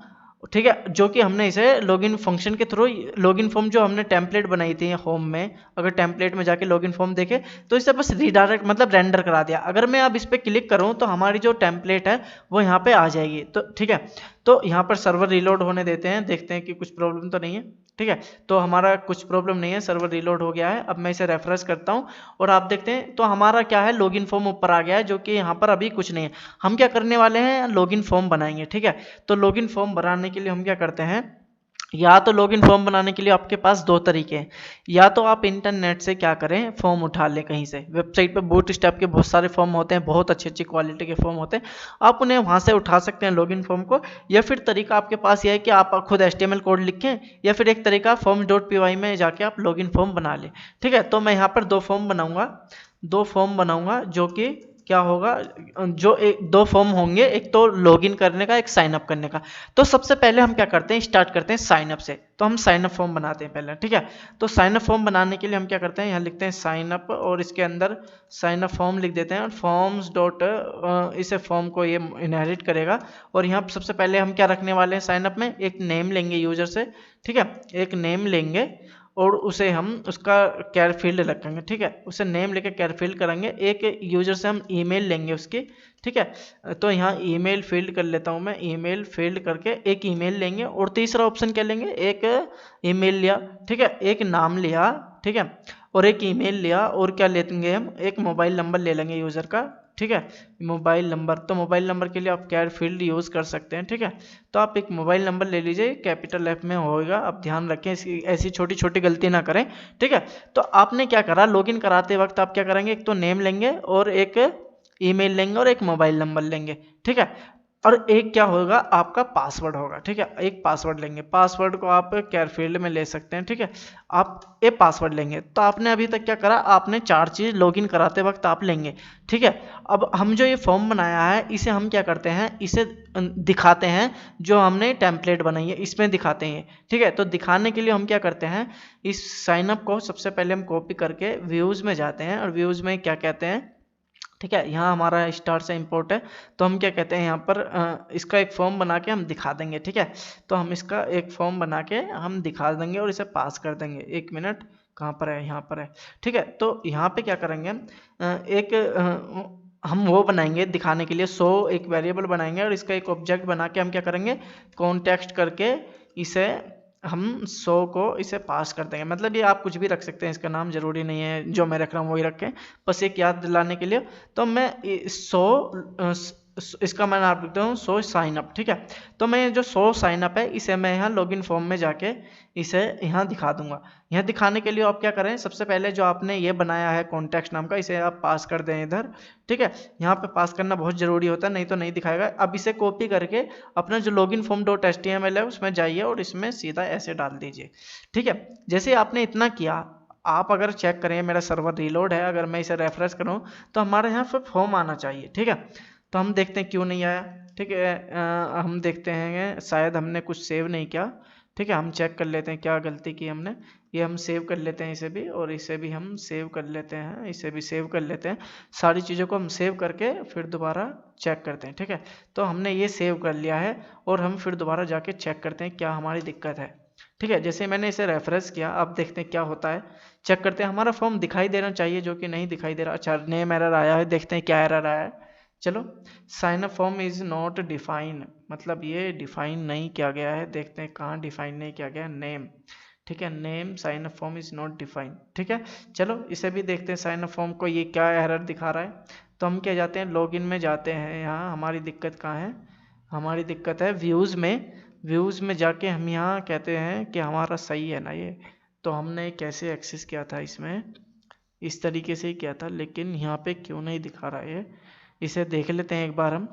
ठीक है, जो कि हमने इसे लॉगिन फंक्शन के थ्रू, लॉगिन फॉर्म जो हमने टेम्पलेट बनाई थी होम में, अगर टेम्पलेट में जाके लॉगिन फॉर्म देखे तो इसे बस रीडायरेक्ट मतलब रेंडर करा दिया। अगर मैं अब इस पर क्लिक करूं तो हमारी जो टेम्पलेट है वो यहाँ पे आ जाएगी, तो ठीक है। तो यहाँ पर सर्वर रिलोड होने देते हैं, देखते हैं कि कुछ प्रॉब्लम तो नहीं है, ठीक है। तो हमारा कुछ प्रॉब्लम नहीं है, सर्वर रिलोड हो गया है। अब मैं इसे रेफरेंस करता हूँ और आप देखते हैं तो हमारा क्या है, लॉगिन फॉर्म ऊपर आ गया है, जो कि यहाँ पर अभी कुछ नहीं है। हम क्या करने वाले हैं, लॉगिन फॉर्म बनाएंगे, ठीक है। तो लॉगिन फॉर्म बनाने के लिए हम क्या करते हैं, या तो लॉगिन फॉर्म बनाने के लिए आपके पास दो तरीके हैं, या तो आप इंटरनेट से क्या करें, फॉर्म उठा लें कहीं से। वेबसाइट पे बूटस्ट्रैप के बहुत सारे फॉर्म होते हैं, बहुत अच्छी अच्छी क्वालिटी के फॉर्म होते हैं, आप उन्हें वहां से उठा सकते हैं लॉगिन फॉर्म को। या फिर तरीका आपके पास यह है कि आप खुद HTML कोड लिखें, या फिर एक तरीका forms.py में जाके आप लॉगिन फॉर्म बना लें, ठीक है। तो मैं यहाँ पर दो फॉर्म बनाऊंगा, जो कि क्या होगा, जो दो फॉर्म होंगे, एक तो लॉगिन करने का, एक साइन अप करने का। तो सबसे पहले हम क्या करते हैं, स्टार्ट करते हैं साइन अप से। तो हम साइन अप फॉर्म बनाते हैं पहले, ठीक है। तो साइन अप फॉर्म बनाने के लिए हम क्या करते हैं, यहाँ लिखते हैं साइन अप और इसके अंदर साइन अप फॉर्म लिख देते हैं, और फॉर्म्स डॉट इसे फॉर्म को ये इनहेरिट करेगा। और यहाँ सबसे पहले हम क्या रखने वाले हैं, साइन अप में एक नेम लेंगे यूजर से, ठीक है, एक नेम लेंगे और उसे हम उसका कैर फील्ड रखेंगे, ठीक है। उसे नेम लेके कैर फील्ड करेंगे। एक यूजर से हम ईमेल लेंगे उसकी, ठीक है। तो यहाँ ईमेल फील्ड कर लेता हूँ मैं, ईमेल फील्ड करके एक ईमेल लेंगे। और तीसरा ऑप्शन क्या लेंगे, एक ईमेल लिया, ठीक है, एक नाम लिया, ठीक है, और एक ईमेल लिया, और क्या लेंगे हम, एक मोबाइल नंबर ले लेंगे यूजर का, ठीक है, मोबाइल नंबर, तो मोबाइल नंबर के लिए आप कैर फील्ड यूज़ कर सकते हैं। ठीक है, तो आप एक मोबाइल नंबर ले लीजिए, कैपिटल एफ में होगा, आप ध्यान रखें इसकी ऐसी छोटी छोटी गलती ना करें। ठीक है, तो आपने क्या करा, लॉगिन कराते वक्त आप क्या करेंगे, एक तो नेम लेंगे और एक ईमेल लेंगे और एक मोबाइल नंबर लेंगे। ठीक है, और एक क्या होगा, आपका पासवर्ड होगा। ठीक है, एक पासवर्ड लेंगे, पासवर्ड को आप कैर फील्ड में ले सकते हैं। ठीक है, आप एक पासवर्ड लेंगे। तो आपने अभी तक क्या करा, आपने 4 चीज़ लॉगिन कराते वक्त आप लेंगे। ठीक है, अब हम जो ये फॉर्म बनाया है इसे हम क्या करते हैं, इसे दिखाते हैं, जो हमने टेम्पलेट बनाई है इसमें दिखाते हैं। ठीक है, तो दिखाने के लिए हम क्या करते हैं, इस साइनअप को सबसे पहले हम कॉपी करके व्यूज़ में जाते हैं, और व्यूज़ में क्या कहते हैं, ठीक है, यहाँ हमारा स्टार से इंपोर्ट है, तो हम क्या कहते हैं यहाँ पर इसका एक फॉर्म बना के हम दिखा देंगे। ठीक है, तो हम इसका एक फॉर्म बना के हम दिखा देंगे और इसे पास कर देंगे। 1 मिनट, कहाँ पर है, यहाँ पर है। ठीक है, तो यहाँ पे क्या करेंगे हम, हम वो बनाएंगे दिखाने के लिए एक वेरिएबल बनाएंगे, और इसका एक ऑब्जेक्ट बना के हम क्या करेंगे, कॉन्टेक्स्ट करके इसे हम 100 को इसे पास कर देंगे। मतलब ये आप कुछ भी रख सकते हैं, इसका नाम जरूरी नहीं है जो मैं रख रहा हूँ वही रखें, बस एक याद दिलाने के लिए। तो मैं 100 इसका मैं नाम रखता हूँ 100 साइनअप। ठीक है, तो मैं जो 100 साइनअप है इसे मैं यहाँ लॉगिन फॉर्म में जाके इसे यहाँ दिखा दूंगा। यहाँ दिखाने के लिए आप क्या करें, सबसे पहले जो आपने ये बनाया है कॉन्टेक्स्ट नाम का, इसे आप पास कर दें इधर। ठीक है, यहाँ पे पास करना बहुत जरूरी होता है, नहीं तो नहीं दिखाएगा। अब इसे कॉपी करके अपना जो लॉगिन फॉर्म .html है उसमें जाइए और इसमें सीधा ऐसे डाल दीजिए। ठीक है, जैसे आपने इतना किया, आप अगर चेक करें, मेरा सर्वर रीलोड है, अगर मैं इसे रेफरेंस करूं तो हमारे यहाँ पे फॉर्म आना चाहिए। ठीक है, तो हम देखते हैं क्यों नहीं आया। ठीक है, हम देखते हैं शायद हमने कुछ सेव नहीं किया। ठीक है, हम चेक कर लेते हैं क्या गलती की हमने। ये हम सेव कर लेते हैं इसे भी, और इसे भी हम सेव कर लेते हैं, इसे भी सेव कर लेते हैं। सारी चीज़ों को हम सेव करके फिर दोबारा चेक करते हैं। ठीक है, तो हमने ये सेव कर लिया है, और हम फिर दोबारा जाके चेक करते हैं क्या हमारी दिक्कत है। ठीक है, जैसे मैंने इसे रेफरेंस किया, अब देखते हैं क्या होता है। चेक करते हैं, हमारा फॉर्म दिखाई देना चाहिए, जो कि नहीं दिखाई दे रहा। अच्छा, नेम एरर आया है, देखते हैं क्या एरर आया है। चलो, sign up form is not define, मतलब ये डिफाइन नहीं किया गया है। देखते हैं कहाँ डिफाइन नहीं किया गया, नेम। ठीक है, name sign up form is not define. ठीक है, चलो इसे भी देखते हैं, साइन अप फॉर्म को ये क्या एरर दिखा रहा है। तो हम क्या जाते हैं, लॉगिन में जाते हैं। यहाँ हमारी दिक्कत कहाँ है, हमारी दिक्कत है व्यूज़ में। व्यूज़ में जाके हम यहाँ कहते हैं कि हमारा सही है ना ये, तो हमने कैसे एक्सेस किया था, इसमें इस तरीके से ही किया था, लेकिन यहाँ पे क्यों नहीं दिखा रहा है, इसे देख लेते हैं एक बार हम।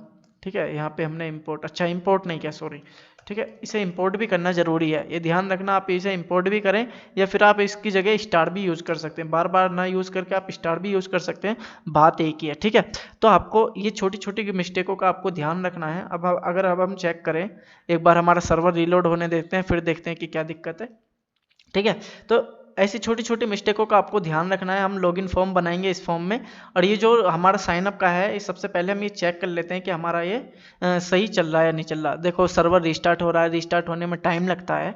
ठीक है, यहाँ पे हमने इंपोर्ट, अच्छा इंपोर्ट नहीं किया, सॉरी। ठीक है, इसे इंपोर्ट भी करना जरूरी है, ये ध्यान रखना। आप इसे इंपोर्ट भी करें, या फिर आप इसकी जगह स्टार भी यूज़ कर सकते हैं। बार बार ना यूज़ करके आप स्टार भी यूज़ कर सकते हैं, बात एक ही है। ठीक है, तो आपको ये छोटी छोटी मिस्टेकों का आपको ध्यान रखना है। अब हम चेक करें, एक बार हमारा सर्वर रीलोड होने देते हैं, फिर देखते हैं कि क्या दिक्कत है। ठीक है, तो ऐसी छोटी छोटी मिस्टेकों का आपको ध्यान रखना है। हम लॉगिन फॉर्म बनाएंगे इस फॉर्म में, और ये जो हमारा साइनअप का है, इस सबसे पहले हम ये चेक कर लेते हैं कि हमारा ये सही चल रहा है या नहीं चल रहा। देखो, सर्वर रिस्टार्ट हो रहा है, रिस्टार्ट होने में टाइम लगता है,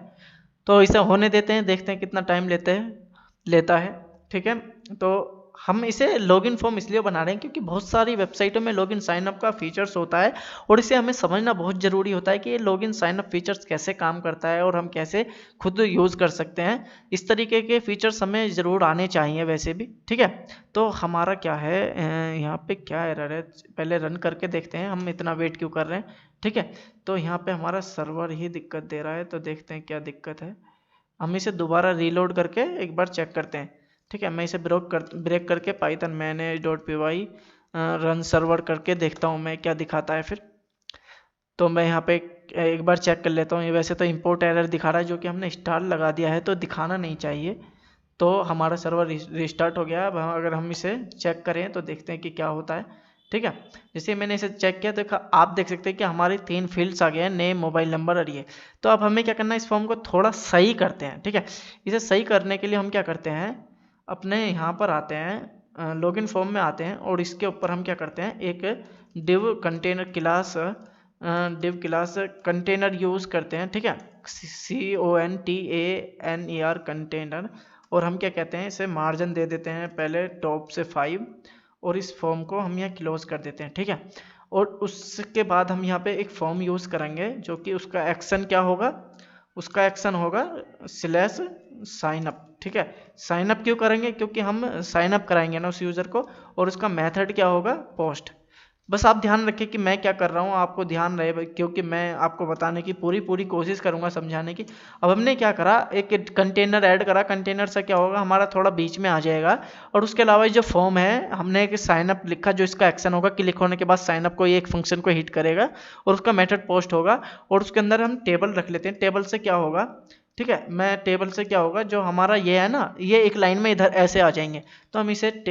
तो इसे होने देते हैं, देखते हैं कितना टाइम लेता है। ठीक है, तो हम इसे लॉगिन फॉर्म इसलिए बना रहे हैं क्योंकि बहुत सारी वेबसाइटों में लॉगिन साइनअप का फीचर्स होता है, और इसे हमें समझना बहुत ज़रूरी होता है कि ये लॉगिन साइनअप फीचर्स कैसे काम करता है और हम कैसे खुद यूज़ कर सकते हैं। इस तरीके के फीचर्स हमें ज़रूर आने चाहिए वैसे भी। ठीक है, तो हमारा क्या है, यहाँ पे क्या एरर है, पहले रन करके देखते हैं, हम इतना वेट क्यों कर रहे हैं। ठीक है, तो यहाँ पे हमारा सर्वर ही दिक्कत दे रहा है, तो देखते हैं क्या दिक्कत है। हम इसे दोबारा रीलोड करके एक बार चेक करते हैं। ठीक है, मैं इसे ब्रेक करके पाइथन manage.py रन सर्वर करके देखता हूँ मैं क्या दिखाता है फिर। तो मैं यहाँ पे एक बार चेक कर लेता हूँ। ये वैसे तो इंपोर्ट एरर दिखा रहा है, जो कि हमने स्टार लगा दिया है, तो दिखाना नहीं चाहिए। तो हमारा सर्वर रिस्टार्ट हो गया। अब अगर हम इसे चेक करें तो देखते हैं कि क्या होता है। ठीक है, जैसे मैंने इसे चेक किया तो आप देख सकते हैं कि हमारे 3 फील्ड्स आ गए हैं, नेम, मोबाइल नंबर और ये। तो अब हमें क्या करना है, इस फॉर्म को थोड़ा सही करते हैं। ठीक है, इसे सही करने के लिए हम क्या करते हैं, अपने यहाँ पर आते हैं, लॉगिन फॉर्म में आते हैं, और इसके ऊपर हम क्या करते हैं, एक div container class container use करते हैं। ठीक है, CONTANER कंटेनर, और हम क्या कहते हैं, इसे मार्जिन दे देते हैं पहले टॉप से 5, और इस फॉर्म को हम यहाँ क्लोज कर देते हैं। ठीक है, और उसके बाद हम यहाँ पे एक फॉर्म यूज़ करेंगे, जो कि उसका एक्शन क्या होगा, उसका एक्शन होगा साइन अप। ठीक है, साइन अप क्यों करेंगे? क्योंकि हम साइन अप कराएंगे ना उस यूजर को, और उसका मेथड क्या होगा? पोस्ट। बस आप ध्यान रखें कि मैं क्या कर रहा हूँ, आपको ध्यान रहे, क्योंकि मैं आपको बताने की पूरी कोशिश करूंगा, समझाने की। अब हमने क्या करा, एक कंटेनर ऐड करा, कंटेनर से क्या होगा, हमारा थोड़ा बीच में आ जाएगा, और उसके अलावा जो फॉर्म है हमने एक साइन अप लिखा, जो इसका एक्शन होगा, क्लिक होने के बाद साइन अप को ये एक फंक्शन को हिट करेगा और उसका मेथड पोस्ट होगा, और उसके अंदर हम टेबल रख लेते हैं। टेबल से क्या होगा, ठीक है, मैं टेबल से क्या होगा, जो हमारा ये है ना, ये एक लाइन में इधर ऐसे आ जाएंगे, तो हम इसे एक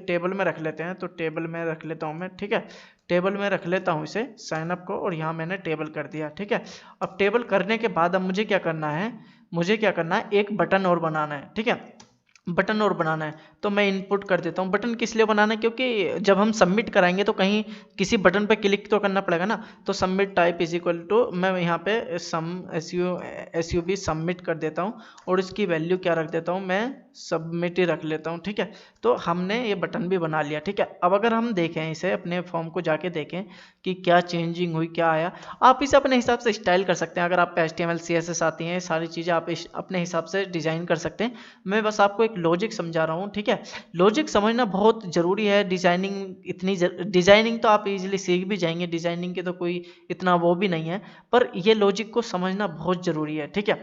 टेबल में रख लेते हैं। तो टेबल में रख लेता हूँ मैं, ठीक है, टेबल में रख लेता हूँ इसे साइन अप को, और यहाँ मैंने टेबल कर दिया। ठीक है, अब टेबल करने के बाद अब मुझे क्या करना है, एक बटन और बनाना है। ठीक है, बटन और बनाना है, तो मैं इनपुट कर देता हूँ। बटन किस लिए बनाना है? क्योंकि जब हम सबमिट कराएंगे तो कहीं किसी बटन पे क्लिक तो करना पड़ेगा ना, तो submit type is equal to, मैं यहाँ पे SUB सबमिट कर देता हूँ, और इसकी वैल्यू क्या रख देता हूँ, मैं सबमिट ही रख लेता हूँ। ठीक है, तो हमने ये बटन भी बना लिया। ठीक है, अब अगर हम देखें इसे, अपने फॉर्म को जाके देखें कि क्या चेंजिंग हुई, क्या आया, आप इसे अपने हिसाब से स्टाइल कर सकते हैं। अगर आप HTML CSS आती हैं, सारी चीज़ें आप अपने हिसाब से डिज़ाइन कर सकते हैं। मैं बस आपको एक लॉजिक समझा रहा हूँ। ठीक है, लॉजिक समझना बहुत ज़रूरी है। डिज़ाइनिंग तो आप इजीली सीख भी जाएंगे, डिज़ाइनिंग के तो कोई इतना वो भी नहीं है, पर ये लॉजिक को समझना बहुत ज़रूरी है। ठीक है,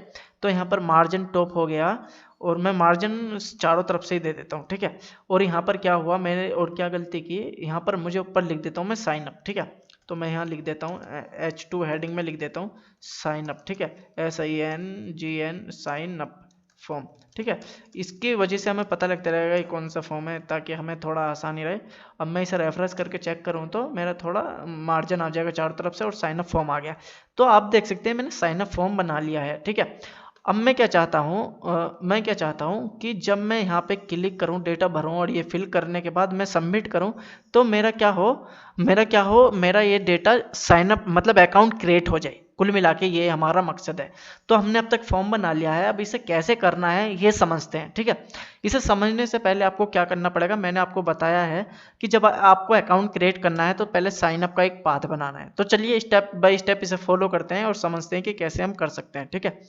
तो यहाँ पर मार्जिन टॉप हो गया, और मैं मार्जिन चारों तरफ से ही दे देता हूँ। ठीक है, और यहाँ पर क्या हुआ, मैंने और क्या गलती की, यहाँ पर मुझे ऊपर लिख देता हूँ मैं साइन अप। ठीक है, तो मैं यहाँ लिख देता हूँ H2 हेडिंग में लिख देता हूँ साइन अप। ठीक है, SINGN साइन अप फॉर्म। ठीक है, इसकी वजह से हमें पता लगता रहेगा कि कौन सा फॉर्म है, ताकि हमें थोड़ा आसानी रहे। अब मैं इसे रेफरेंस करके चेक करूँ तो मेरा थोड़ा मार्जिन आ जाएगा चारों तरफ से, और साइन अप फॉर्म आ गया। तो आप देख सकते हैं मैंने साइन अप फॉर्म बना लिया है। ठीक है, अब मैं क्या चाहता हूँ कि जब मैं यहाँ पे क्लिक करूँ, डेटा भरूँ, और ये फिल करने के बाद मैं सबमिट करूँ, तो मेरा ये डेटा साइन अप मतलब अकाउंट क्रिएट हो जाए। कुल मिला के ये हमारा मकसद है। तो हमने अब तक फॉर्म बना लिया है, अब इसे कैसे करना है ये समझते हैं। ठीक है, इसे समझने से पहले आपको क्या करना पड़ेगा, मैंने आपको बताया है कि जब आपको अकाउंट क्रिएट करना है तो पहले साइन अप का एक पाथ बनाना है। तो चलिए स्टेप बाय स्टेप इसे फॉलो करते हैं और समझते हैं कि कैसे हम कर सकते हैं। ठीक है,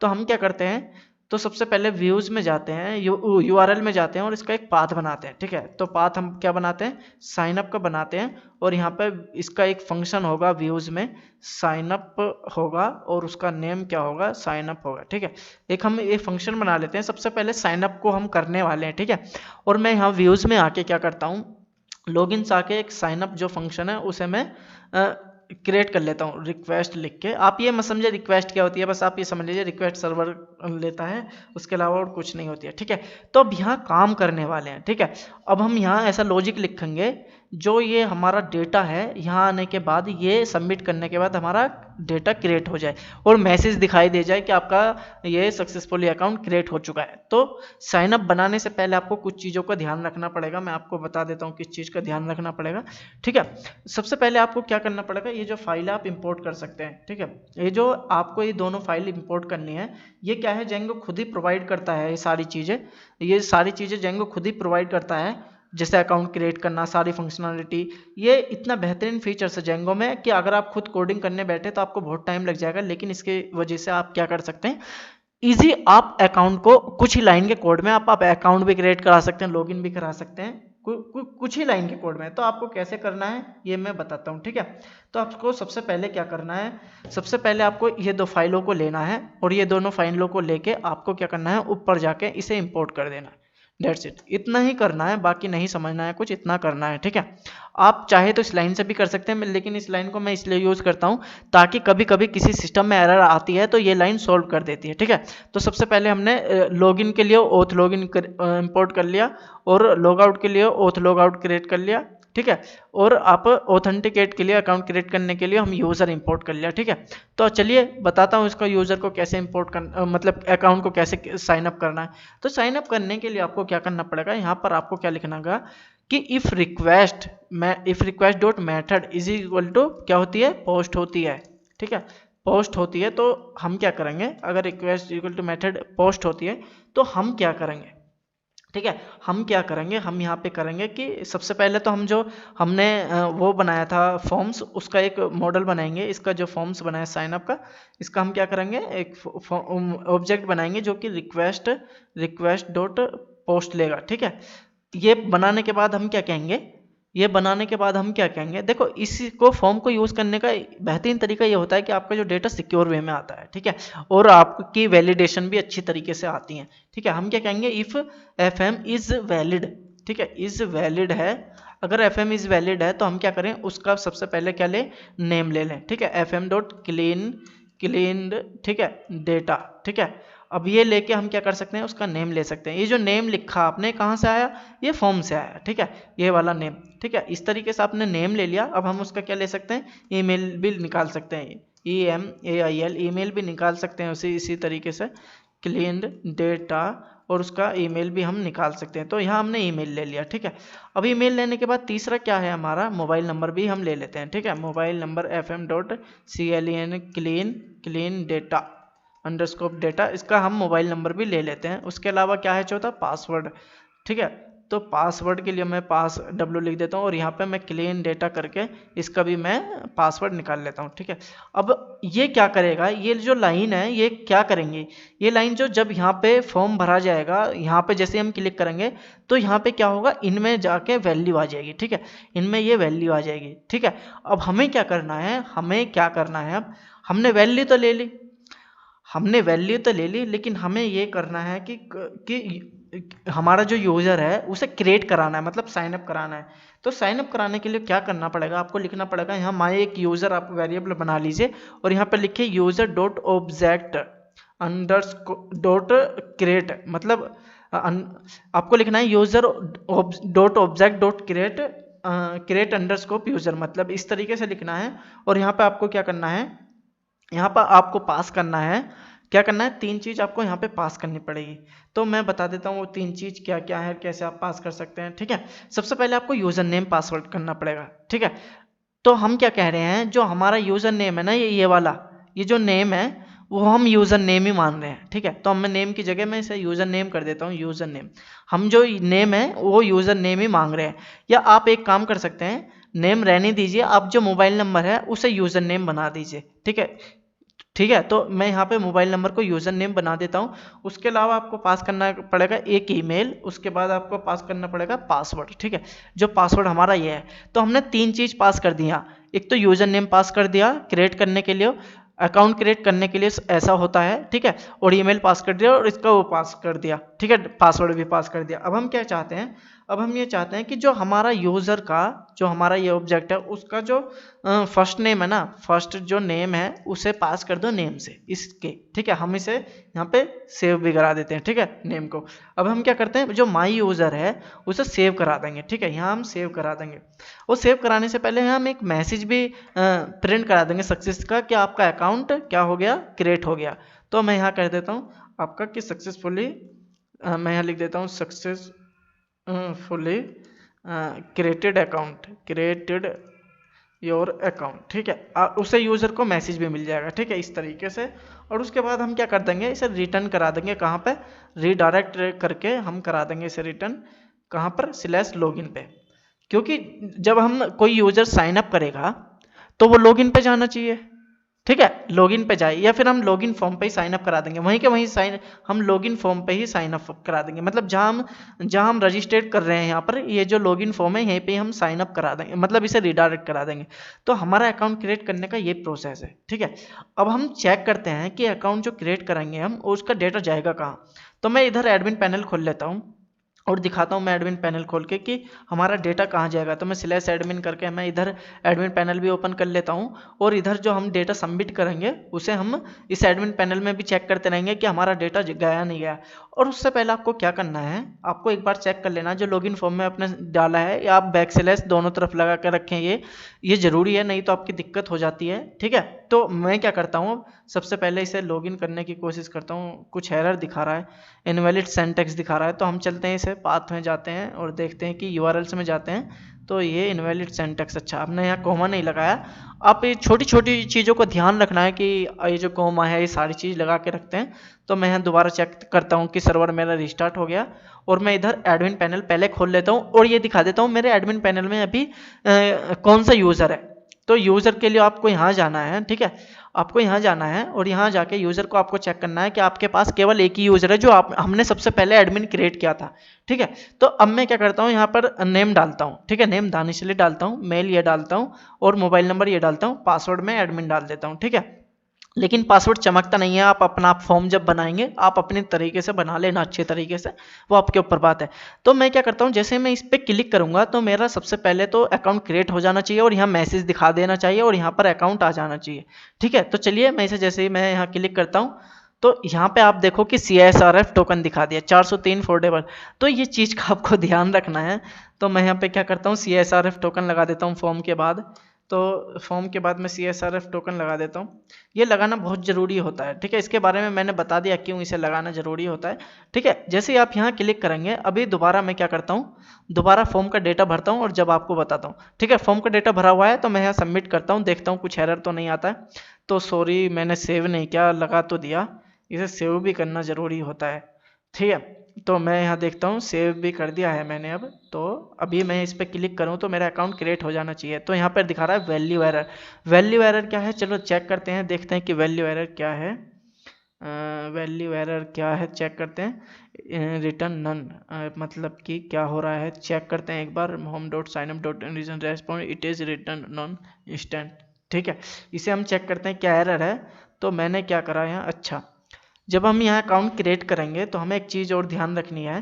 तो हम क्या करते हैं, तो सबसे पहले व्यूज में जाते हैं, URL में जाते हैं, और इसका एक पाथ बनाते हैं। ठीक है, तो पाथ हम क्या बनाते हैं, साइन अप का बनाते हैं, और यहाँ पे इसका एक फंक्शन होगा, व्यूज में साइन अप होगा, और उसका नेम क्या होगा, साइन अप होगा। ठीक है, हम एक फंक्शन बना लेते हैं। सबसे पहले साइन अप को हम करने वाले हैं। ठीक है, और मैं यहाँ व्यूज में आके क्या करता हूँ, लॉगिन से आके एक साइन अप जो फंक्शन है उसे मैं क्रिएट कर लेता हूँ, रिक्वेस्ट लिख के। आप ये मत समझे रिक्वेस्ट क्या होती है, बस आप ये समझ लीजिए रिक्वेस्ट सर्वर लेता है, उसके अलावा और कुछ नहीं होती है। ठीक है, तो अब यहाँ काम करने वाले हैं। ठीक है, अब हम यहाँ ऐसा लॉजिक लिखेंगे, जो ये हमारा डेटा है, यहाँ आने के बाद ये सबमिट करने के बाद हमारा डेटा क्रिएट हो जाए, और मैसेज दिखाई दे जाए कि आपका ये सक्सेसफुली अकाउंट क्रिएट हो चुका है। तो साइन अप बनाने से पहले आपको कुछ चीज़ों का ध्यान रखना पड़ेगा। मैं आपको बता देता हूँ किस चीज़ का ध्यान रखना पड़ेगा। ठीक है, सबसे पहले आपको क्या करना पड़ेगा, ये जो फाइल है आप इंपोर्ट कर सकते हैं। ठीक है, ये जो आपको ये दोनों फाइल इंपोर्ट करनी है, ये क्या है, जेंगो खुद ही प्रोवाइड करता है। ये सारी चीज़ें जेंगो खुद ही प्रोवाइड करता है, जैसे अकाउंट क्रिएट करना, सारी फंक्शनलिटी। ये इतना बेहतरीन फीचर्स है जेंगो में कि अगर आप खुद कोडिंग करने बैठे तो आपको बहुत टाइम लग जाएगा, लेकिन इसके वजह से आप क्या कर सकते हैं, इजी आप अकाउंट को कुछ ही लाइन के कोड में आप अकाउंट भी क्रिएट करा सकते हैं, लॉगिन भी करा सकते हैं, कुछ ही लाइन के कोड में। तो आपको कैसे करना है ये मैं बताता हूँ। ठीक है, तो आपको सबसे पहले क्या करना है, सबसे पहले आपको ये दो फाइलों को लेना है, और ये दोनों फाइलों को लेके आपको क्या करना है, ऊपर जाके इसे इंपोर्ट कर देना है। डेट्स इट, इतना ही करना है, बाकी नहीं समझना है कुछ, इतना करना है। ठीक है, आप चाहे तो इस लाइन से भी कर सकते हैं, लेकिन इस लाइन को मैं इसलिए यूज करता हूं ताकि कभी कभी किसी सिस्टम में एरर आती है तो ये लाइन सॉल्व कर देती है। ठीक है, तो सबसे पहले हमने लॉगिन के लिए ओथ लॉगिन इंपोर्ट कर लिया, और लॉग आउट के लिए ओथ लॉग आउट क्रिएट कर लिया। ठीक है, और आप ऑथेंटिकेट के लिए, अकाउंट क्रिएट करने के लिए हम यूज़र इंपोर्ट कर लिया। ठीक है, तो चलिए बताता हूँ इसका यूज़र को कैसे इंपोर्ट कर, मतलब अकाउंट को कैसे साइन अप करना है। तो साइन अप करने के लिए आपको क्या करना पड़ेगा, यहाँ पर आपको क्या लिखना होगा कि if request dot method is equal to क्या होती है, पोस्ट होती है। ठीक है, पोस्ट होती है, तो हम क्या करेंगे, अगर request equal to method post होती है तो हम क्या करेंगे, ठीक है। हम क्या करेंगे, हम यहाँ पे करेंगे कि सबसे पहले तो हम जो हमने वो बनाया था फॉर्म्स, उसका एक मॉडल बनाएंगे। इसका जो फॉर्म्स बनाया साइन अप का, इसका हम क्या करेंगे, एक ऑब्जेक्ट बनाएंगे जो कि रिक्वेस्ट डॉट पोस्ट लेगा। ठीक है। ये बनाने के बाद हम क्या कहेंगे, देखो इसको फॉर्म को यूज करने का बेहतरीन तरीका ये होता है कि आपका जो डेटा सिक्योर वे में आता है। ठीक है। और आपकी वैलिडेशन भी अच्छी तरीके से आती है। ठीक है। हम क्या कहेंगे, इफ fm इज वैलिड। ठीक है, इज वैलिड है। अगर fm इज वैलिड है तो हम क्या करें, उसका सबसे पहले क्या ले, नेम ले लें। ठीक है, fm डॉट क्लीन, ठीक है, डेटा। ठीक है। अब ये लेके हम क्या कर सकते हैं, उसका नेम ले सकते हैं। ये जो नेम लिखा आपने कहाँ से आया, ये फॉर्म से आया। ठीक है, ये वाला नेम। ठीक है, इस तरीके से आपने नेम ले लिया। अब हम उसका क्या ले सकते हैं, ईमेल भी निकाल सकते हैं, EMAIL ईमेल भी निकाल सकते हैं इसी तरीके से, क्लीन डेटा, और उसका ईमेल भी हम निकाल सकते हैं। तो यहाँ हमने ईमेल ले लिया। ठीक है। अब ईमेल लेने के बाद तीसरा क्या है हमारा, मोबाइल नंबर भी हम ले लेते हैं। ठीक है, mobile number fm dot clean data अंडरस्कोप data, इसका हम मोबाइल नंबर भी ले लेते हैं। उसके अलावा क्या है चौथा, पासवर्ड। ठीक है, तो पासवर्ड के लिए मैं w लिख देता हूँ, और यहाँ पे मैं क्लीन डेटा करके इसका भी मैं पासवर्ड निकाल लेता हूँ। ठीक है। अब ये क्या करेगा, ये जो लाइन है ये क्या करेंगे, ये लाइन जो जब यहाँ पे फॉर्म भरा जाएगा, यहाँ पे जैसे हम क्लिक करेंगे तो यहाँ पे क्या होगा, इनमें जाके वैल्यू आ जाएगी। ठीक है, इनमें ये वैल्यू आ जाएगी। ठीक है। अब हमें क्या करना है, अब हमने वैल्यू तो ले ली, लेकिन हमें ये करना है कि हमारा जो यूज़र है उसे क्रिएट कराना है, मतलब साइन अप कराना है। तो साइन अप कराने के लिए क्या करना पड़ेगा, आपको लिखना पड़ेगा यहाँ माई एक यूज़र आप वेरिएबल बना लीजिए, और यहाँ पर लिखिए user dot object dot create, मतलब आपको लिखना है user dot object dot create अंडरस्कोप user, मतलब इस तरीके से लिखना है। और यहाँ पे आपको क्या करना है, यहाँ पर आपको पास करना है, क्या करना है, 3 चीज़ आपको यहाँ पे पास करनी पड़ेगी। तो मैं बता देता हूँ वो 3 चीज़ क्या क्या है, कैसे आप पास कर सकते हैं। ठीक है, सबसे पहले आपको यूज़र नेम पासवर्ड करना पड़ेगा। ठीक है, तो हम क्या कह रहे हैं, जो हमारा यूज़र नेम है ना, ये वाला, ये जो नेम है वो हम यूज़र नेम ही मान रहे हैं। ठीक है, तो मैं नेम की जगह मैं इसे यूज़र नेम कर देता हूँ, यूज़र नेम। हम जो नेम है वो यूज़र नेम ही मांग रहे हैं। या आप एक काम कर सकते हैं, नेम रहने दीजिए, आप जो मोबाइल नंबर है उसे यूज़र नेम बना दीजिए। ठीक है, तो मैं यहाँ पे मोबाइल नंबर को यूज़र नेम बना देता हूँ। उसके अलावा आपको पास करना पड़ेगा एक ईमेल, उसके बाद आपको पास करना पड़ेगा पासवर्ड। ठीक है, जो पासवर्ड हमारा ये है। तो हमने 3 चीज़ पास कर दिया, एक तो यूज़र नेम पास कर दिया क्रिएट करने के लिए, अकाउंट क्रिएट करने के लिए ऐसा होता है। ठीक है, और ईमेल पास कर दिया, और इसका वो पास कर दिया। ठीक है, पासवर्ड भी पास कर दिया। अब हम क्या चाहते हैं, अब हम ये चाहते हैं कि जो हमारा यूज़र का, जो हमारा ये ऑब्जेक्ट है, उसका जो फर्स्ट नेम है ना, फर्स्ट जो नेम है उसे पास कर दो नेम से इसके। ठीक है, हम इसे यहाँ पे सेव भी करा देते हैं। ठीक है, नेम को। अब हम क्या करते हैं, जो माई यूज़र है उसे सेव करा देंगे। ठीक है, यहाँ हम सेव करा देंगे। वो सेव कराने से पहले हम एक मैसेज भी प्रिंट करा देंगे सक्सेस का, कि आपका अकाउंट क्या हो गया, क्रिएट हो गया। तो मैं यहाँ कह देता हूँ आपका कि सक्सेसफुली, मैं यहाँ लिख देता हूँ सक्सेसफुली क्रिएटेड योर अकाउंट। ठीक है, उसे यूज़र को मैसेज भी मिल जाएगा। ठीक है, इस तरीके से। और उसके बाद हम क्या कर देंगे, इसे रिटर्न करा देंगे, कहाँ पे, रीडायरेक्ट करके हम करा देंगे इसे रिटर्न, कहाँ पर, /login पे। क्योंकि जब हम कोई यूज़र साइन अप करेगा तो वो लॉगिन पे जाना चाहिए। ठीक है, लॉगिन पे जाए, या फिर हम लॉगिन फॉर्म पे ही साइन अप करा देंगे, वहीं के वहीं हम लॉगिन फॉर्म पे ही साइन अप करा देंगे। मतलब जहां हम रजिस्टर्ड कर रहे हैं, यहाँ पर ये जो लॉगिन फॉर्म है यहीं पे हम साइन अप करा देंगे, मतलब इसे रिडायरेक्ट करा देंगे। तो हमारा अकाउंट क्रिएट करने का ये प्रोसेस है। ठीक है, अब हम चेक करते हैं कि अकाउंट जो क्रिएट करेंगे हम, उसका डेटा जाएगा कहाँ। तो मैं इधर एडमिन पैनल खोल लेता हूँ और दिखाता हूँ मैं एडमिन पैनल खोल के कि हमारा डेटा कहाँ जाएगा। तो मैं /admin करके मैं इधर एडमिन पैनल भी ओपन कर लेता हूँ, और इधर जो हम डेटा सबमिट करेंगे उसे हम इस एडमिन पैनल में भी चेक करते रहेंगे कि हमारा डेटा गया नहीं गया। और उससे पहले आपको क्या करना है, आपको एक बार चेक कर लेना जो लॉगिन फॉर्म में आपने डाला है, या आप बैक/ दोनों तरफ लगा कर रखें, ये ज़रूरी है, नहीं तो आपकी दिक्कत हो जाती है। ठीक है, तो मैं क्या करता हूँ, सबसे पहले इसे लॉगिन करने की कोशिश करता हूँ। कुछ एरर दिखा रहा है, इनवैलिड सिंटैक्स दिखा रहा है, तो हम चलते हैं इसे पाथ में जाते हैं और देखते हैं कि यूआरएल्स में जाते हैं तो ये इनवैलिड सिंटैक्स, अच्छा हमने यहाँ कोमा नहीं लगाया। आप ये छोटी छोटी चीज़ों को ध्यान रखना है कि ये जो कोमा है ये सारी चीज़ लगा के रखते हैं। तो मैं यहाँ दोबारा चेक करता हूँ कि सर्वर मेरा रिस्टार्ट हो गया और मैं इधर एडमिन पैनल पहले खोल लेता हूँ और ये दिखा देता हूँ मेरे एडमिन पैनल में अभी कौन सा यूज़र है। तो यूज़र के लिए आपको यहाँ जाना है, ठीक है, आपको यहाँ जाना है और यहाँ जाके यूज़र को आपको चेक करना है कि आपके पास केवल एक ही यूज़र है जो हमने सबसे पहले एडमिन क्रिएट किया था, ठीक है। तो अब मैं क्या करता हूँ, यहाँ पर नेम डालता हूँ, ठीक है, नेम दानिश अली डालता हूँ, मेल ये डालता हूँ और मोबाइल नंबर ये डालता हूँ, पासवर्ड में एडमिन डाल देता हूँ, ठीक है। लेकिन पासवर्ड चमकता नहीं है, आप अपना फॉर्म जब बनाएंगे आप अपने तरीके से बना लेना अच्छे तरीके से, वो आपके ऊपर बात है। तो मैं क्या करता हूँ, जैसे मैं इस पर क्लिक करूंगा तो मेरा सबसे पहले तो अकाउंट क्रिएट हो जाना चाहिए और यहाँ मैसेज दिखा देना चाहिए और यहाँ पर अकाउंट आ जाना चाहिए, ठीक है। तो चलिए मैं इसे जैसे ही मैं यहाँ क्लिक करता हूँ तो यहाँ पे आप देखो कि CSRF टोकन दिखा दिया 403 फोल्डेबल। तो ये चीज़ का आपको ध्यान रखना है। तो मैं यहाँ पे क्या करता हूँ, CSRF टोकन लगा देता हूँ फॉर्म के बाद। तो फॉर्म के बाद मैं CSRF टोकन लगा देता हूँ। ये लगाना बहुत ज़रूरी होता है, ठीक है। इसके बारे में मैंने बता दिया क्यों इसे लगाना ज़रूरी होता है, ठीक है। जैसे ही आप यहाँ क्लिक करेंगे, अभी दोबारा मैं क्या करता हूँ, दोबारा फॉर्म का डेटा भरता हूँ और जब आपको बताता हूँ, ठीक है। फॉर्म का डेटा भरा हुआ है तो मैं यहाँ सबमिट करता हूँ, देखता हूँ कुछ एरर तो नहीं आता है। तो सॉरी मैंने सेव नहीं किया, लगा तो दिया, इसे सेव भी करना ज़रूरी होता है, ठीक है। तो मैं यहाँ देखता हूँ सेव भी कर दिया है मैंने अब। तो अभी मैं इस पर क्लिक करूँ तो मेरा अकाउंट क्रिएट हो जाना चाहिए। तो यहाँ पर दिखा रहा है वैल्यू एरर। वैल्यू एरर क्या है, चलो चेक करते हैं, देखते हैं कि वैल्यू एरर क्या है। वैल्यू एरर क्या है चेक करते हैं। रिटर्न नन, मतलब कि क्या हो रहा है चेक करते हैं एक बार। home.signup.reason it is return non instant, ठीक है। इसे हम चेक करते हैं क्या एरर है। तो मैंने क्या करा यहाँ, अच्छा जब हम यहाँ अकाउंट क्रिएट करेंगे तो हमें एक चीज़ और ध्यान रखनी है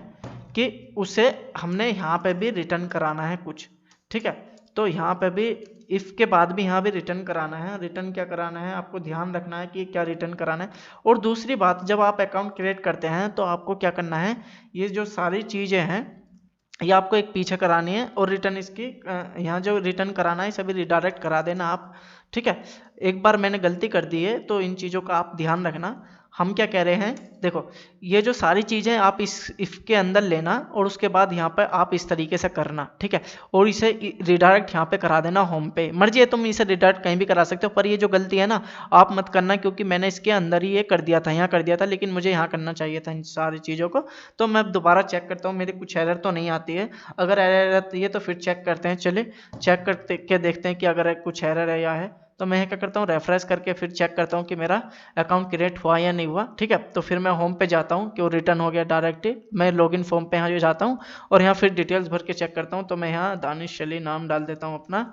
कि उसे हमने यहाँ पे भी रिटर्न कराना है कुछ, ठीक है। तो यहाँ पे भी इफ़ के बाद भी यहाँ भी रिटर्न कराना है। रिटर्न क्या कराना है, आपको ध्यान रखना है कि क्या रिटर्न कराना है। और दूसरी बात, जब आप अकाउंट क्रिएट करते हैं तो आपको क्या करना है, ये जो सारी चीज़ें हैं ये आपको एक पीछे करानी है और रिटर्न इसकी यहाँ जो रिटर्न कराना है सभी रिडायरेक्ट करा देना आप, ठीक है। एक बार मैंने गलती कर दी है तो इन चीज़ों का आप ध्यान रखना। हम क्या कह रहे हैं, देखो ये जो सारी चीज़ें आप इस इफ़ के अंदर लेना और उसके बाद यहाँ पर आप इस तरीके से करना, ठीक है। और इसे रिडायरेक्ट यहाँ पे करा देना होम पे। मर्जी है तुम इसे रिडायरेक्ट कहीं भी करा सकते हो, पर ये जो गलती है ना आप मत करना, क्योंकि मैंने इसके अंदर ही ये कर दिया था, यहाँ कर दिया था, लेकिन मुझे यहाँ करना चाहिए था इन सारी चीज़ों को। तो मैं दोबारा चेक करता हूँ मेरी कुछ एरर तो नहीं आती है। अगर एरर आती है तो फिर चेक करते हैं, चलिए चेक करते के देखते हैं कि अगर कुछ एरर है या है। तो मैं क्या करता हूँ, रेफ्रेश करके फिर चेक करता हूँ कि मेरा अकाउंट क्रिएट हुआ या नहीं हुआ, ठीक है। तो फिर मैं होम पे जाता हूँ कि वो रिटर्न हो गया डायरेक्ट ही। मैं लॉगिन फॉर्म पे यहाँ जो जाता हूँ और यहाँ फिर डिटेल्स भर के चेक करता हूँ। तो मैं यहाँ दानिश अली नाम डाल देता हूँ अपना,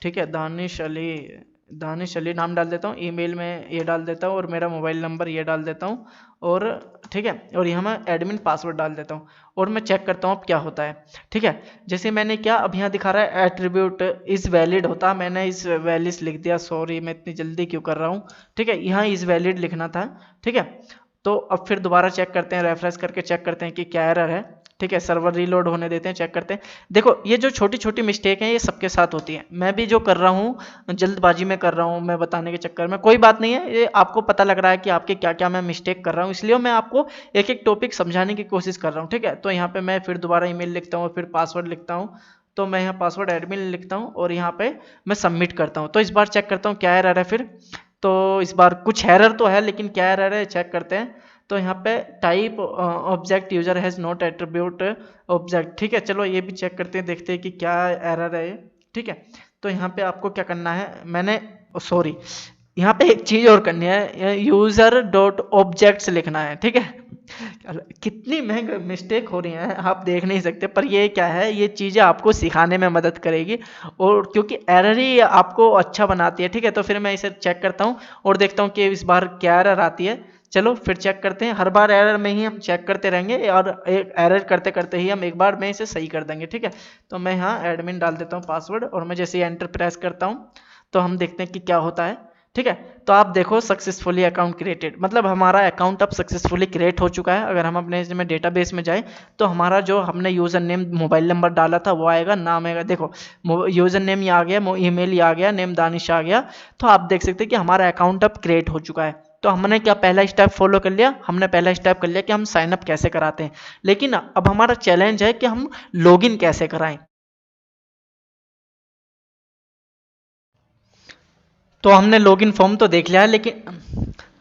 ठीक है, दानिश अली नाम डाल देता हूँ। ईमेल में ये डाल देता हूँ और मेरा मोबाइल नंबर ये डाल देता हूँ और ठीक है, और यहाँ मैं एडमिन पासवर्ड डाल देता हूँ और मैं चेक करता हूँ अब क्या होता है, ठीक है। जैसे मैंने क्या, अब यहाँ दिखा रहा है एट्रीब्यूट इज़ वैलिड होता, मैंने इस वैलिड लिख दिया, सॉरी मैं इतनी जल्दी क्यों कर रहा हूँ, ठीक है। यहाँ इज़ वैलिड लिखना था, ठीक है। तो अब फिर दोबारा चेक करते हैं, रेफरेंस करके चेक करते हैं कि क्या एरर है, ठीक है। सर्वर रीलोड होने देते हैं, चेक करते हैं। देखो ये जो छोटी छोटी मिस्टेक हैं ये सबके साथ होती है। मैं भी जो कर रहा हूँ जल्दबाजी में कर रहा हूँ, मैं बताने के चक्कर में, कोई बात नहीं है, ये आपको पता लग रहा है कि आपके क्या क्या मैं मिस्टेक कर रहा हूँ, इसलिए मैं आपको एक एक टॉपिक समझाने की कोशिश कर रहा हूँ, ठीक है। तो यहाँ पे मैं फिर दोबारा ईमेल लिखता हूँ, फिर पासवर्ड लिखता हूँ। तो मैं यहाँ पासवर्ड एडमिन लिखता हूँ और यहाँ पे मैं सबमिट करता हूँ। तो इस बार चेक करता हूँ क्या एरर है फिर। तो इस बार कुछ एरर तो है, लेकिन क्या एरर है चेक करते हैं। तो यहाँ पे type object user has not attribute object, ठीक है। चलो ये भी चेक करते हैं, देखते हैं कि क्या एरर है, ठीक है। तो यहाँ पे आपको क्या करना है, मैंने सॉरी यहाँ पे एक चीज़ और करनी है, यूज़र डॉट ऑब्जेक्ट्स लिखना है, ठीक है। कितनी महंगी मिस्टेक हो रही है आप देख नहीं सकते, पर ये क्या है, ये चीज़ें आपको सिखाने में मदद करेगी और क्योंकि एरर ही आपको अच्छा बनाती है, ठीक है। तो फिर मैं इसे चेक करता हूँ और देखता हूँ कि इस बार क्या एरर आती है। चलो फिर चेक करते हैं, हर बार एरर में ही हम चेक करते रहेंगे और एक एरर करते करते ही हम एक बार में इसे सही कर देंगे, ठीक है। तो मैं यहाँ एडमिन डाल देता हूँ पासवर्ड और मैं जैसे ही एंटर प्रेस करता हूँ तो हम देखते हैं कि क्या होता है, ठीक है। तो आप देखो सक्सेसफुली अकाउंट क्रिएटेड, मतलब हमारा अकाउंट अब सक्सेसफुली क्रिएट हो चुका है। अगर हम अपने इसमें डेटाबेस में जाएं तो हमारा जो हमने यूज़र नेम मोबाइल नंबर डाला था वो आएगा, नाम आएगा, देखो यूज़र नेम ये आ गया, ईमेल ये आ गया, नेम दानिश आ गया। तो आप देख सकते हैं कि हमारा अकाउंट अब क्रिएट हो चुका है। तो हमने क्या पहला स्टेप फॉलो कर लिया, हमने पहला स्टेप कर लिया कि हम साइन अप कैसे कराते हैं। लेकिन अब हमारा चैलेंज है कि हम लॉगिन कैसे कराएं। तो हमने लॉगिन फॉर्म तो देख लिया है,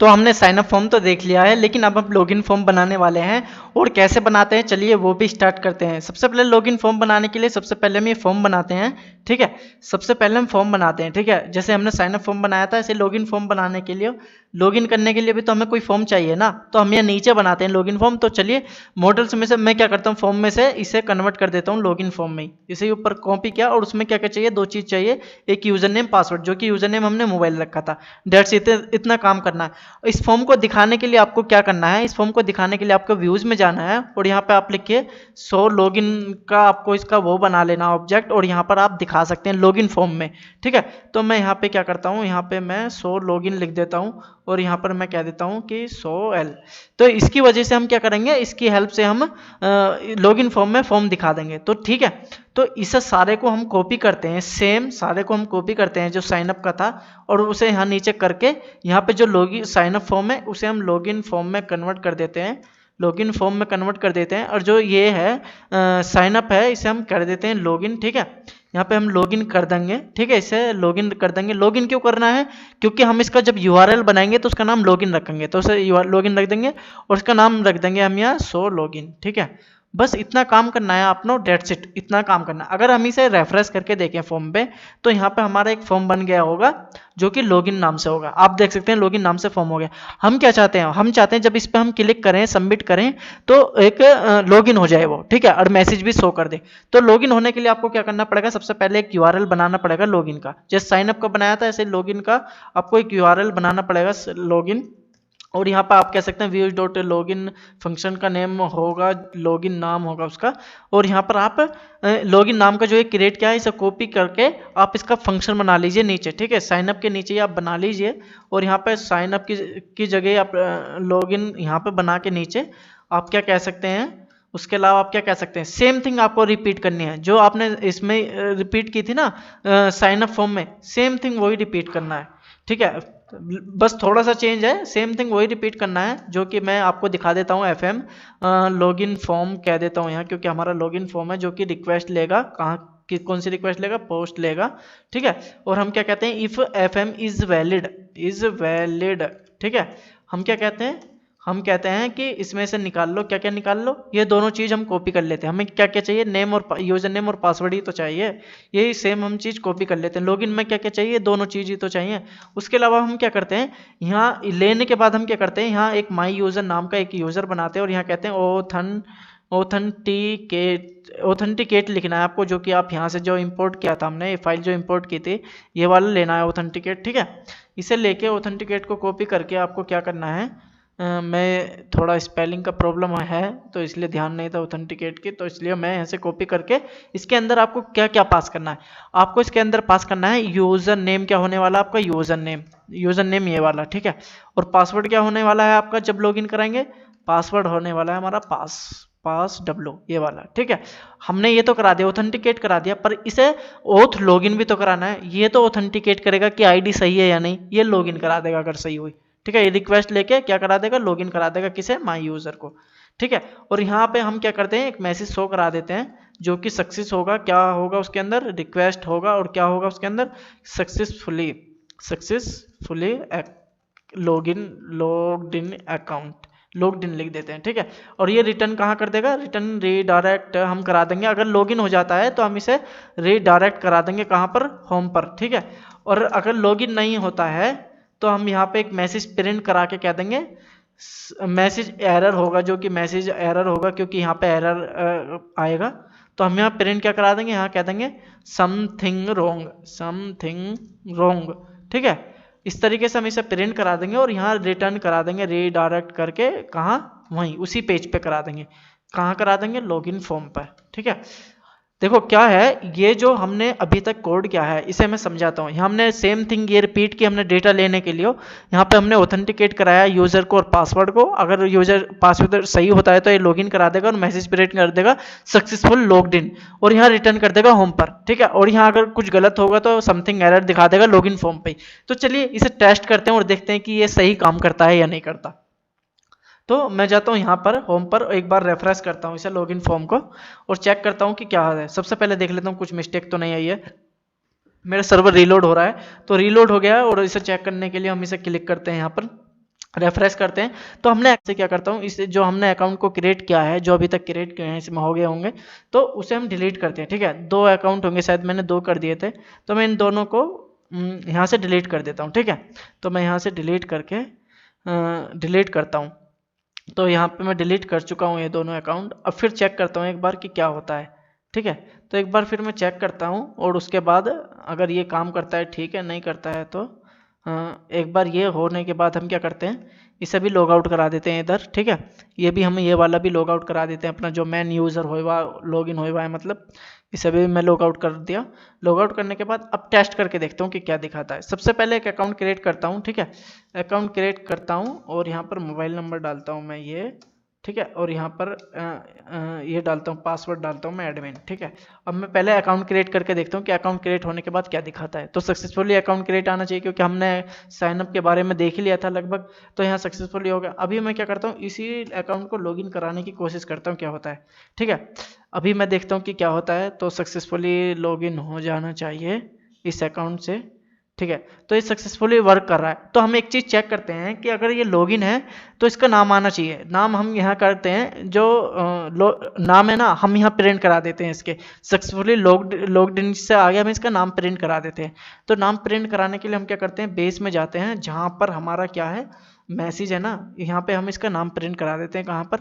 हमने साइन अप फॉर्म तो देख लिया है, लेकिन अब हम लॉगिन फॉर्म बनाने वाले हैं। और कैसे बनाते हैं चलिए वो भी स्टार्ट करते हैं। सबसे पहले लॉगिन फॉर्म बनाने के लिए सबसे पहले हम ये फॉर्म बनाते हैं, ठीक है। सबसे पहले हम फॉर्म बनाते हैं, ठीक है। जैसे हमने साइन अप फॉर्म बनाया था, ऐसे लॉगिन फॉर्म बनाने के लिए, लॉगिन करने के लिए भी तो हमें कोई फॉर्म चाहिए ना, तो हम यहाँ नीचे बनाते हैं लॉगिन फॉर्म। तो चलिए मॉडल्स में से मैं क्या करता हूँ, फॉर्म में से इसे कन्वर्ट कर देता हूँ लॉगिन फॉर्म में, इसे ऊपर कॉपी किया। और उसमें क्या क्या चाहिए, दो चीज़ चाहिए, एक यूजर नेम पासवर्ड, जो कि यूजर नेम हमने मोबाइल रखा था, डेट्स इतना काम करना है। इस फॉर्म को दिखाने के लिए आपको क्या करना है, इस फॉर्म को दिखाने के लिए आपको व्यूज में जाना है और यहाँ पे आप लिखिए सो लॉगिन का, आपको इसका वो बना लेना ऑब्जेक्ट, और यहाँ पर आप दिखा सकते हैं लॉगिन फॉर्म में, ठीक है। तो मैं यहाँ पे क्या करता हूँ, यहाँ पे मैं सो लॉगिन लिख देता हूँ और यहाँ पर मैं कह देता हूँ कि सो एल। तो इसकी वजह से हम क्या करेंगे, इसकी हेल्प से हम लॉगिन फॉर्म में फॉर्म दिखा देंगे, तो ठीक है। तो इस सारे को हम कॉपी करते हैं, सेम सारे को हम कॉपी करते हैं जो साइनअप का था, और उसे यहाँ नीचे करके यहाँ पे जो लॉगिन साइनअप फॉर्म है उसे हम लॉगिन फॉर्म में कन्वर्ट कर देते हैं, लॉगिन फॉर्म में कन्वर्ट कर देते हैं। और जो ये है साइनअप है इसे हम कर देते हैं लॉगिन, ठीक है। यहाँ पे हम लॉगिन कर देंगे, ठीक है, इसे लॉगिन कर देंगे। लॉगिन क्यों करना है, क्योंकि हम इसका जब यूआरएल बनाएंगे तो उसका नाम लॉगिन रखेंगे, तो उसे लॉगिन रख देंगे और उसका नाम रख देंगे हम यहाँ सो लॉगिन, ठीक है। बस इतना काम करना है आपको, डेट्स इट, इतना काम करना है। अगर हम इसे रेफरेंस करके देखें फॉर्म पे, तो यहाँ पे हमारा एक फॉर्म बन गया होगा जो कि लॉगिन नाम से होगा, आप देख सकते हैं लॉगिन नाम से फॉर्म हो गया। हम क्या चाहते हैं, हम चाहते हैं जब इस पे हम क्लिक करें, सबमिट करें, तो एक लॉगिन हो जाए वो, ठीक है, और मैसेज भी शो कर दे। तो लॉगिन होने के लिए आपको क्या करना पड़ेगा, सबसे पहले एक यूआरएल बनाना पड़ेगा लॉगिन का, जैसे साइनअप का बनाया था ऐसे लॉगिन का आपको एक यूआरएल बनाना पड़ेगा लॉगिन। और यहाँ पर आप कह सकते हैं व्यूज डॉट लॉगिन, फंक्शन का नेम होगा, लॉगिन नाम होगा उसका। और यहाँ पर आप लॉगिन नाम का जो है क्रिएट किया है इसे कॉपी करके आप इसका फंक्शन बना लीजिए नीचे, ठीक है, साइनअप के नीचे ही आप बना लीजिए। और यहाँ पर साइनअप की जगह आप लॉगिन यहाँ पर बना के नीचे आप क्या कह सकते हैं, उसके अलावा आप क्या कह सकते हैं, सेम थिंग आपको रिपीट करनी है जो आपने इसमें रिपीट की थी ना साइनअप फॉर्म में, सेम थिंग वही रिपीट करना है, ठीक है। बस थोड़ा सा चेंज है, सेम थिंग वही रिपीट करना है, जो कि मैं आपको दिखा देता हूँ। FM लॉगिन फॉर्म कह देता हूँ यहाँ, क्योंकि हमारा लॉगिन फॉर्म है जो कि रिक्वेस्ट लेगा, कहाँ कि कौन सी रिक्वेस्ट लेगा, पोस्ट लेगा, ठीक है। और हम क्या कहते हैं, इफ FM इज वैलिड, ठीक है। हम क्या कहते हैं, हम कहते हैं कि इसमें से निकाल लो, क्या क्या निकाल लो, ये दोनों चीज़ हम कॉपी कर लेते हैं। हमें क्या क्या चाहिए, नेम और यूजर नेम और पासवर्ड ही तो चाहिए, यही सेम हम चीज़ कॉपी कर लेते हैं। लॉगिन में क्या क्या चाहिए, दोनों चीज़ ही तो चाहिए। उसके अलावा हम क्या करते हैं, यहाँ लेने के बाद हम क्या करते हैं, यहाँ एक माई यूज़र नाम का एक यूज़र बनाते हैं और यहाँ कहते हैं ऑथेंटिकेट लिखना है आपको, जो कि आप यहाँ से जो इंपोर्ट किया था हमने, ये फाइल जो इंपोर्ट की थी ये वाला लेना है ऑथेंटिकेट, ठीक है। इसे लेके ऑथेंटिकेट को कॉपी करके आपको क्या करना है, मैं थोड़ा स्पेलिंग का प्रॉब्लम है तो इसलिए ध्यान नहीं था ऑथेंटिकेट की, तो इसलिए मैं यहाँ से कॉपी करके इसके अंदर आपको क्या क्या पास करना है, आपको इसके अंदर पास करना है यूज़र नेम, क्या होने वाला आपका यूज़र नेम ये वाला, ठीक है। और पासवर्ड क्या होने वाला है आपका, जब लॉगिन कराएंगे पासवर्ड होने वाला है हमारा पास W ये वाला, ठीक है। हमने ये तो करा दिया, ऑथेंटिकेट करा दिया, पर इसे ऑथ लॉगिन भी तो कराना है। ये तो ऑथेंटिकेट करेगा कि आईडी सही है या नहीं, ये लॉगिन करा देगा अगर सही हुई, ठीक है। ये रिक्वेस्ट लेके क्या करा देगा, लॉगिन करा देगा, किसे, माई यूजर को, ठीक है। और यहाँ पे हम क्या करते हैं, एक मैसेज शो करा देते हैं जो कि सक्सेस होगा, क्या होगा उसके अंदर, रिक्वेस्ट होगा, और क्या होगा उसके अंदर, सक्सेसफुली लॉग्ड इन लिख देते हैं, ठीक है। और ये रिटर्न कहाँ कर देगा, रिटर्न रीडायरेक्ट हम करा देंगे, अगर लॉगिन हो जाता है तो हम इसे रीडायरेक्ट करा देंगे कहाँ पर, होम पर, ठीक है। और अगर लॉगिन नहीं होता है तो हम यहाँ पे एक मैसेज प्रिंट करा के कह देंगे मैसेज एरर होगा, जो कि मैसेज एरर होगा क्योंकि यहाँ पे एरर आएगा, तो हम यहाँ प्रिंट क्या करा देंगे, यहाँ कह देंगे समथिंग रॉन्ग, ठीक है। इस तरीके से हम इसे प्रिंट करा देंगे और यहाँ रिटर्न करा देंगे रीडायरेक्ट करके, कहाँ, वहीं उसी पेज पे करा देंगे, कहाँ करा देंगे, लॉगिन फॉर्म पर, ठीक है। देखो क्या है, ये जो हमने अभी तक कोड किया है इसे मैं समझाता हूँ। यहाँ हमने सेम थिंग ये रिपीट की हमने डेटा लेने के लिए। यहाँ पे हमने ऑथेंटिकेट कराया यूजर को और पासवर्ड को। अगर यूजर पासवर्ड सही होता है तो ये लॉगिन करा देगा और मैसेज प्रिंट कर देगा सक्सेसफुल लॉग्ड इन, और यहाँ रिटर्न कर देगा होम पर, ठीक है। और यहाँ अगर कुछ गलत होगा तो समथिंग एरर दिखा देगा लॉगिन फॉर्म पे। तो चलिए इसे टेस्ट करते हैं और देखते हैं कि ये सही काम करता है या नहीं करता। तो मैं जाता हूँ यहाँ पर होम पर, एक बार रेफरेश करता हूँ इसे लॉगिन फॉर्म को और चेक करता हूँ कि क्या है। सबसे पहले देख लेता हूँ कुछ मिस्टेक तो नहीं आई है। मेरा सर्वर रीलोड हो रहा है, तो रीलोड हो गया है और इसे चेक करने के लिए हम इसे क्लिक करते हैं, यहाँ पर रेफरेश करते हैं। तो हमने ऐसे क्या करता हूँ, इसे जो हमने अकाउंट को क्रिएट किया है, जो अभी तक क्रिएट किए हैं इसमें हो गए होंगे, तो उसे हम डिलीट करते हैं, ठीक है। 2 अकाउंट होंगे शायद, मैंने 2 कर दिए थे, तो मैं इन दोनों को यहाँ से डिलीट कर देता हूँ, ठीक है। तो मैं यहाँ से डिलीट करके डिलीट करता हूँ। तो यहाँ पे मैं डिलीट कर चुका हूँ ये दोनों अकाउंट। अब फिर चेक करता हूँ एक बार कि क्या होता है, ठीक है। तो एक बार फिर मैं चेक करता हूँ और उसके बाद अगर ये काम करता है ठीक है, नहीं करता है तो एक बार ये होने के बाद हम क्या करते हैं, इसे भी लॉग आउट करा देते हैं इधर, ठीक है। ये भी हम ये वाला भी लॉग आउट करा देते हैं, अपना जो मेन यूज़र होएगा लॉगिन होएगा है, मतलब इसे भी मैं लॉग आउट कर दिया। लॉग आउट करने के बाद अब टेस्ट करके देखता हूँ कि क्या दिखाता है। सबसे पहले एक अकाउंट क्रिएट करता हूँ, ठीक है। अकाउंट क्रिएट करता हूँ और यहाँ पर मोबाइल नंबर डालता हूँ मैं ये, ठीक है। और यहाँ पर ये डालता हूँ, पासवर्ड डालता हूँ मैं एडमिन, ठीक है। अब मैं पहले अकाउंट क्रिएट करके देखता हूँ कि अकाउंट क्रिएट होने के बाद क्या दिखाता है। तो सक्सेसफुली अकाउंट क्रिएट आना चाहिए, क्योंकि हमने साइनअप के बारे में देख ही लिया था लगभग, तो यहाँ सक्सेसफुली हो गया। अभी मैं क्या करता हूँ, इसी अकाउंट को लॉगिन कराने की कोशिश करता हूँ क्या होता है, ठीक है। अभी मैं देखता हूँ कि क्या होता है। तो सक्सेसफुली लॉगिन हो जाना चाहिए इस अकाउंट से, ठीक है। तो ये सक्सेसफुली वर्क कर रहा है। तो हम एक चीज़ चेक करते हैं कि अगर ये लॉगिन है तो इसका नाम आना चाहिए। नाम हम यहाँ करते हैं, जो नाम है ना, हम यहाँ प्रिंट करा देते हैं इसके। सक्सेसफुली लॉग्ड इन से आगे हम इसका नाम प्रिंट करा देते हैं। तो नाम प्रिंट कराने के लिए हम क्या करते हैं, बेस में जाते हैं, जहाँ पर हमारा क्या है मैसेज है ना, यहाँ पे हम इसका नाम प्रिंट करा देते हैं। कहाँ पर,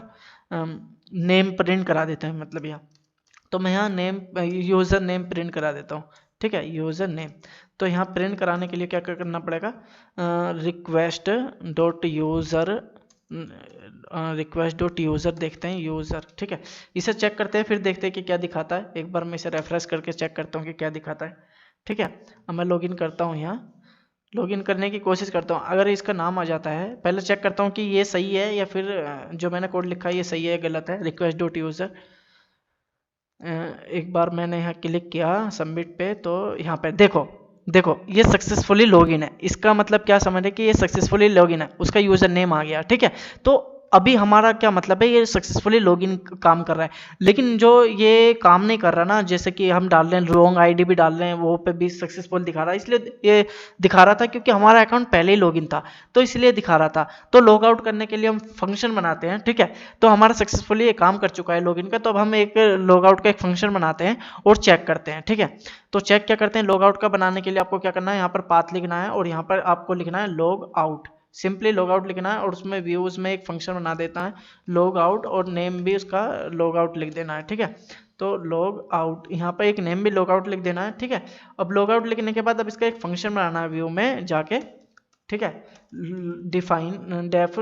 नेम प्रिंट करा देते हैं, मतलब यहाँ। तो मैं यहाँ नेम यूज़र नेम प्रिंट करा देता हूँ, ठीक है, यूज़र नेम। तो यहाँ प्रिंट कराने के लिए क्या करना पड़ेगा, रिक्वेस्ट डॉट यूज़र देखते हैं, यूज़र, ठीक है। इसे चेक करते हैं, फिर देखते हैं कि क्या दिखाता है। एक बार मैं इसे रेफरेश करके चेक करता हूँ कि क्या दिखाता है, ठीक है। अब मैं लॉगिन करता हूँ, यहाँ लॉगिन करने की कोशिश करता हूँ। अगर इसका नाम आ जाता है, पहले चेक करता हूँ कि ये सही है या फिर जो मैंने कोड लिखा है ये सही है गलत है। रिक्वेस्ट डॉट यूज़र, एक बार मैंने यहाँ क्लिक किया सबमिट पे, तो यहाँ पे देखो ये सक्सेसफुली लॉगिन है। इसका मतलब क्या समझ रहे कि ये सक्सेसफुली लॉगिन है, उसका यूजर नेम आ गया, ठीक है। तो अभी हमारा क्या मतलब है, ये सक्सेसफुली लॉगिन काम कर रहा है। लेकिन जो ये काम नहीं कर रहा ना, जैसे कि हम डाल रहे हैं रॉन्ग आईडी भी डाल रहे हैं, वो पे भी सक्सेसफुल दिखा रहा है। इसलिए ये दिखा रहा था क्योंकि हमारा अकाउंट पहले ही लॉगिन था, तो इसलिए दिखा रहा था। तो लॉग आउट करने के लिए हम फंक्शन बनाते हैं, ठीक है। तो हमारा सक्सेसफुली ये काम कर चुका है लॉगिन का। तो अब हम एक लॉग आउट का एक फंक्शन बनाते हैं और चेक करते हैं, ठीक है। तो चेक क्या करते हैं, लॉग आउट का बनाने के लिए आपको क्या करना है, यहाँ पर पाथ लिखना है और यहाँ पर आपको लिखना है log out. Simply log out लिखना है और उसमें व्यूज में एक फंक्शन बना देता है लॉग आउट, और नेम भी उसका लॉग आउट लिख देना है, ठीक है। तो लॉग आउट, यहाँ पर एक नेम भी लॉग आउट लिख देना है, ठीक है। अब लॉग आउट लिखने के बाद अब इसका एक फंक्शन बनाना है व्यू में जाके, ठीक है। डिफाइन डेफ,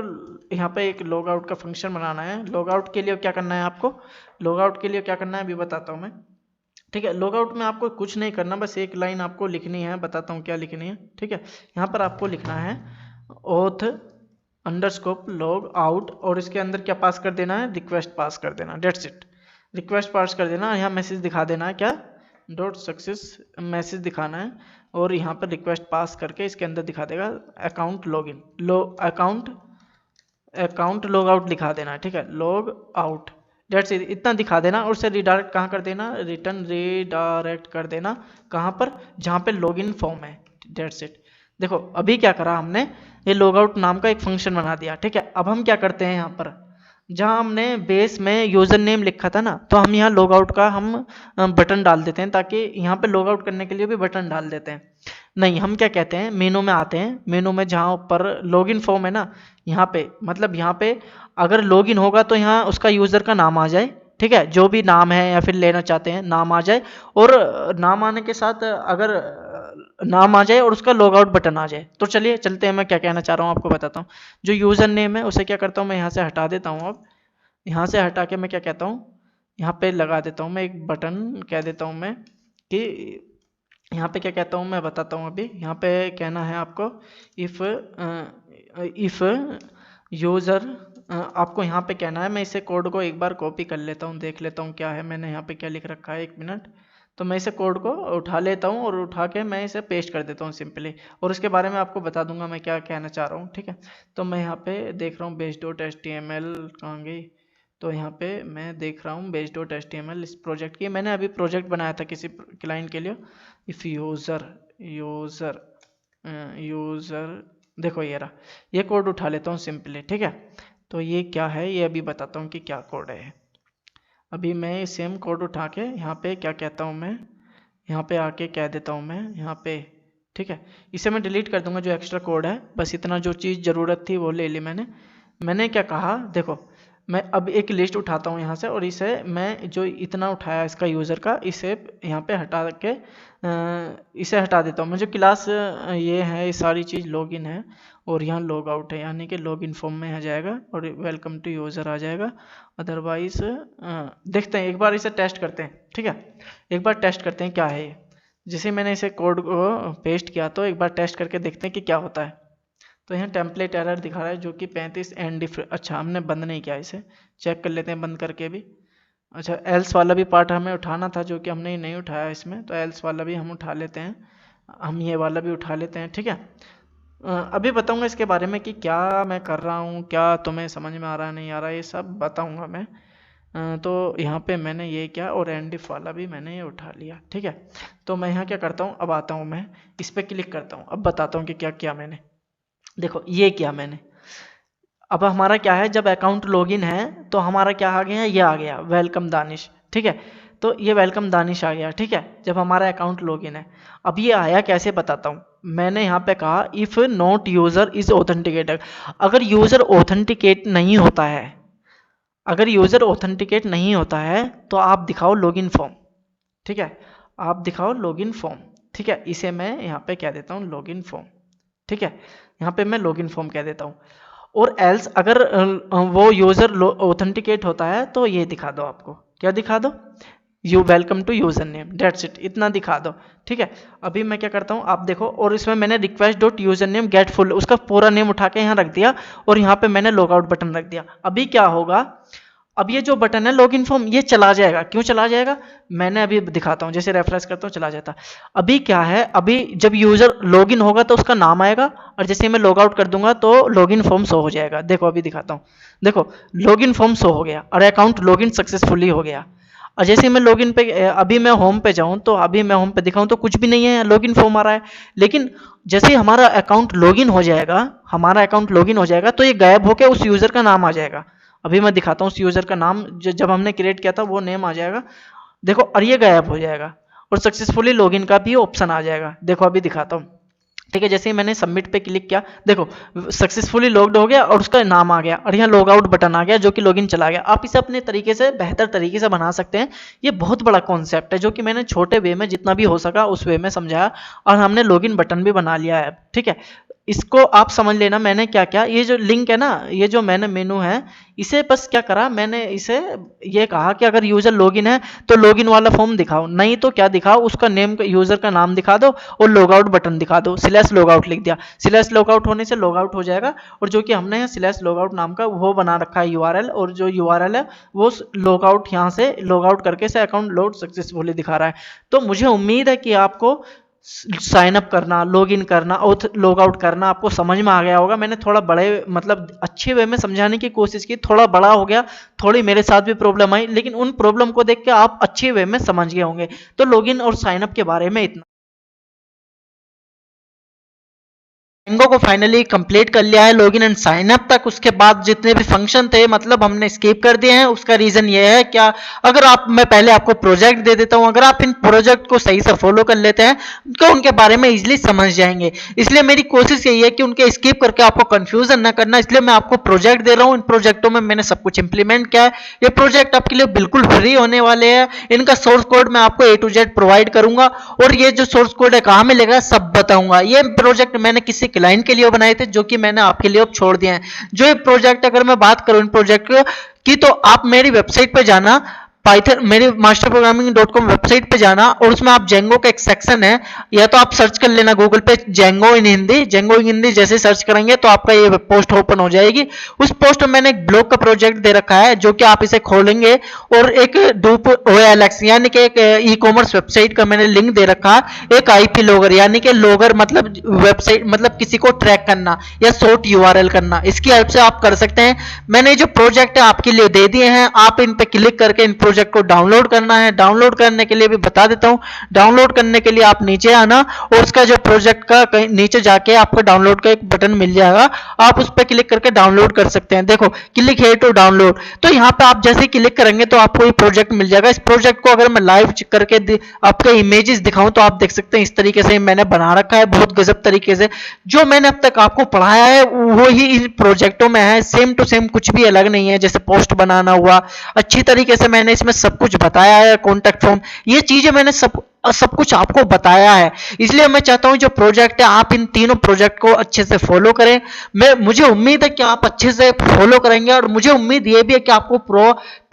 यहाँ पे एक लॉग आउट का फंक्शन बनाना है। लॉग आउट के लिए क्या करना है आपको, लॉग आउट के लिए क्या करना है अभी बताता हूँ मैं, ठीक है। लॉग आउट में आपको कुछ नहीं करना, बस एक लाइन आपको लिखनी है, बताता हूँ क्या लिखनी है, ठीक है। यहाँ पर आपको लिखना है ऑथ अंडरस्कोप लॉग आउट, और इसके अंदर क्या पास कर देना है, रिक्वेस्ट पास कर देना, डेट्स इट। रिक्वेस्ट पास कर देना, यहाँ मैसेज दिखा देना है क्या, डॉट सक्सेस मैसेज दिखाना है, और यहाँ पर रिक्वेस्ट पास करके इसके अंदर दिखा देगा account login, account log out दिखा देना है, ठीक है, लॉग आउट, डेट्स इट, इतना दिखा देना। और उसे रिडायरेक्ट कहाँ कर देना, रिटर्न रिडायरेक्ट कर देना, कहाँ पर, जहाँ पे लॉगिन फॉर्म है, डेट्स इट। देखो अभी क्या करा हमने, ये लॉग आउट नाम का एक फंक्शन बना दिया, ठीक है। अब हम क्या करते हैं, यहाँ पर जहाँ हमने बेस में यूज़र नेम लिखा था ना, तो हम यहाँ लॉग आउट का हम बटन डाल देते हैं, ताकि यहाँ पे लॉग आउट करने के लिए भी बटन डाल देते हैं। नहीं, हम क्या कहते हैं, मेनू में आते हैं, मेनू में जहाँ ऊपर लॉगिन फॉर्म है ना, यहाँ पे मतलब यहाँ पे अगर लॉगिन होगा तो यहाँ उसका यूज़र का नाम आ जाए, ठीक है, जो भी नाम है या फिर लेना चाहते हैं नाम आ जाए, और नाम आने के साथ अगर नाम आ जाए और उसका लॉग आउट बटन आ जाए। तो चलिए चलते हैं, मैं क्या कहना चाह रहा हूँ आपको बताता हूँ। जो यूज़र नेम है उसे क्या करता हूँ मैं यहाँ से हटा देता हूँ। अब यहाँ से हटा के मैं क्या कहता हूँ, यहाँ पे लगा देता हूँ मैं एक बटन, कह देता हूँ मैं कि यहाँ पे क्या कहता हूँ मैं बताता हूँ। अभी यहाँ पे कहना है आपको इफ यूज़र, आपको यहाँ पे कहना है, मैं इसे कोड को एक बार कॉपी कर लेता हूँ, देख लेता हूँ क्या है मैंने यहाँ पे क्या लिख रखा है, 1 मिनट। तो मैं इसे कोड को उठा लेता हूँ और उठा के मैं इसे पेस्ट कर देता हूँ सिंपली, और उसके बारे में आपको बता दूंगा मैं क्या कहना चाह रहा हूँ, ठीक है। तो मैं यहाँ पे देख रहा हूँ base.html कहाँ गई, तो यहाँ पे मैं देख रहा हूँ base.html इस प्रोजेक्ट की, मैंने अभी प्रोजेक्ट बनाया था किसी क्लाइंट के लिए। इफ़ यूज़र देखो ये रहा, ये कोड उठा लेता हूँ सिंपली, ठीक है। तो ये क्या है ये अभी बताता हूँ कि क्या कोड है। अभी मैं सेम कोड उठा के यहाँ पे क्या कहता हूँ मैं, यहाँ पे आके कह देता हूँ मैं यहाँ पे, ठीक है। इसे मैं डिलीट कर दूंगा जो एक्स्ट्रा कोड है, बस इतना जो चीज़ ज़रूरत थी वो ले ली मैंने क्या कहा, देखो मैं अब एक लिस्ट उठाता हूँ यहाँ से, और इसे मैं जो इतना उठाया इसका यूज़र का, इसे यहाँ पे हटा के इसे हटा देता हूँ मैं। जो क्लास ये है, ये सारी चीज़ लॉगिन है और यहाँ लॉग आउट है, यानी कि लॉगिन फॉर्म में आ जाएगा और वेलकम टू यूज़र आ जाएगा। अदरवाइज देखते हैं, एक बार इसे टेस्ट करते हैं, ठीक है। एक बार टेस्ट करते हैं क्या है ये। जैसे मैंने इसे कोड को पेस्ट किया तो एक बार टेस्ट करके देखते हैं कि क्या होता है। तो यहाँ टेम्पलेट एरर दिखा रहा है जो कि 35 एंड अच्छा हमने बंद नहीं किया, इसे चेक कर लेते हैं बंद करके भी। अच्छा एल्स वाला भी पार्ट हमें उठाना था जो कि हमने नहीं उठाया इसमें, तो एल्स वाला भी हम उठा लेते हैं, हम ये वाला भी उठा लेते हैं, ठीक है। अभी बताऊंगा इसके बारे में कि क्या मैं कर रहा हूँ, क्या तुम्हें समझ में आ रहा है नहीं आ रहा, ये सब बताऊंगा मैं। तो यहाँ पे मैंने ये किया और एंड इफ वाला भी मैंने ये उठा लिया, ठीक है। तो मैं यहाँ क्या करता हूँ, अब आता हूँ मैं इस पर क्लिक करता हूँ, अब बताता हूँ कि क्या किया मैंने। देखो ये किया मैंने, अब हमारा क्या है, जब अकाउंट लॉगिन है तो हमारा क्या आ गया, ये आ गया वेलकम दानिश, ठीक है। तो ये वेलकम दानिश आ गया, ठीक है, जब हमारा अकाउंट लॉगिन है। अब ये आया कैसे बताता हूँ, मैंने यहाँ पे कहा if not user is authenticated, अगर यूज़र ऑथेंटिकेट नहीं होता है, अगर यूज़र ऑथेंटिकेट नहीं होता है तो आप दिखाओ लॉगिन फॉर्म, ठीक है, आप दिखाओ लॉगिन फॉर्म, ठीक है। इसे मैं यहाँ पे कह देता हूँ लॉगिन फॉर्म, ठीक है, यहाँ पे मैं लॉगिन फॉर्म कह देता हूँ। और एल्स अगर वो यूज़र ऑथेंटिकेट होता है तो ये दिखा दो, आपको क्या दिखा दो, you welcome to user name, that's it, इतना दिखा दो, ठीक है। अभी मैं क्या करता हूँ आप देखो, और इसमें मैंने request dot user name get full उसका पूरा नेम उठा के यहाँ रख दिया, और यहाँ पे मैंने लॉग आउट बटन रख दिया। अभी क्या होगा, अब ये जो बटन है लॉगिन फॉर्म ये चला जाएगा, क्यों चला जाएगा, मैंने अभी दिखाता हूँ, जैसे रेफरेंस करता हूँ चला जाता। अभी क्या है, अभी जब यूजर लॉगिन होगा तो उसका नाम आएगा, और जैसे मैं लॉग आउट कर दूंगा तो लॉगिन फॉर्म शो हो जाएगा। देखो अभी दिखाता हूँ, देखो लॉगिन फॉर्म शो हो गया और अकाउंट लॉगिन सक्सेसफुली हो गया। और जैसे मैं लॉगिन पे, अभी मैं होम पे जाऊँ तो अभी मैं होम पे दिखाऊँ तो कुछ भी नहीं है, लॉगिन फॉर्म आ रहा है। लेकिन जैसे हमारा अकाउंट लॉगिन हो जाएगा, हमारा अकाउंट लॉगिन हो जाएगा तो ये गायब होकर उस यूजर का नाम आ जाएगा। अभी मैं दिखाता हूँ उस यूजर का नाम, जब हमने क्रिएट किया था वो नेम आ जाएगा, देखो, और ये गायब हो जाएगा और सक्सेसफुली लॉगिन का भी ऑप्शन आ जाएगा। देखो अभी दिखाता हूँ, ठीक है। जैसे ही मैंने सबमिट पे क्लिक किया, देखो सक्सेसफुली लॉग्ड हो गया और उसका नाम आ गया, और यहाँ लॉग आउट बटन आ गया जो कि लॉगिन चला गया। आप इसे अपने तरीके से बेहतर तरीके से बना सकते हैं। ये बहुत बड़ा कॉन्सेप्ट है जो कि मैंने छोटे वे में जितना भी हो सका उस वे में समझाया, और हमने लॉगिन बटन भी बना लिया है, ठीक है। इसको आप समझ लेना मैंने क्या क्या, ये जो लिंक है ना, ये जो मैंने मेनू है, इसे बस क्या करा मैंने, इसे ये कहा कि अगर यूजर लॉगिन है तो लॉगिन वाला फॉर्म दिखाओ, नहीं तो क्या दिखाओ, उसका नेम, यूजर का नाम दिखा दो और लॉग आउट बटन दिखा दो, स्लैश लॉग आउट लिख दिया, स्लैश लॉग आउट होने से लॉग आउट हो जाएगा। और जो कि हमने यहाँ स्लैश लॉग आउट नाम का वो बना रखा है यूआरएल, और जो यूआरएल है वो लॉग आउट, यहाँ से लॉग आउट करके से अकाउंट लोड सक्सेसफुली दिखा रहा है। तो मुझे उम्मीद है कि आपको साइन अप करना, लॉगिन करना और लॉग आउट करना आपको समझ में आ गया होगा। मैंने थोड़ा बड़े मतलब अच्छे वे में समझाने की कोशिश की, थोड़ा बड़ा हो गया, थोड़ी मेरे साथ भी प्रॉब्लम आई, लेकिन उन प्रॉब्लम को देख के आप अच्छे वे में समझ गए होंगे। तो लॉगिन और साइन अप के बारे में इतना। डेंगो को फाइनली कंप्लीट कर लिया है लॉगिन एंड साइन अप तक। उसके बाद जितने भी फंक्शन थे मतलब हमने स्किप कर दिए हैं। उसका रीजन ये है, क्या अगर आप, मैं पहले आपको प्रोजेक्ट दे देता हूं, अगर आप इन प्रोजेक्ट को सही से फॉलो कर लेते हैं तो उनके बारे में इजीली समझ जाएंगे। इसलिए मेरी कोशिश यही है कि उनके स्किप करके आपको कंफ्यूजन ना करना, इसलिए मैं आपको प्रोजेक्ट दे रहा हूं। इन प्रोजेक्टों में मैंने सब कुछ इंप्लीमेंट किया है। ये प्रोजेक्ट आपके लिए बिल्कुल फ्री होने वाले हैं। इनका सोर्स कोड मैं आपको A to Z प्रोवाइड करूंगा, और ये जो सोर्स कोड है कहां मिलेगा सब बताऊंगा। ये प्रोजेक्ट मैंने किसी क्लाइंट के लिए बनाए थे जो कि मैंने आपके लिए अब छोड़ दिए हैं। जो ये प्रोजेक्ट, अगर मैं बात करूं इन प्रोजेक्ट की, तो आप मेरी वेबसाइट पर जाना, पाइथन मेरे masterprogramming.com वेबसाइट पे जाना और उसमें आप जेंगो का एक सेक्शन है, या तो आप सर्च कर लेना गूगल पे जेंगो इन हिंदी। जेंगो इन हिंदी जैसे सर्च करेंगे तो आपका ये पोस्ट ओपन हो जाएगी। उस पोस्ट में मैंने एक ब्लॉग का प्रोजेक्ट दे रखा है, जो कि आप इसे खोलेंगे और एक डूप OLX यानी कि एक ई कॉमर्स वेबसाइट का मैंने लिंक दे रखा है। एक IP लॉगर यानी कि लॉगर मतलब वेबसाइट मतलब किसी को ट्रैक करना या शॉर्ट URL करना, इसकी हेल्प से आप कर सकते हैं। मैंने जो प्रोजेक्ट है आपके लिए दे दिए हैं, आप इन पे क्लिक करके इन प्रोजेक्ट को डाउनलोड करना है। डाउनलोड करने के लिए भी बता देता हूं। डाउनलोड करने के लिए आप नीचे आना और उसका जो प्रोजेक्ट का कहीं नीचे जाके आपको डाउनलोड का एक बटन मिल जाएगा, आप उस पर क्लिक करके डाउनलोड कर सकते हैं। देखो क्लिक है टू डाउनलोड, तो यहाँ पे आप जैसे क्लिक करेंगे तो आपको ये प्रोजेक्ट मिल जाएगा। इस प्रोजेक्ट को अगर मैं लाइव करके आपके इमेजेस दिखाऊं तो आप देख सकते हैं इस तरीके से मैंने बना रखा है, बहुत गजब तरीके से। जो मैंने अब तक आपको पढ़ाया है वो ही इन प्रोजेक्टों में है, सेम टू सेम, कुछ भी अलग नहीं है। जैसे पोस्ट बनाना हुआ, अच्छी तरीके से मैंने इसमें सब कुछ बताया है। कॉन्टैक्ट फॉर्म, ये चीजें मैंने सब कुछ आपको बताया है। इसलिए मैं चाहता हूं जो प्रोजेक्ट है आप इन तीनों प्रोजेक्ट को अच्छे से फॉलो करें। मुझे उम्मीद है कि आप अच्छे से फॉलो करेंगे और मुझे उम्मीद ये भी है कि आपको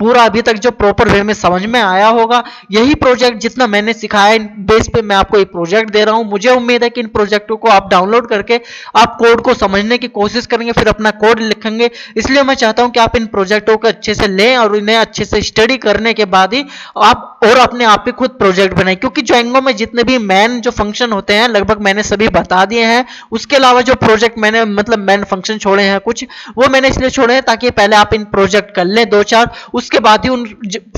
पूरा अभी तक जो प्रॉपर वे में समझ में आया होगा। यही प्रोजेक्ट जितना मैंने सिखाया इन बेस पे मैं आपको ये प्रोजेक्ट दे रहा हूं। मुझे उम्मीद है कि इन प्रोजेक्टों को आप डाउनलोड करके आप कोड को समझने की कोशिश करेंगे, फिर अपना कोड लिखेंगे। इसलिए मैं चाहता हूं कि आप इन प्रोजेक्टों को अच्छे से लें और इन्हें अच्छे से स्टडी करने के बाद ही आप और अपने आप ही खुद प्रोजेक्ट बनाएं, क्योंकि जेंगो में जितने भी मेन जो फंक्शन होते हैं लगभग मैंने सभी बता दिए हैं। उसके अलावा जो प्रोजेक्ट मैंने मतलब मेन फंक्शन छोड़े हैं कुछ, वो मैंने इसलिए छोड़े हैं ताकि पहले आप इन प्रोजेक्ट कर लें 2-4, उसके बाद ही उन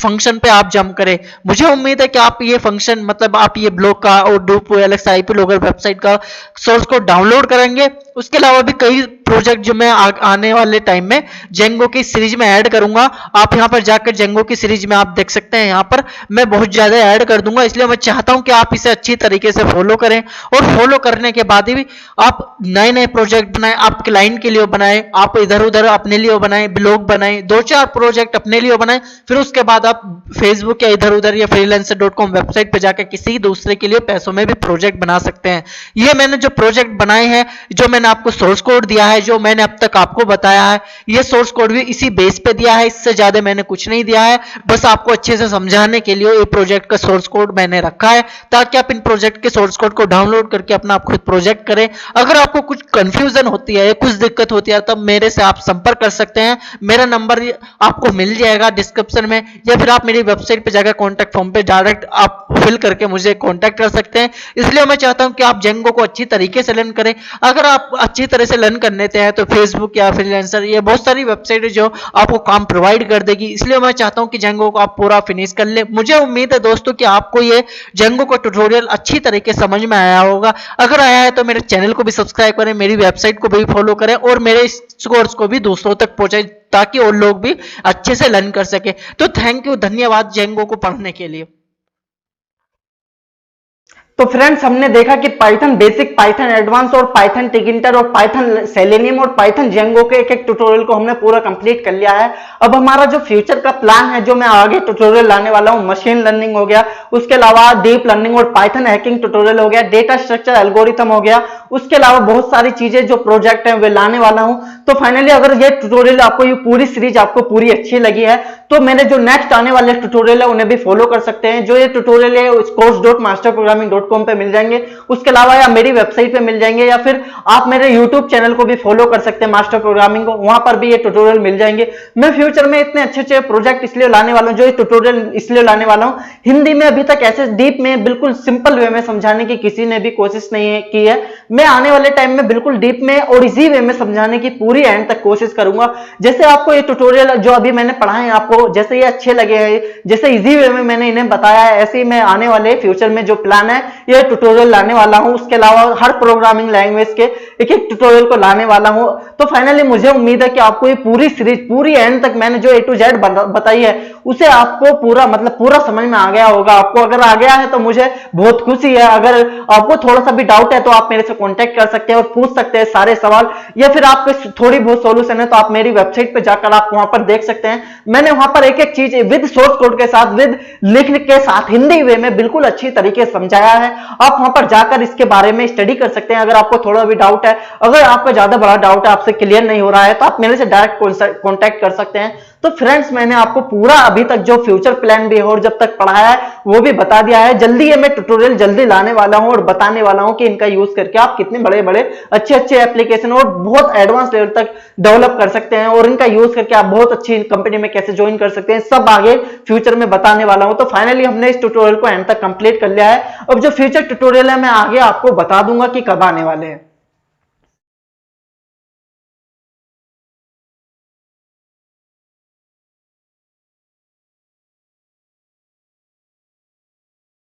फंक्शन पे आप जंप करें। मुझे उम्मीद है कि आप ये फंक्शन मतलब आप ये ब्लॉग का और डूप OLX IP लॉगर वेबसाइट का सोर्स कोड डाउनलोड करेंगे। उसके अलावा भी कई प्रोजेक्ट जो मैं आने वाले टाइम में जेंगो की सीरीज में ऐड करूंगा। आप यहां पर जाकर जेंगो की सीरीज में आप देख सकते हैं, यहां पर मैं बहुत ज्यादा ऐड कर दूंगा। इसलिए मैं चाहता हूं कि आप इसे अच्छी तरीके से फॉलो करें और फॉलो करने के बाद भी आप नए नए प्रोजेक्ट बनाएं, आप क्लाइंट के लिए बनाएं, आप इधर उधर अपने लिए बनाएं, ब्लॉग बनाएं, 2-4 प्रोजेक्ट अपने लिए बनाएं। फिर उसके बाद आप फेसबुक या इधर उधर या freelancer.com वेबसाइट पे जाकर किसी दूसरे के लिए पैसों में भी प्रोजेक्ट बना सकते हैं। ये मैंने जो प्रोजेक्ट बनाए हैं, जो मैंने आपको सोर्स कोड दिया है, जो मैंने अब तक आपको बताया है, ये सोर्स कोड भी इसी बेस पे दिया है, इससे ज्यादा मैंने कुछ नहीं दिया है। बस आपको अच्छे से समझाने के लिए ये प्रोजेक्ट का सोर्स कोड मैंने रखा है ताकि आप इन प्रोजेक्ट के सोर्स कोड को डाउनलोड करके अपना आप खुद प्रोजेक्ट करें। अगर आपको कुछ कंफ्यूजन होती है, कुछ दिक्कत होती है, तब मेरे से आप संपर्क कर सकते हैं। मेरा नंबर आपको मिल जाएगा डिस्क्रिप्शन में, या फिर आप मेरी वेबसाइट पे जाकर कॉन्टैक्ट फॉर्म पे डायरेक्ट आप फिल करके मुझे कॉन्टैक्ट कर सकते हैं। इसलिए मैं चाहता हूं कि आप जेंगो को अच्छी तरीके से लर्न करें। अगर आप अच्छी तरह से लर्न कर लेते हैं तो फेसबुक या फ्रीलांसर, ये बहुत सारी वेबसाइट है जो आपको काम प्रोवाइड कर देगी। इसलिए मैं चाहता हूं कि जेंगो को आप पूरा फिनिश कर ले। मुझे उम्मीद है दोस्तों कि आपको ये जेंगो का ट्यूटोरियल अच्छी तरीके से समझ में आया होगा। अगर आया है तो मेरे चैनल को भी सब्सक्राइब करें, मेरी वेबसाइट को भी फॉलो करें और मेरे इस कोर्स को भी दूसरों तक पहुंचाएं ताकि और लोग भी अच्छे से लर्न कर सके। तो थैंक यू, धन्यवाद जेंगो को पढ़ने के लिए। तो फ्रेंड्स, हमने देखा कि पाइथन बेसिक, पाइथन एडवांस और पाइथन टिगिंटर और पाइथन सेलेनियम और पाइथन जेंगो के एक एक ट्यूटोरियल को हमने पूरा कंप्लीट कर लिया है। अब हमारा जो फ्यूचर का प्लान है, जो मैं आगे ट्यूटोरियल लाने वाला हूं, मशीन लर्निंग हो गया, उसके अलावा डीप लर्निंग और पाइथन हैकिंग ट्यूटोरियल हो गया, डेटा स्ट्रक्चर एल्गोरिथम हो गया, उसके अलावा बहुत सारी चीजें जो प्रोजेक्ट है वे लाने वाला हूं। तो फाइनली अगर ये ट्यूटोरियल आपको, ये पूरी सीरीज आपको पूरी अच्छी लगी है तो मेरे जो नेक्स्ट आने वाले ट्यूटोरियल है उन्हें भी फॉलो कर सकते हैं। जो ये ट्यूटोरियल है course.masterprogramming.com पे मिल जाएंगे, उसके अलावा या मेरी वेबसाइट पे मिल जाएंगे, या फिर आप मेरे यूट्यूब चैनल को भी फॉलो कर सकते हैं मास्टर प्रोग्रामिंग को, वहां पर भी ये ट्यूटोरियल मिल जाएंगे। मैं फ्यूचर में इतने अच्छे अच्छे प्रोजेक्ट इसलिए लाने वाला हूं, जो ये ट्यूटोरियल इसलिए लाने वाला हूं, हिंदी में अभी तक ऐसे डीप में बिल्कुल सिंपल वे में समझाने की किसी ने भी कोशिश नहीं की है। मैं आने वाले टाइम में बिल्कुल डीप में और इजी वे में समझाने की पूरी एंड तक कोशिश करूंगा। जैसे आपको ये ट्यूटोरियल जो अभी मैंने पढ़ाए हैं, आपको जैसे ये अच्छे लगे हैं, जैसे इजी वे में मैंने इन्हें बताया है, ऐसे ही मैं आने वाले फ्यूचर में जो प्लान है ये ट्यूटोरियल लाने वाला हूं। उसके अलावा हर प्रोग्रामिंग लैंग्वेज के एक एक ट्यूटोरियल को लाने वाला हूं। तो फाइनली मुझे उम्मीद है कि आपको ये पूरी सीरीज, पूरी एंड तक मैंने जो A to Z बताई है उसे आपको पूरा मतलब पूरा समझ में आ गया होगा। आपको अगर आ गया है तो मुझे बहुत खुशी है। अगर आपको थोड़ा सा भी डाउट है तो आप मेरे से कांटेक्ट कर सकते हैं और पूछ सकते हैं सारे सवाल, या फिर आपके थोड़ी बहुत सॉल्यूशन है तो आप मेरी वेबसाइट पे जाकर आप वहां पर देख सकते हैं। मैंने वहां पर एक एक चीज विद सोर्स कोड के साथ, विद लिखने के साथ हिंदी वे में बिल्कुल अच्छी तरीके से समझाया है। आप वहां पर जाकर इसके बारे में स्टडी कर सकते हैं। अगर आपको थोड़ा भी डाउट है, अगर आपका ज्यादा बड़ा डाउट है, आपसे क्लियर नहीं हो रहा है, तो आप मेरे से डायरेक्ट कांटेक्ट कर सकते हैं। तो फ्रेंड्स मैंने आपको पूरा अभी तक जो फ्यूचर प्लान भी है और जब तक पढ़ाया है वो भी बता दिया है। जल्दी ये मैं ट्यूटोरियल जल्दी लाने वाला हूं और बताने वाला हूं कि इनका यूज करके आप कितने बड़े बड़े अच्छे अच्छे एप्लीकेशन और बहुत एडवांस लेवल तक डेवलप कर सकते हैं और इनका यूज करके आप बहुत अच्छी कंपनी में कैसे ज्वाइन कर सकते हैं, सब आगे फ्यूचर में बताने वाला हूं। तो फाइनली हमने इस ट्यूटोरियल को एंड तक कंप्लीट कर लिया है। अब जो फ्यूचर ट्यूटोरियल है मैं आगे आपको बता दूंगा कि कब आने वाले हैं।